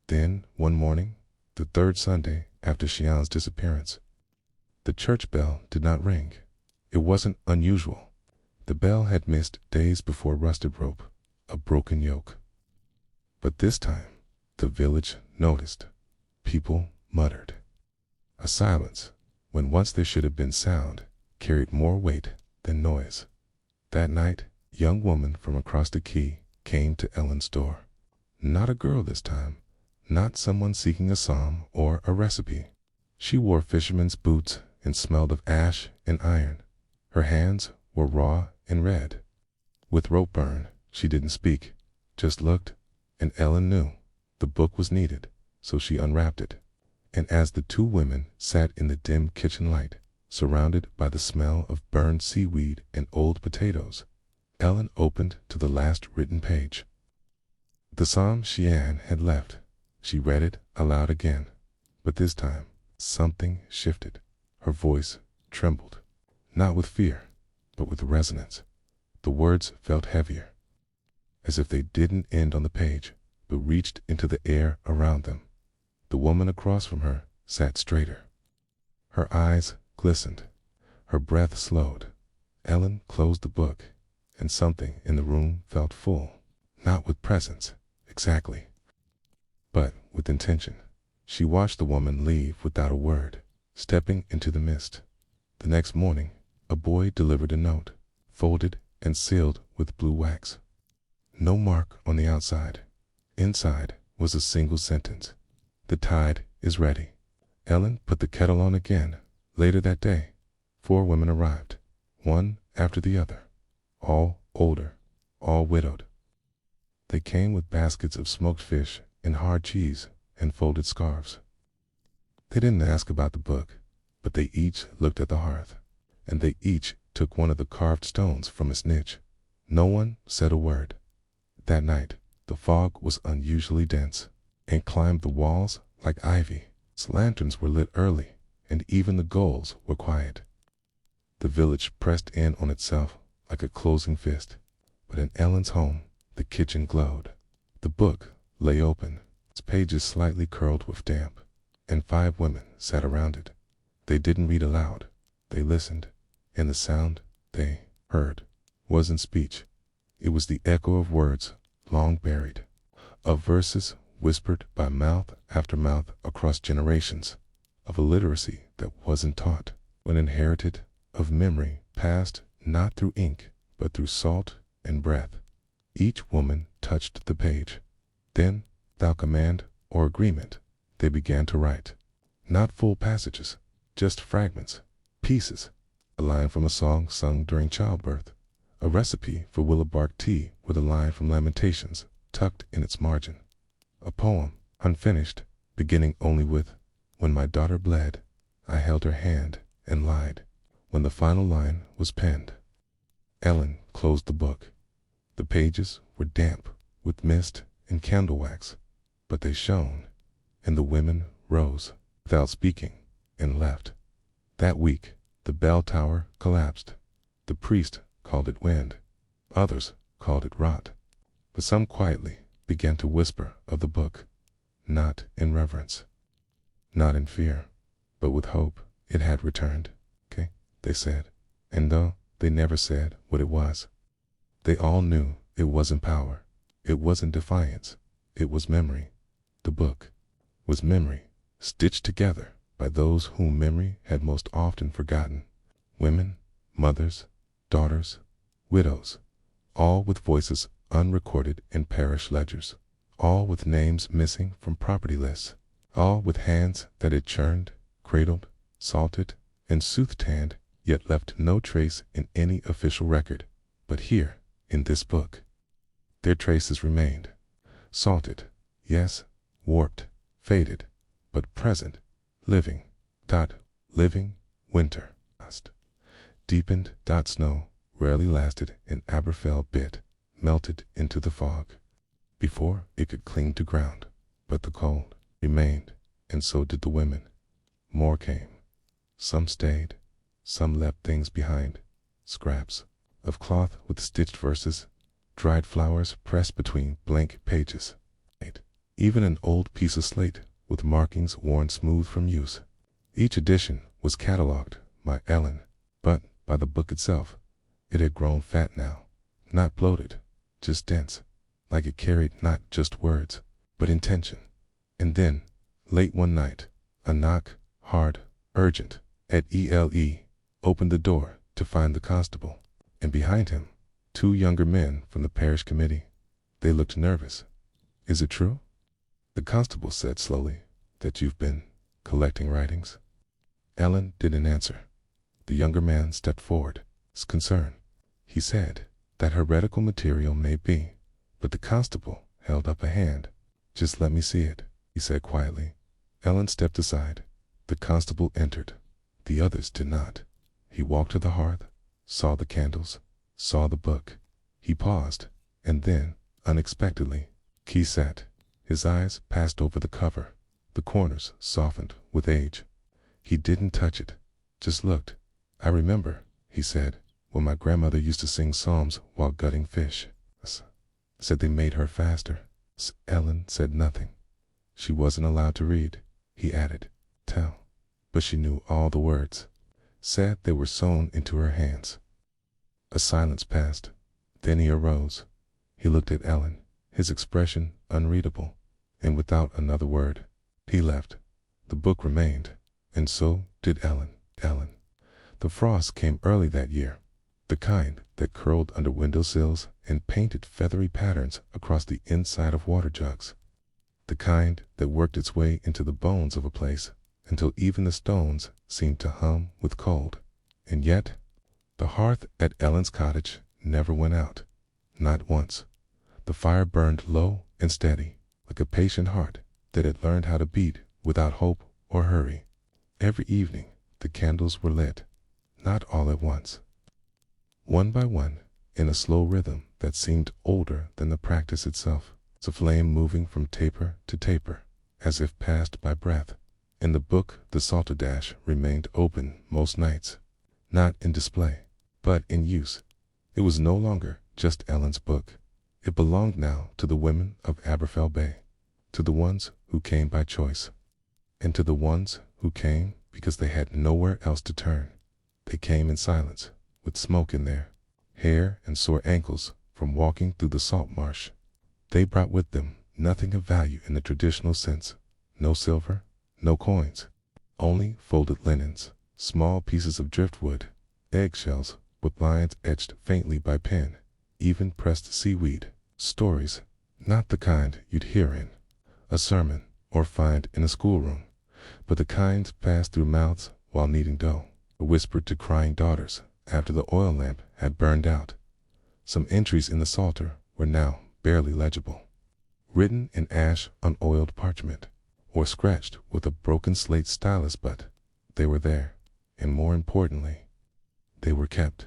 Then, one morning, the third Sunday after Sheehan's disappearance, the church bell did not ring. It wasn't unusual. The bell had missed days before rusted rope, a broken yoke. But this time, the village noticed. People muttered. A silence, when once there should have been sound, carried more weight than noise. That night, a young woman from across the quay came to Ellen's door. Not a girl this time, not someone seeking a psalm or a recipe. She wore fisherman's boots and smelled of ash and iron. Her hands were raw and red. With rope burn, she didn't speak, just looked, and Ellen knew the book was needed, so she unwrapped it. And as the two women sat in the dim kitchen light, surrounded by the smell of burned seaweed and old potatoes, Ellen opened to the last written page. The psalm Sheehan had left. She read it aloud again, but this time something shifted. Her voice trembled, not with fear, but with resonance. The words felt heavier, as if they didn't end on the page, but reached into the air around them. The woman across from her sat straighter. Her eyes glistened. Her breath slowed. Ellen closed the book, and something in the room felt full, not with presence, exactly, but with intention. She watched the woman leave without a word, stepping into the mist. The next morning, a boy delivered a note, folded and sealed with blue wax. No mark on the outside. Inside was a single sentence. The tide is ready. Ellen put the kettle on again. Later that day, 4 women arrived, one after the other, all older, all widowed. They came with baskets of smoked fish and hard cheese and folded scarves. They didn't ask about the book, but they each looked at the hearth, and they each took one of the carved stones from its niche. No one said a word. That night, the fog was unusually dense and climbed the walls like ivy. Lanterns were lit early, and even the gulls were quiet. The village pressed in on itself like a closing fist, but in Ellen's home, the kitchen glowed. The book lay open, its pages slightly curled with damp, and 5 women sat around it. They didn't read aloud. They listened, and the sound they heard wasn't speech. It was the echo of words long buried, of verses whispered by mouth after mouth across generations, of a literacy that wasn't taught, but inherited, of memory passed not through ink, but through salt and breath. Each woman touched the page. Then, without command or agreement, they began to write. Not full passages, just fragments, pieces, a line from a song sung during childbirth, a recipe for willow bark tea with a line from Lamentations tucked in its margin, a poem, unfinished, beginning only with, "When my daughter bled, I held her hand and lied," when the final line was penned. Ellen closed the book. The pages were damp with mist and candle wax, but they shone, and the women rose, without speaking, and left. That week, the bell tower collapsed. The priest called it wind. Others called it rot. But some quietly began to whisper of the book, not in reverence, not in fear, but with hope. It had returned, okay, they said. And though they never said what it was, they all knew It wasn't power. It wasn't defiance. It was memory. The book was memory, stitched together by those whom memory had most often forgotten. Women, mothers, daughters, widows, all with voices unrecorded in parish ledgers, all with names missing from property lists, all with hands that had churned, cradled, salted, and soothed-tanned, yet left no trace in any official record. But here, in this book, their traces remained. Salted, yes, warped, faded, but present, living, living, winter, deepened, snow, rarely lasted in Aberfell bit, melted into the fog, before it could cling to ground. But the cold remained, and so did the women. More came. Some stayed, some left things behind, scraps of cloth with stitched verses, dried flowers pressed between blank pages, even an old piece of slate with markings worn smooth from use. Each edition was catalogued by Ellen, but by the book itself, it had grown fat now, not bloated, just dense, like it carried not just words, but intention. And then, late one night, a knock, hard, urgent, at ELE, opened the door to find the constable, and behind him, 2 younger men from the parish committee. They looked nervous. "Is it true?" The constable said slowly, "that you've been collecting writings?" Ellen didn't answer. The younger man stepped forward, his concern. He said, "That heretical material may be," but the constable held up a hand. "Just let me see it," he said quietly. Ellen stepped aside. The constable entered. The others did not. He walked to the hearth, saw the candles, saw the book. He paused, and then, unexpectedly, he sat. His eyes passed over the cover, the corners softened with age. He didn't touch it, just looked. "I remember," he said, "when my grandmother used to sing psalms while gutting fish. Said they made her faster." Ellen said nothing. She wasn't allowed to read, he added. Tell. But she knew all the words. Said they were sewn into her hands. A silence passed. Then he arose. He looked at Ellen, his expression unreadable, and without another word, he left. The book remained, and so did Ellen. The frost came early that year, the kind that curled under windowsills and painted feathery patterns across the inside of water jugs, the kind that worked its way into the bones of a place until even the stones seemed to hum with cold. And yet, the hearth at Ellen's cottage never went out, not once. The fire burned low and steady, like a patient heart that had learned how to beat without hope or hurry. Every evening, the candles were lit, not all at once. One by one, in a slow rhythm that seemed older than the practice itself, the flame moving from taper to taper, as if passed by breath. In the book, the salterdash remained open most nights, not in display, but in use. It was no longer just Ellen's book. It belonged now to the women of Aberfell Bay, to the ones who came by choice, and to the ones who came because they had nowhere else to turn. They came in silence, with smoke in their hair and sore ankles from walking through the salt marsh. They brought with them nothing of value in the traditional sense, no silver, no coins, only folded linens, small pieces of driftwood, eggshells with lines etched faintly by pen, even pressed seaweed, stories, not the kind you'd hear in a sermon or find in a schoolroom, but the kind passed through mouths while kneading dough, whispered to crying daughters after the oil lamp had burned out. Some entries in the Psalter were now barely legible, written in ash on oiled parchment, or scratched with a broken slate stylus, but they were there, and more importantly, they were kept.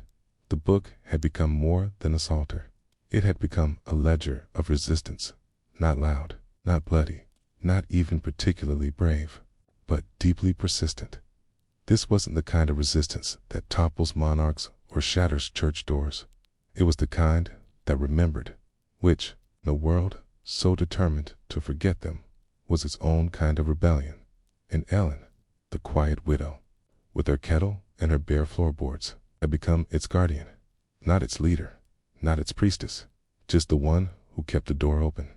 The book had become more than a psalter. It had become a ledger of resistance, not loud, not bloody, not even particularly brave, but deeply persistent. This wasn't the kind of resistance that topples monarchs or shatters church doors. It was the kind that remembered, which, in a world so determined to forget them, was its own kind of rebellion. And Ellen, the quiet widow, with her kettle and her bare floorboards, had become its guardian, not its leader, not its priestess, just the one who kept the door open.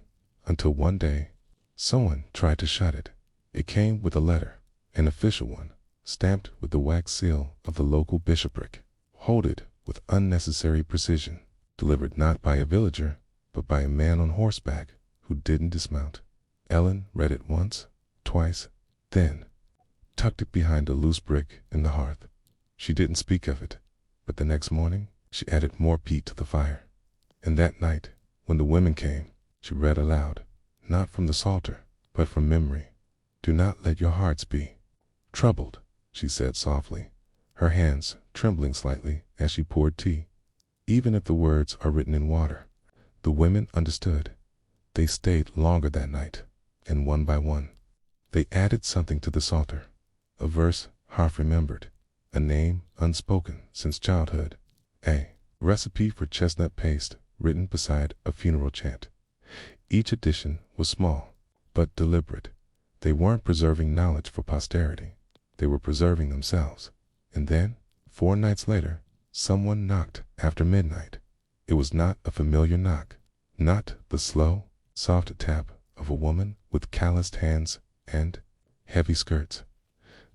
Until one day, someone tried to shut it. It came with a letter, an official one, stamped with the wax seal of the local bishopric, folded with unnecessary precision, delivered not by a villager, but by a man on horseback who didn't dismount. Ellen read it once, twice, then tucked it behind a loose brick in the hearth. She didn't speak of it, but the next morning she added more peat to the fire. And that night, when the women came, she read aloud, not from the Psalter, but from memory. "Do not let your hearts be troubled," she said softly, her hands trembling slightly as she poured tea. Even if the words are written in water. The women understood. They stayed longer that night, and one by one, they added something to the Psalter, a verse half remembered, a name unspoken since childhood, a recipe for chestnut paste written beside a funeral chant. Each addition was small, but deliberate. They weren't preserving knowledge for posterity. They were preserving themselves. And then, 4 nights later, someone knocked after midnight. It was not a familiar knock, not the slow, soft tap of a woman with calloused hands and heavy skirts.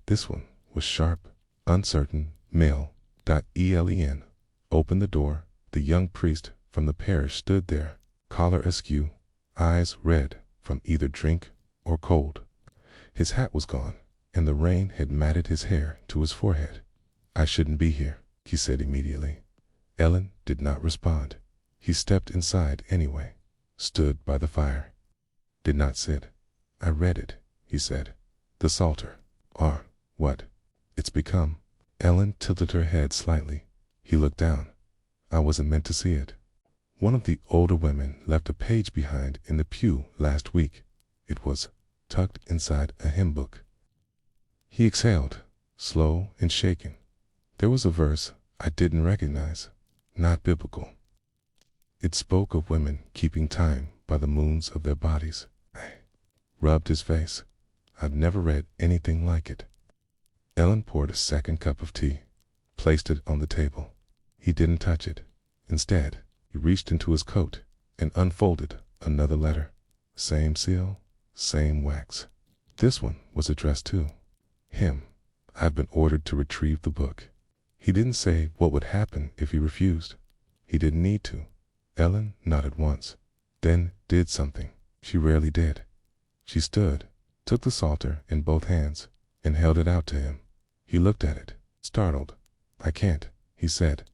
This one was sharp, uncertain, male.elen. Opened the door. The young priest from the parish stood there, collar askew, eyes red from either drink or cold. His hat was gone, and the rain had matted his hair to his forehead. "I shouldn't be here," he said immediately. Ellen did not respond. He stepped inside anyway, stood by the fire. Did not sit. "I read it," he said. "The Psalter. Or what it's become." Ellen tilted her head slightly. He looked down. "I wasn't meant to see it. One of the older women left a page behind in the pew last week. It was tucked inside a hymn book." He exhaled, slow and shaken. There was a verse I didn't recognize, not biblical. It spoke of women keeping time by the moons of their bodies. I rubbed his face. "I've never read anything like it." Ellen poured a second cup of tea, placed it on the table. He didn't touch it. Instead, he reached into his coat and unfolded another letter. Same seal, same wax. This one was addressed to him. "I've been ordered to retrieve the book." He didn't say what would happen if he refused. He didn't need to. Ellen nodded once, then did something she rarely did. She stood, took the Psalter in both hands, and held it out to him. He looked at it, startled. "I can't," he said.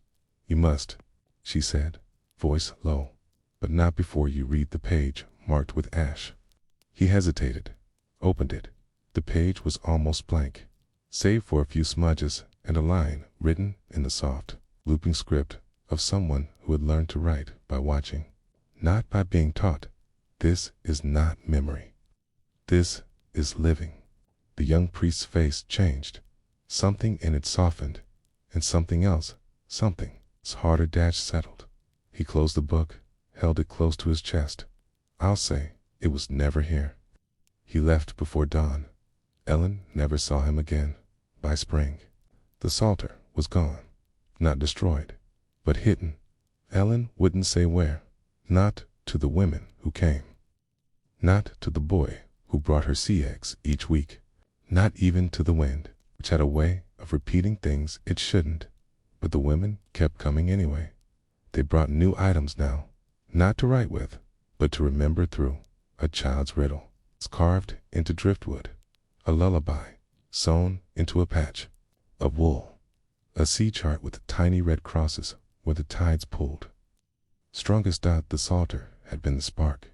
"You must," she said, voice low, "but not before you read the page marked with ash." He hesitated, opened it. The page was almost blank, save for a few smudges and a line written in the soft, looping script of someone who had learned to write by watching, not by being taught. "This is not memory. This is living." The young priest's face changed. Something in it softened, and something else, something's harder dash settled. He closed the book, held it close to his chest. "I'll say it was never here." He left before dawn. Ellen never saw him again. By spring, the Psalter was gone, not destroyed, but hidden. Ellen wouldn't say where, not to the women who came, not to the boy who brought her sea eggs each week, not even to the wind, which had a way of repeating things it shouldn't. But the women kept coming anyway. They brought new items now, not to write with, but to remember through. A child's riddle, carved into driftwood, a lullaby, sewn into a patch of wool, a sea chart with tiny red crosses where the tides pulled. Strongest doubt the Psalter had been the spark.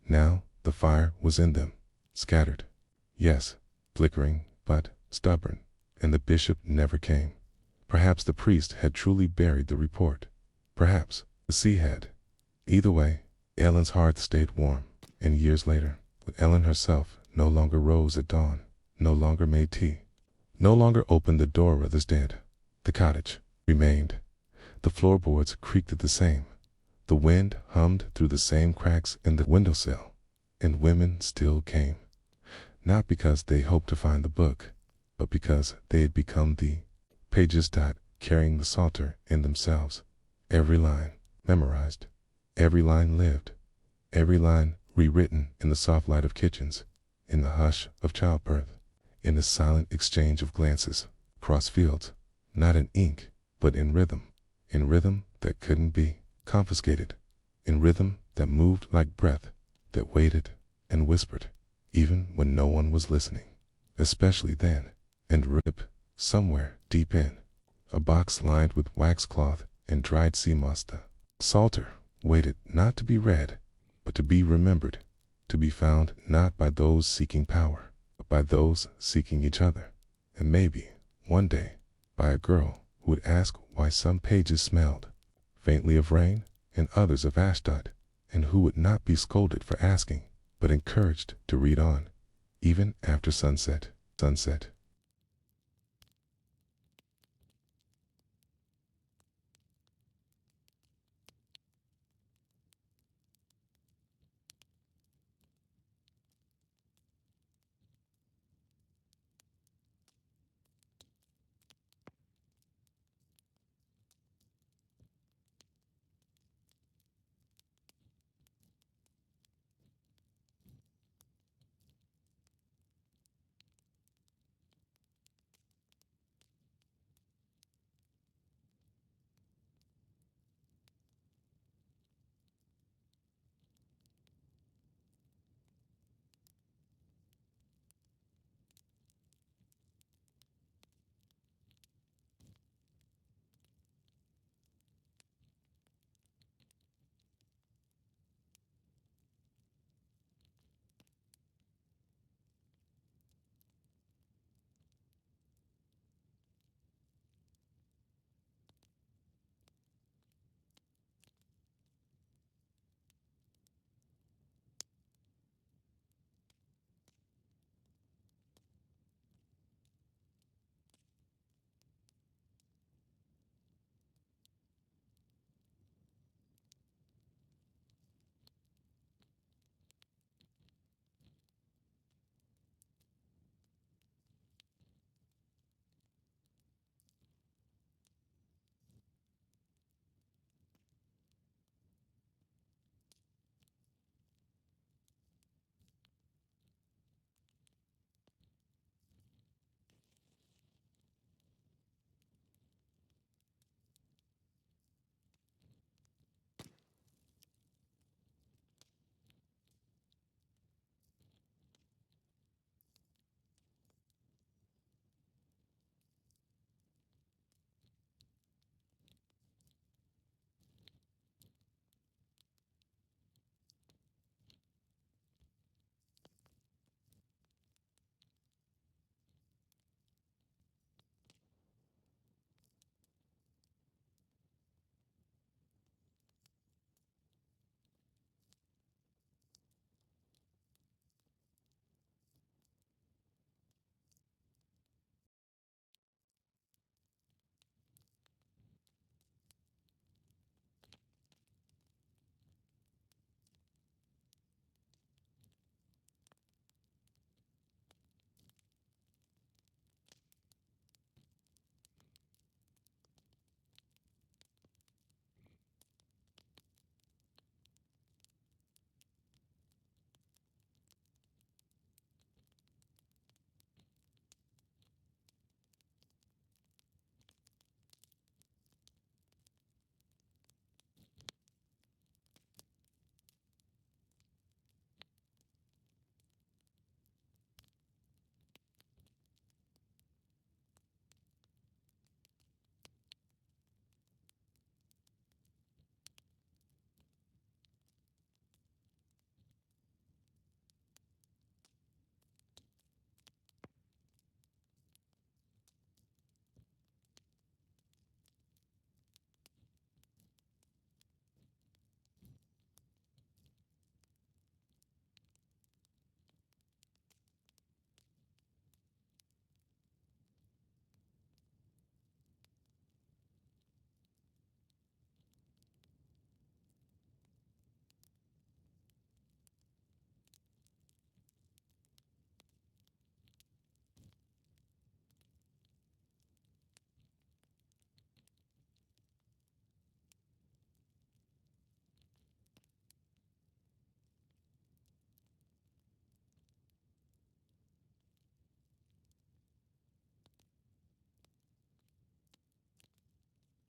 Now the fire was in them, scattered. Yes, flickering, but stubborn, and the bishop never came. Perhaps the priest had truly buried the report. Perhaps the sea had. Either way, Ellen's heart stayed warm, and years later, when Ellen herself no longer rose at dawn, no longer made tea, no longer opened the door others did, the cottage remained. The floorboards creaked the same. The wind hummed through the same cracks in the windowsill, and women still came. Not because they hoped to find the book, but because they had become the pages carrying the Psalter in themselves, every line memorized, Every line lived, every line rewritten in the soft light of kitchens, in the hush of childbirth, in the silent exchange of glances across fields, not in ink, but in rhythm that couldn't be confiscated, in rhythm that moved like breath, that waited and whispered, even when no one was listening, especially then. And rip, somewhere deep in, a box lined with waxcloth and dried sea moss, the psalter waited not to be read, but to be remembered, to be found not by those seeking power, but by those seeking each other, and maybe, one day, by a girl who would ask why some pages smelled faintly of rain and others of Ashdod, and who would not be scolded for asking, but encouraged to read on, even after sunset.